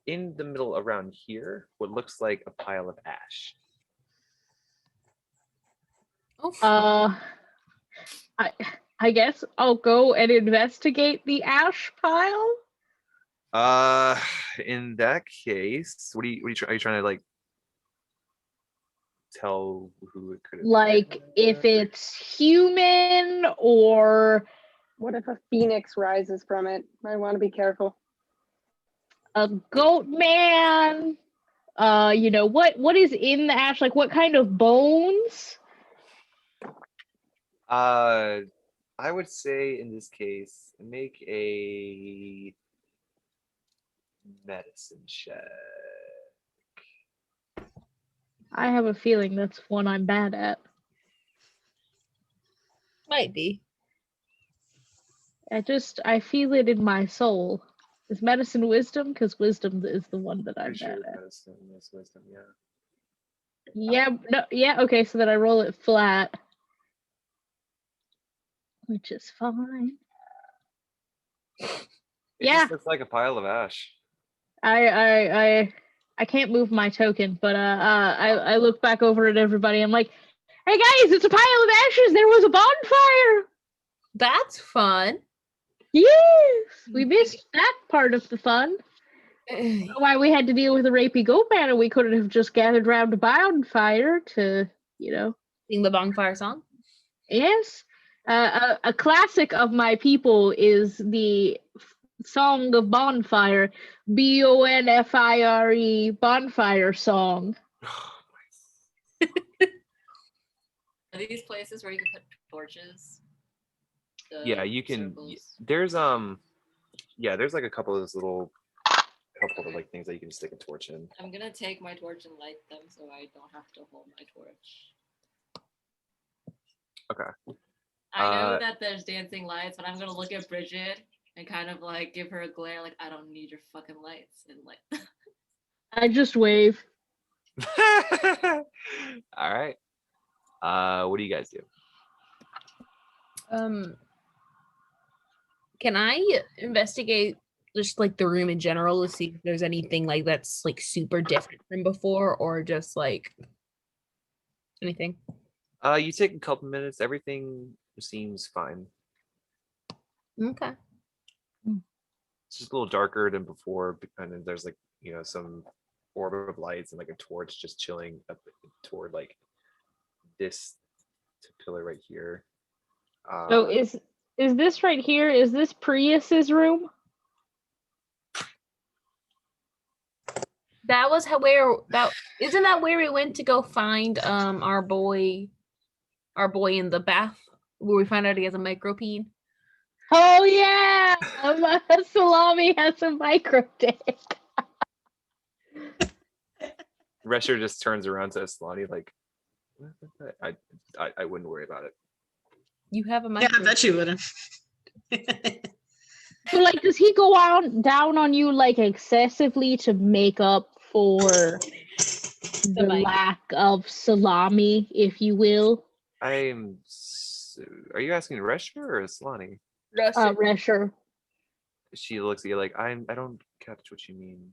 in the middle around here what looks like a pile of ash. Oh, I guess I'll go and investigate the ash pile. In that case, what are you are you trying to like tell who it could have Like been? if it's human or What if a phoenix rises from it? I want to be careful. a goat man. What is in the ash? Like what kind of bones? I would say in this case, make a medicine check. I have a feeling that's one I'm bad at. might be. I feel it in my soul. Is medicine wisdom? Because wisdom is the one that I'm Pretty sure bad at. medicine is wisdom, yeah. Okay, so then I roll it flat. Which is fine. It Yeah. just looks like a pile of ash. I can't move my token, but I look back over at everybody. I'm like, hey guys, it's a pile of ashes. There was a bonfire. That's fun. Yes, we missed that part of the fun. Why we had to deal with a rapey goat man, and we couldn't have just gathered around a bonfire to, Sing the bonfire song. Yes. A classic of my people is the Song of Bonfire, Bonfire bonfire song. Are these places where you can put torches? Yeah, you can. Circles? There's there's like a couple of those little couple of like things that you can stick a torch in. I'm gonna take my torch and light them so I don't have to hold my torch. Okay. I know that there's dancing lights, but I'm gonna look at Bridget and kind of like give her a glare, like I don't need your fucking lights, and like. I just wave. All right. What do you guys do? Can I investigate just like the room in general to see if there's anything like that's like super different from before, or just like anything? You take a couple minutes. Everything seems fine. Okay. It's just a little darker than before, and then there's like some orb of lights and like a torch just chilling up toward like this pillar right here. So is this right here? Is this Prius's room? That was isn't that where we went to go find our boy in the bath where we found out he has a micropene? Oh yeah, Salami has a micro dick. Resher just turns around to Aslani like, I wouldn't worry about it. You have a Yeah, micro. I bet you wouldn't. So like, does he go down on you like excessively to make up for the mic. lack of salami, if you will? Are you asking Resher or Aslani? Resher, She looks at you like, I don't catch what you mean.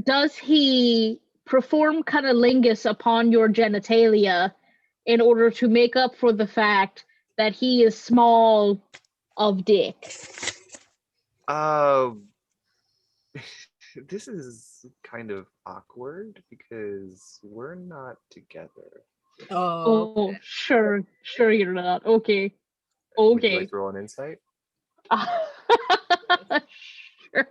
does he perform cunnilingus upon your genitalia in order to make up for the fact that he is small of dick? This is kind of awkward because we're not together. Oh, sure you're not. Okay. Would you Okay. like to roll an insight? Sure.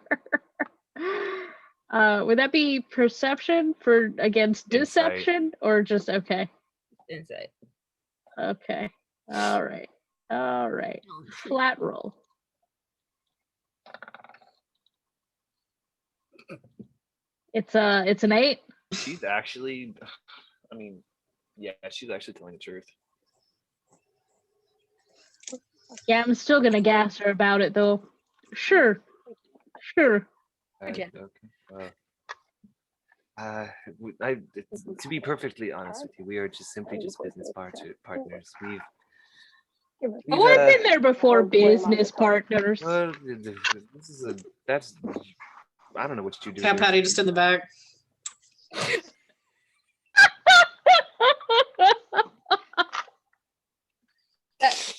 Would that be perception for against Insight. deception or just okay? Insight. Okay. All right. Flat roll. It's an 8. She's actually, I mean, yeah, she's actually telling the truth. Yeah, I'm still gonna gas her about it though. Sure. Okay. To be perfectly honest with you, we are simply business partners. Oh, I've been there before, business partners. Well, that's I don't know what you do. Cat Patty just in the back.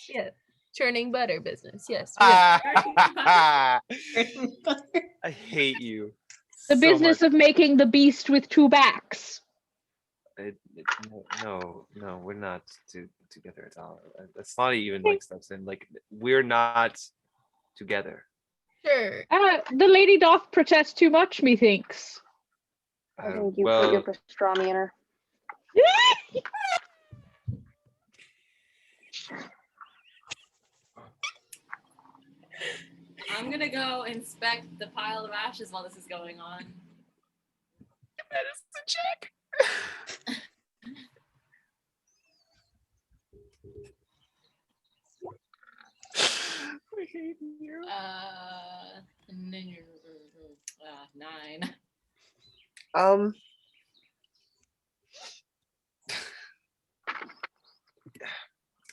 Yeah. Churning butter business. Yes. I hate you. The so business much. of making the beast with 2 backs. No, we're not together at all. That's not even like steps in. Like we're not together. Sure. The lady doth protest too much, methinks. I think you put your pastrami in her. I'm gonna go inspect the pile of ashes while this is going on. That is the check. I hate you. 9.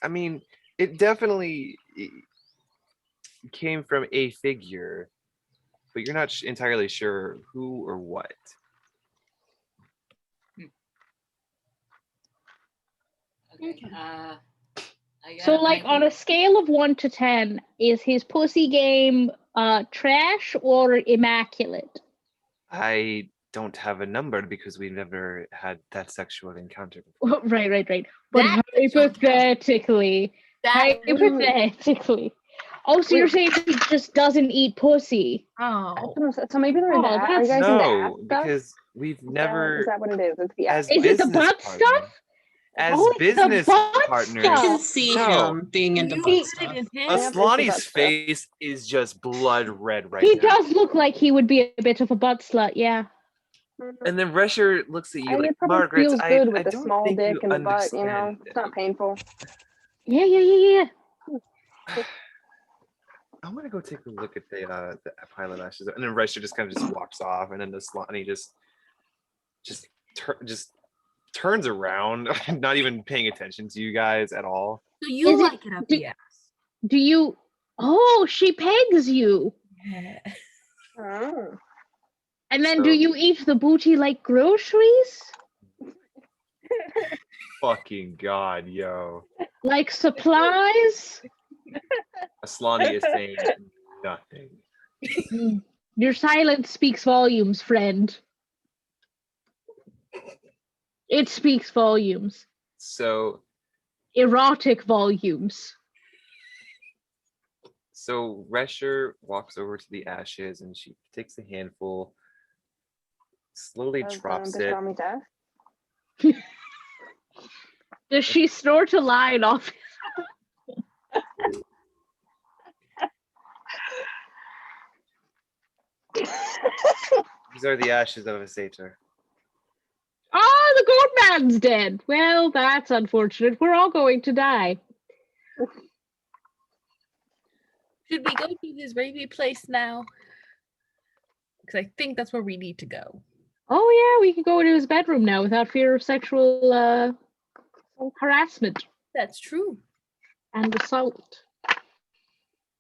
I mean, it definitely came from a figure, but you're not entirely sure who or what. Okay. So, like, on a scale of 1 to 10, is his pussy game trash or immaculate? I don't have a number because we've never had that sexual encounter before. Right. But That- hypothetically, Oh, so you're Wait. saying he just doesn't eat pussy? Oh. So maybe they're Oh, the. Are you that's- guys into ass No, stuff? because we've Is never, that what it is? It's the as ass. Is it the business butt partners, stuff? as Oh, it's the business butt partners, I can stuff. see No. him being into You butt put it stuff. in him? Yeah, it's the butt Aslani's stuff. face is just blood red right He now. does look like he would be a bit of a butt slut, yeah. And then Resher looks at you And like, it probably Margaret, feels I good with the don't small think dick you and the butt. You know, understand. it's not painful. Yeah. I'm gonna go take a look at the pile of ashes, and then Resher just kind of just walks off, and then the Aslani just turns around, not even paying attention to you guys at all. So you Is it- like it up the ass? Do you... Oh, she pegs you. Yeah. Oh. And then So- do you eat the booty like groceries? Fucking god, yo. Like supplies? Aslani is saying nothing. Your silence speaks volumes, friend. It speaks volumes. So Erotic volumes. Resher walks over to the ashes and she takes a handful, slowly drops it. Pastrami death? Does she snort a line off? These are the ashes of a satyr. Oh, the goat man's dead. Well, that's unfortunate. We're all going to die. Should we go to his rapey place now? Because I think that's where we need to go. Oh yeah, we can go into his bedroom now without fear of sexual harassment That's true. and assault.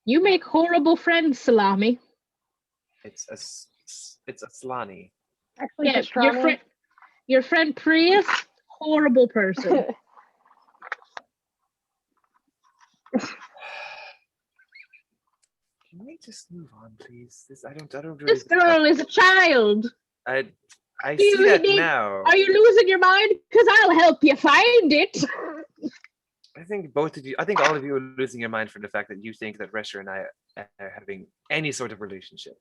You make horrible friends, Salami. It's Aslani. Actually, Yeah, pastrami. your friend Prius, horrible person. Can we just move on, please? I don't really. This girl is a child. I You see that need- now. Are you losing your mind? Because I'll help you find it. I think both of you. I think all of you are losing your mind for the fact that you think that Resher and I are having any sort of relationship.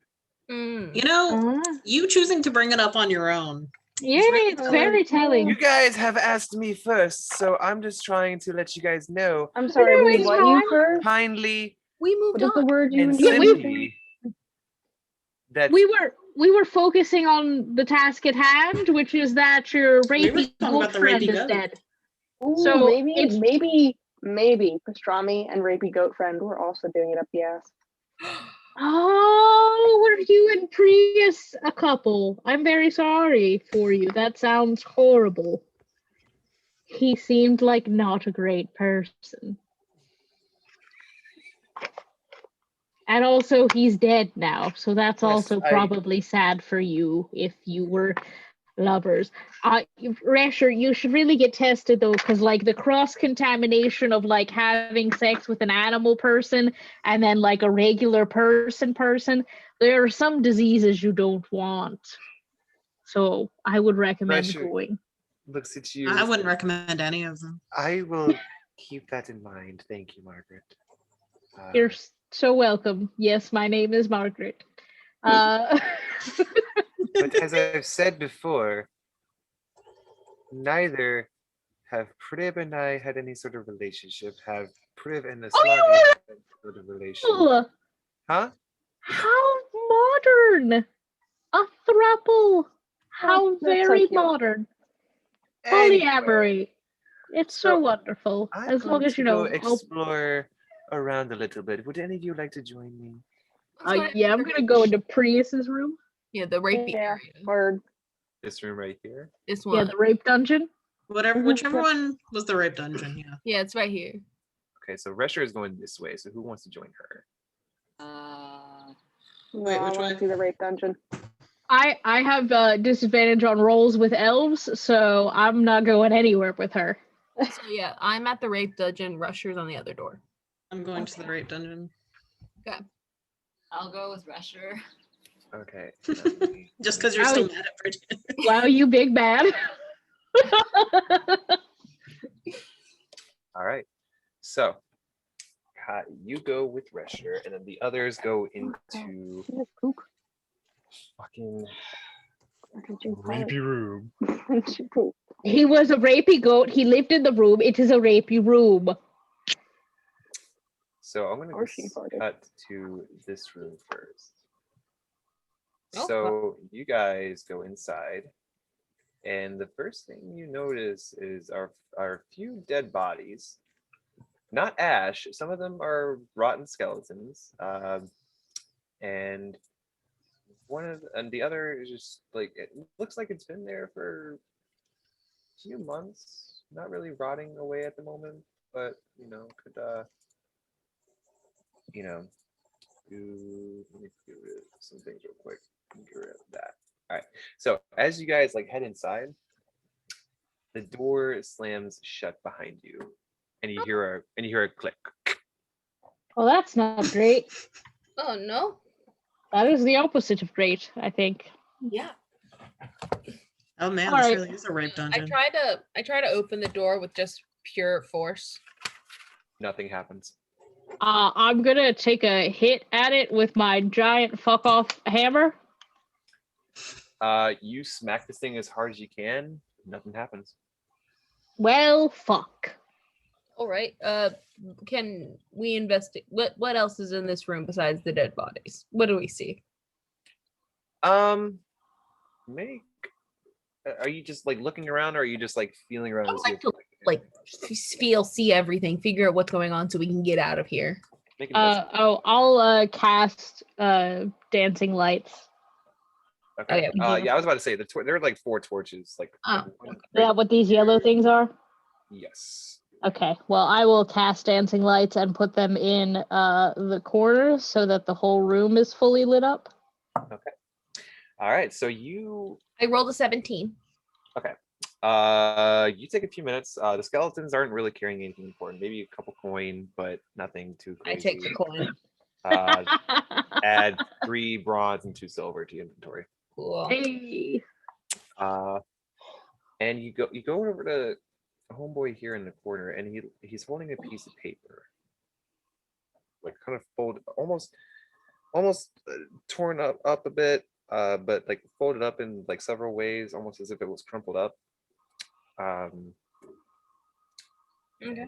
You know, you choosing to bring it up on your own. Yeah, it's very telling. You guys have asked me first, so I'm just trying to let you guys know I'm sorry, we Anyways, what you first? kindly We moved What is the on. word you and Yeah, we- simply that We were focusing on the task at hand, which is that your We were rapey talking about the girlfriend rapey is goat. dead. Ooh, So maybe pastrami and rapey goat friend were also doing it up the ass. Oh, were you and Prius a couple? I'm very sorry for you. That sounds horrible. He seemed like not a great person. And also, he's dead now, so that's Yes, also I- probably sad for you if you were lovers. Resher, you should really get tested though, because like the cross contamination of like having sex with an animal person and then like a regular person, there are some diseases you don't want. So I would recommend Resher, going. looks at you. I wouldn't recommend any of them. I will keep that in mind. Thank you, Margaret. You're so welcome. Yes, my name is Margaret. But as I've said before, neither have Prib and I had any sort of relationship. Have Prib and the Oh, you Slani were- had any sort of relationship? Huh? How modern! A throuple! How that's so very cute. modern. Anyway, Polyamory. It's so so wonderful. I'm As long going as you to go know. explore around a little bit. Would any of you like to join me? Yeah, I'm gonna go into Prius's room. Yeah, the rapey Yeah, area. or This room right here. This Yeah, one. the rape dungeon. Whichever one was the rape dungeon, yeah. Yeah, it's right here. Okay, so Resher is going this way. So who wants to join her? Well, I which want way? to see the rape dungeon. I have disadvantage on rolls with elves, so I'm not going anywhere with her. So yeah, I'm at the rape dungeon. Rusher's on the other door. I'm going to the rape dungeon. I'll go with Rusher. Okay. Just because you're Oh. still mad at Virginia. Wow, you big bad. All right. So you go with Resher, and then the others go into She just poop. fucking Or did you rapey room. fart? She poop. He was a rapey goat. He lived in the room. It is a rapey room. So I'm gonna Or she farted. cut to this room first. Oh, So you guys go inside, and the first thing you notice is our few dead bodies. Not ash. Some of them are rotten skeletons, and the other is just like it looks like it's been there for a few months. Not really rotting away at the moment, but could let me get rid of some things real quick. Get rid of that. All right. So as you guys head inside, the door slams shut behind you, and you hear a click. Well, that's not great. Oh no. That is the opposite of great, I think. Yeah. Oh man, All this right. really is a rape I dungeon. try to open the door with just pure force. Nothing happens. I'm gonna take a hit at it with my giant fuck off hammer. You smack this thing as hard as you can. Nothing happens. Well, fuck. All right. Can we investigate? What else is in this room besides the dead bodies? What do we see? Make. Are you just looking around, or are you just feeling around? I would like to see everything, figure out what's going on, so we can get out of here. Make an investigation. I'll cast dancing lights. Okay. yeah. Yeah, I was about to say there are 4 torches. Oh, Is that what these yellow things are? Yes. Okay, well, I will cast dancing lights and put them in the corners so that the whole room is fully lit up. Okay. All right. So you. I rolled a 17. Okay. You take a few minutes. The skeletons aren't really carrying anything important. Maybe a couple coin, but nothing too I crazy. take the coin. Add 3 bronze and 2 silver to your inventory. Cool. Hey. And you go over to homeboy here in the corner, and he's holding a piece of paper, kind of folded, almost torn up a bit, but folded up in several ways, almost as if it was crumpled up. Okay.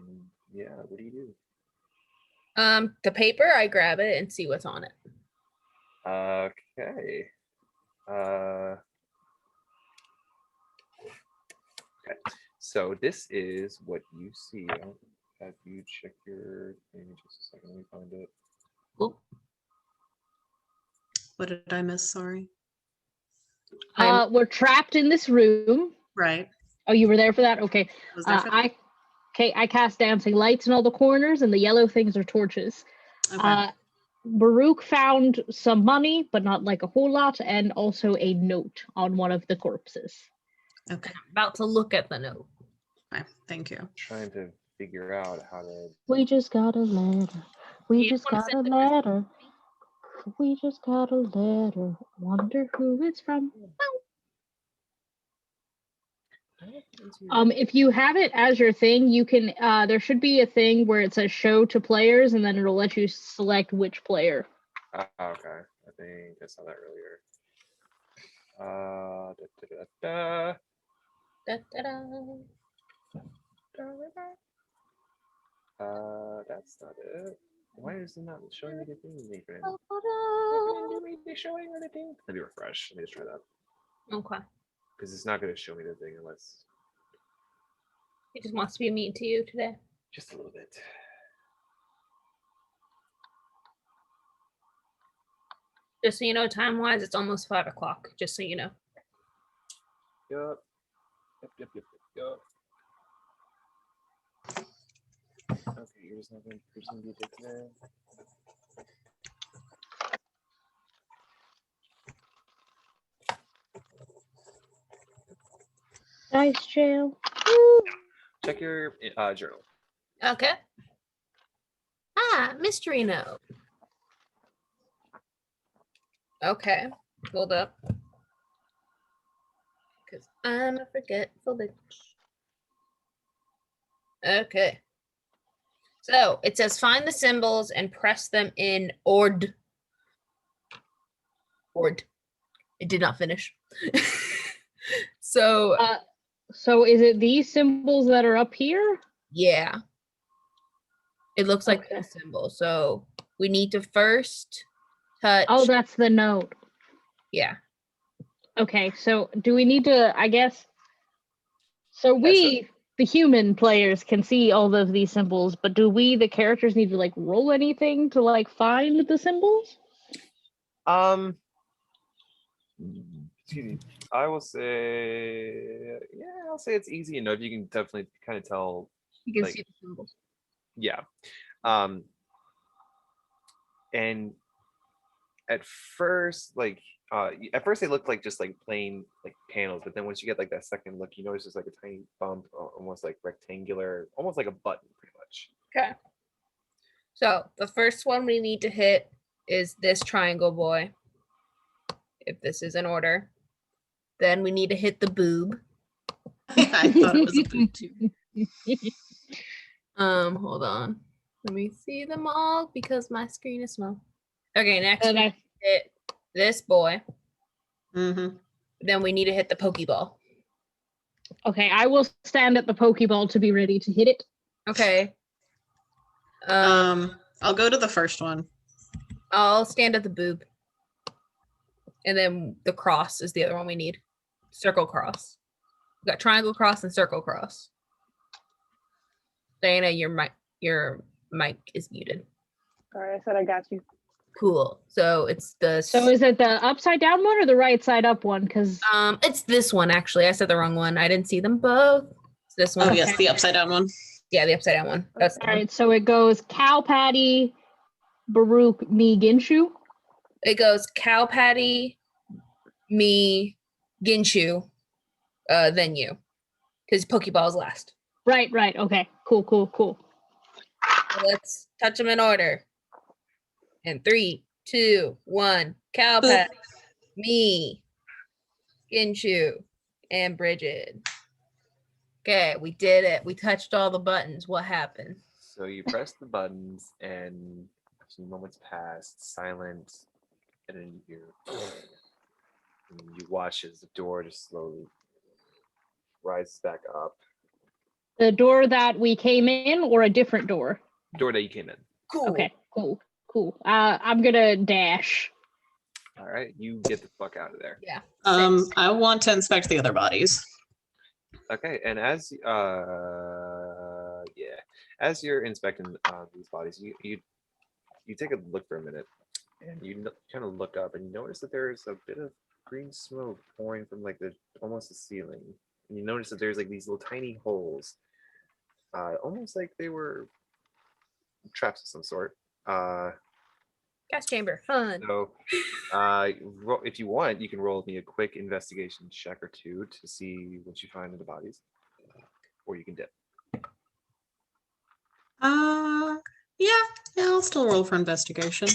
Yeah. What do you do? The paper, I grab it and see what's on it. Okay. Okay. So this is what you see. I'll have you check your thing just a second. Let me find it. Cool. What did I miss? Sorry. We're trapped in this room. Right. Oh, you were there for that? Okay. Was there for that? I cast dancing lights in all the corners, and the yellow things are torches. Okay. Baruch found some money, but not a whole lot, and also a note on one of the corpses. Okay. I'm about to look at the note. Okay. Thank you. Trying to figure out how to. We just got a letter. We You just wanna got a send the letter. We just got a letter. Wonder who it's from. If you have it as your thing, you can. There should be a thing where it says "show to players," and then it'll let you select which player. Okay. I think I saw that earlier. Da, da, da, da. That's not it. Why is it not showing me the thing, Nathan? Showing me the thing. Let me refresh. Let me just try that. Okay. Because it's not going to show me the thing unless He just wants to be mean to you today. just a little bit. Just so you know, time-wise, it's almost 5 o'clock. Just so you know. Yup. Okay, you're just gonna be a dick today. dice jail. Woo. Check your journal. Okay. Ah, mystery note. Okay, hold up. Because I'm a forgetful bitch. Okay. So it says find the symbols and press them in ord. Ord. It did not finish. So So is it these symbols that are up here? yeah. It looks like Okay. a symbol. So we need to first touch. Oh, that's the note. Yeah. Okay, so do we need to, I guess, so we, the human players, can see all of these symbols, but do we, the characters, need to like roll anything to like find the symbols? Excuse me. I will say, yeah, I'll say it's easy enough. You can definitely kind of tell. You can Like- see the symbols. Yeah. And at first, at first they look like just like plain like panels, but then once you get like that second look, you notice there's like a tiny bump, almost like rectangular, almost like a button, pretty much. Okay. So the first one we need to hit is this triangle boy. If this is in order. Then we need to hit the boob. I thought it was a boot too. Hold on. Let me see them all because my screen is small. Okay, next And we I, hit this boy. Mm-hmm. Then we need to hit the Pokeball. okay, I will stand at the Pokeball to be ready to hit it. Okay. I'll go to the first one. I'll stand at the boob. And then the cross is the other one we need. Circle cross. We got triangle cross and circle cross. Diana, your mic is muted. Sorry, I said I got you. Cool. So it's the So is it the upside down one or the right side up one? Because it's this one actually. I said the wrong one. I didn't see them both. It's this one. Oh yes, the upside down one. Yeah, the upside down one. That's the all one. right, so it goes Cow Patty, Baruch, me, Ginshu. It goes cow patty, me, Ginshu, then you. Because Pokeball's last. Right, okay, cool. So let's touch them in order. And 3, 2, 1. Cow Boop. patty, me, Ginshu, and Bridget. Okay, we did it. We touched all the buttons. What happened? So you press the buttons, and a few moments pass, silent, and then you hear, and you watch as the door just slowly rises back up. The door that we came in or a different door? Door that you came in. Cool. Okay, cool. I'm gonna dash. All right, you get the fuck out of there. Yeah. I want to inspect the other bodies. Okay, and as as you're inspecting these bodies, you take a look for a minute, and you kind of look up and you notice that there's a bit of green smoke pouring from like almost the ceiling, and you notice that there's like these little tiny holes, almost like they were traps of some sort. Gas chamber. Fun. So, if you want, you can roll me a quick investigation check or two to see what you find in the bodies, or you can dip. Yeah, I'll still roll for investigation.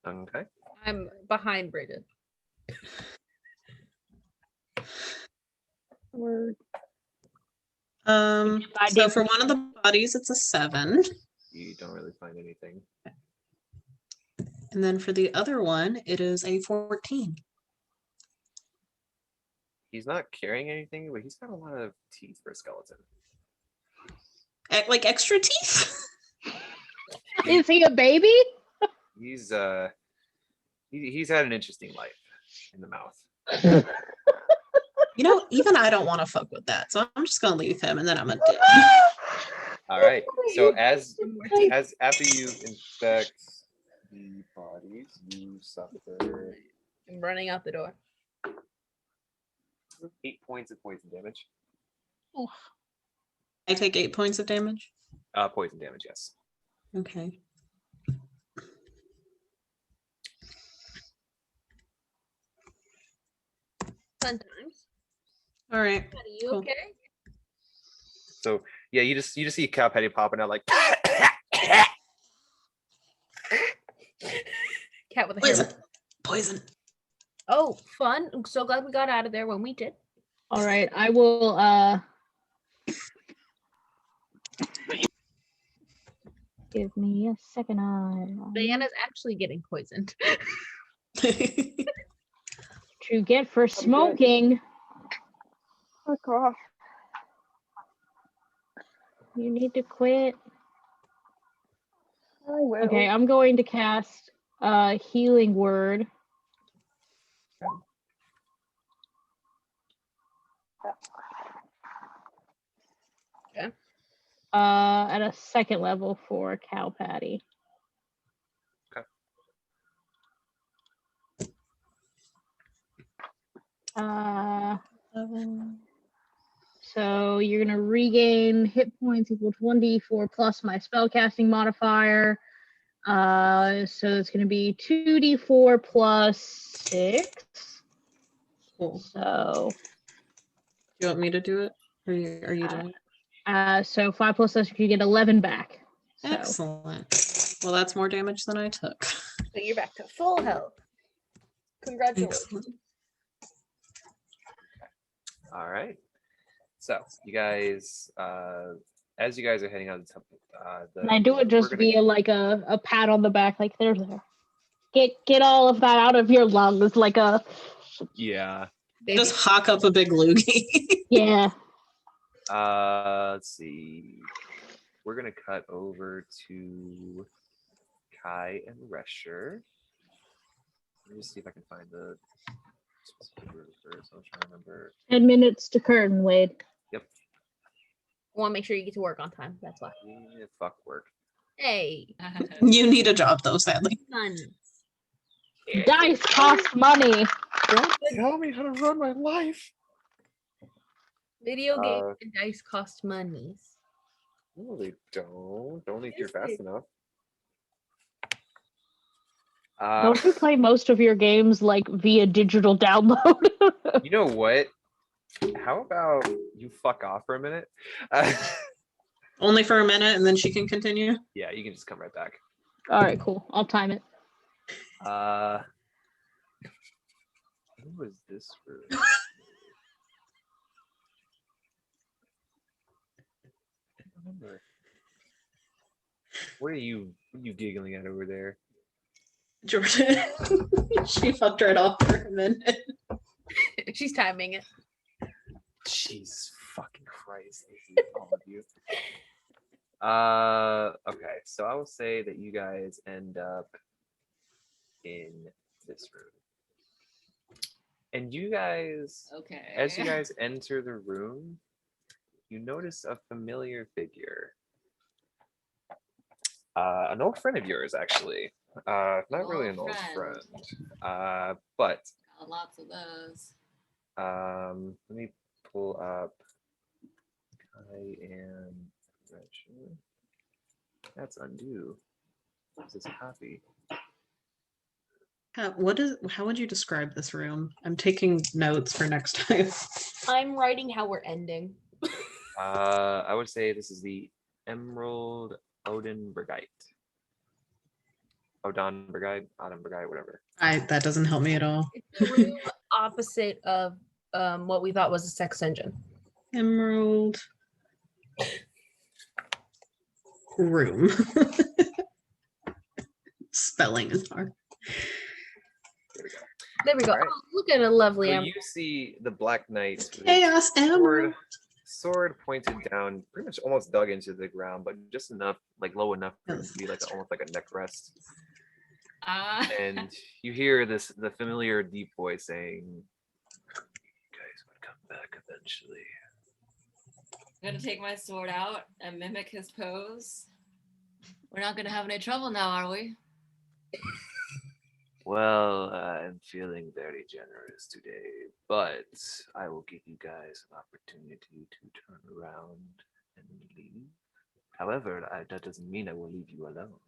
Okay. I'm behind Bridget. Word. So for one of the bodies, it's a 7. You don't really find anything. And then for the other one, it is a 14. He's not carrying anything, but he's got a lot of teeth for a skeleton. Like extra teeth? Is he a baby? He's he's had an interesting life in the mouth. You know, even I don't want to fuck with that. So I'm just gonna leave him and then I'm gonna dip. All right. So as after you inspect the bodies, you suffer I'm running out the door. 8 points of poison damage. I take 8 points of damage. Poison damage, yes. Okay. Fun times. All right. Are you Cool. okay? So yeah, you just see Cow Patty popping out like Cat with a hair. Poison. Poison. Oh, fun. I'm so glad we got out of there when we did. All right, I will. Give me a second. Diana's actually getting poisoned. To get for smoking, Fuck off. you need to quit. I will. Okay, I'm going to cast healing word. Okay. At a second level for Cow Patty. Okay. So you're gonna regain hit points equal to 1d4 plus my spellcasting modifier. So it's gonna be 2d4 plus 6. Cool. So Do you want me to do it? Are you doing it? so 5 plus 6, you get 11 back. So Excellent. Well, that's more damage than I took. So you're back to full health. Congratulations. Excellent. all right. So you guys, as you guys are heading out of the temple, and I do it we're just gonna- via like a pat on the back, like there. Get all of that out of your lungs, like a yeah. Just hawk up a big loogie. yeah. Let's see. We're gonna cut over to Kai and Resher. Let me just see if I can find the specific room first. I'm trying to remember. 10 minutes to curtain, Wade. I want to make sure you get to work on time. That's why. Yeah, fuck work. Hey, You need a job though, sadly. fun. Dice cost money. Don't tell me how to run my life. Video games Uh, and dice cost monies. No, they don't. Only if you're Yes, fast they- enough. Don't you play most of your games like via digital download? You know what? How about you fuck off for a minute? Only for a minute, and then she can continue. Yeah, you can just come right back. All right, cool. I'll time it. Who was this room? I don't remember. What are you giggling at over there? Jordan. She fucked right off for a minute. She's timing it. Jesus fucking Christ. I hate all of you. Okay, so I will say that you guys end up in this room. And you guys, Okay. as you guys enter the room, you notice a familiar figure. An old friend of yours, actually. Not really an Old old friend. friend. But Got lots of those. let me pull up Kai and Rachel. That's undo. This is copy. How would you describe this room? I'm taking notes for next time. I'm writing how we're ending. I would say this is the Emerald Odin Brigite. Odin Brigite, whatever. That doesn't help me at all. It's the room opposite of what we thought was a sex engine. Emerald room. Spelling is hard. There we go. Alright. Oh, look at a lovely So emerald. you see the Black Knight with his Chaos Emerald. sword pointed down, pretty much almost dug into the ground, but just enough, like low enough for it to be like almost like a neck rest. And you hear the familiar deep voice saying, "You guys would come back eventually." I'm gonna take my sword out and mimic his pose. We're not gonna have any trouble now, are we? Well, I'm feeling very generous today, but I will give you guys an opportunity to turn around and leave. However, that doesn't mean I will leave you alone.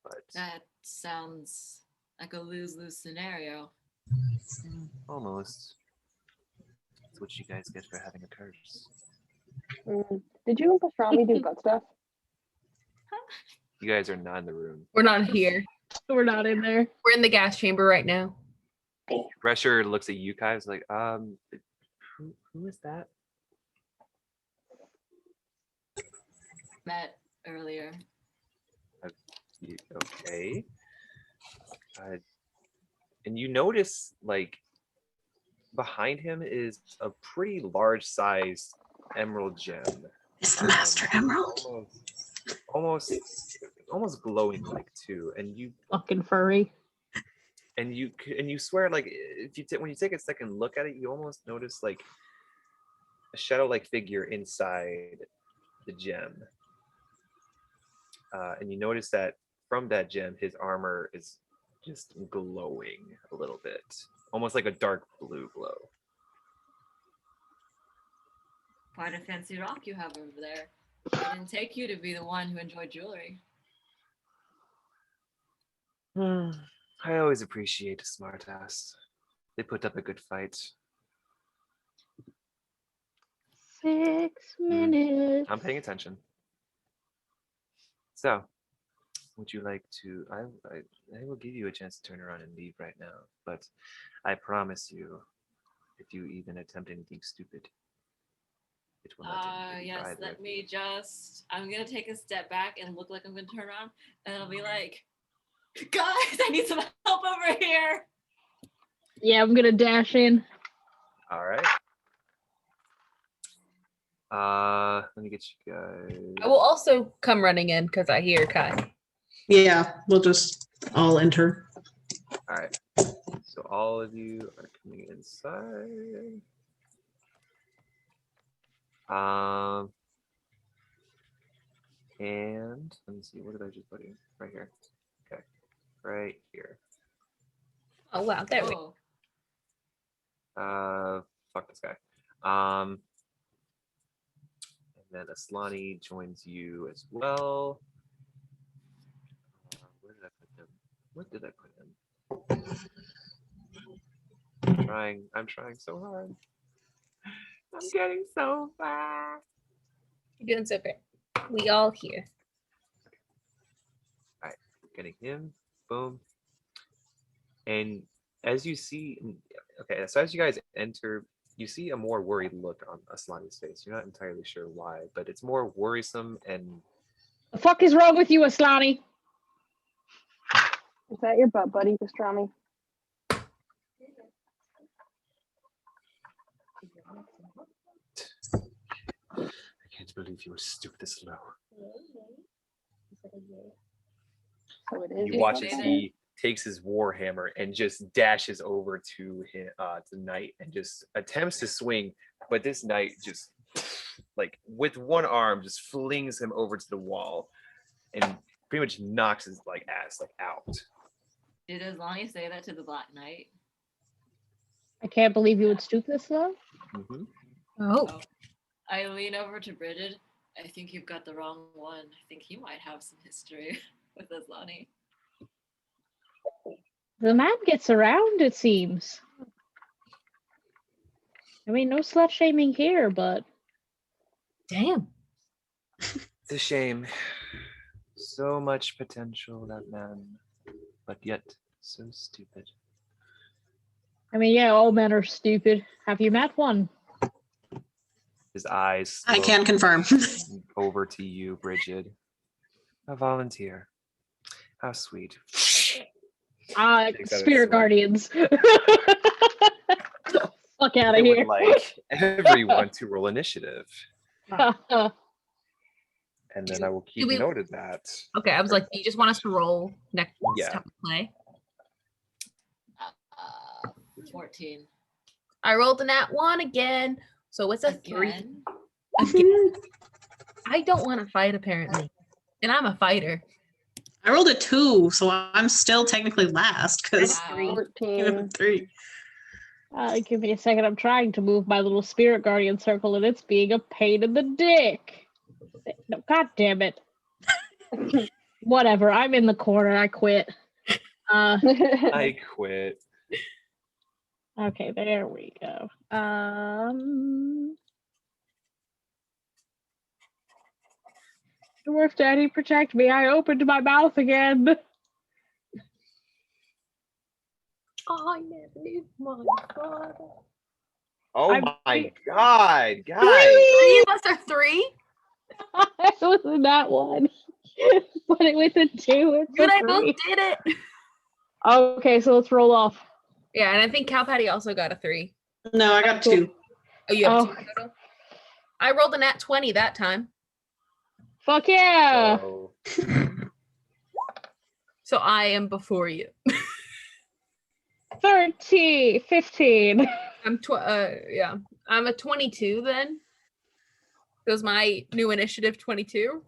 But That sounds like a lose-lose scenario. almost. That's what you guys get for having a curse. Did you and pastrami do gut stuff? You guys are not in the room. We're not here. We're not in there. We're in the gas chamber right now. Resher looks at you guys like, who is that? Met earlier. Okay. And you notice, like, behind him is a pretty large sized emerald gem. It's the Master Emerald. Almost glowing like too. And you Fucking furry. you swear, like, if you when you take a second look at it, you almost notice like a shadow like figure inside the gem. And you notice that from that gem, his armor is just glowing a little bit, almost like a dark blue glow. Quite a fancy rock you have over there. It didn't take you to be the one who enjoyed jewelry. I always appreciate a smart ass. They put up a good fight. 6 minutes. I'm paying attention. So, would you like to? I will give you a chance to turn around and leave right now, but I promise you, if you even attempt anything stupid, it will not end Yes, either. let me just, I'm gonna take a step back and look like I'm gonna turn around, and I'll be like, guys, I need some help over here. Yeah, I'm gonna dash in. All right. Let me get you guys. I will also come running in because I hear Kai. Yeah, we'll just all enter. All right. So all of you are coming inside. And let me see, what did I just put in? Right here. Okay. Right here. Oh wow, there we Oh, Fuck this guy. And then Aslani joins you as well. Where did I put him? What did I put him? I'm trying so hard. I'm getting so far. You're doing so great. We all here. All right, getting him. Boom. And as you see, okay, so as you guys enter, you see a more worried look on Aslani's face. You're not entirely sure why, but it's more worrisome and. The fuck is wrong with you, Aslani? Is that your butt buddy, pastrami? I can't believe you would stoop this low. So it is. You your watch butt as buddy? he takes his warhammer and just dashes over to him, the knight, and just attempts to swing, but this knight just, like, with one arm, just flings him over to the wall, and pretty much knocks his ass out. did Aslani say that to the Black Knight? I can't believe you would stoop this low. Mm-hmm. Oh. I lean over to Bridget. I think you've got the wrong one. I think he might have some history with Aslani. The man gets around, it seems. I mean, no slut shaming here, but Damn. It's a shame. So much potential, that man, but yet so stupid. I mean, yeah, all men are stupid. Have you met one? His eyes I look can confirm. over to you, Bridget. A volunteer. How sweet. Takes out his Spirit sword. Guardians. Fuck out I of would here. like everyone to roll initiative, and then I will keep we- note of that. Okay, I was like, do you just want us to roll next Yeah. time we play? 14. I rolled a nat 1 again, so it's a 3. Again? Again. I don't want to fight, apparently. And I'm a fighter. I rolled a 2, so I'm still technically last because Wow. 14. 3. Give me a second. I'm trying to move my little Spirit Guardian circle, and it's being a pain in the dick. No, God damn it. Whatever. I'm in the corner. I quit. I quit. Okay, there we go. Dwarf Daddy, protect me. I opened my mouth again. I never knew my God. Oh I'm my re- God, guys. Three of us are three. It wasn't that one. But it was a 2. It's You and a I both 3. did it. Okay, so let's roll off. Yeah, and I think Cow Patty also got a 3. No, I got Cool. 2. Oh, you have Oh. 2 total? I rolled a nat 20 that time. Fuck yeah. So, So I am before you. 15. I'm yeah. I'm a 22 then. It was my new initiative 22.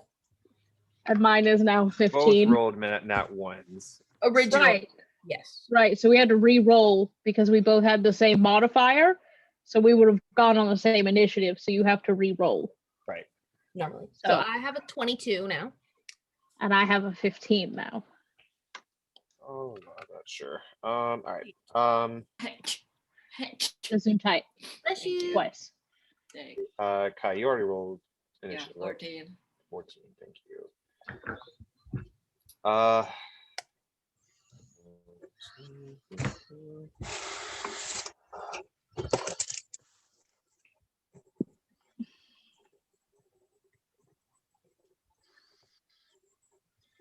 And mine is now both 15. rolled nat ones. Original. Right. Yes. Right. So we had to re-roll because we both had the same modifier. So we would have gone on the same initiative. So you have to re-roll. Right. Normally. So- So I have a 22 now. And I have a 15 now. Oh, I'm not sure. All right. The zoom tight Bless you. twice. Dang. Kai, you already rolled Yeah, initiative. right? 14. 14. Thank you. Uh.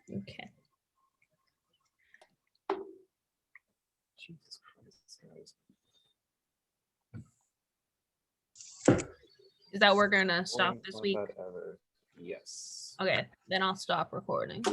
Okay. Jesus Christ, guys. Is that we're gonna stop One this of week? that ever. Yes. Okay, then I'll stop recording.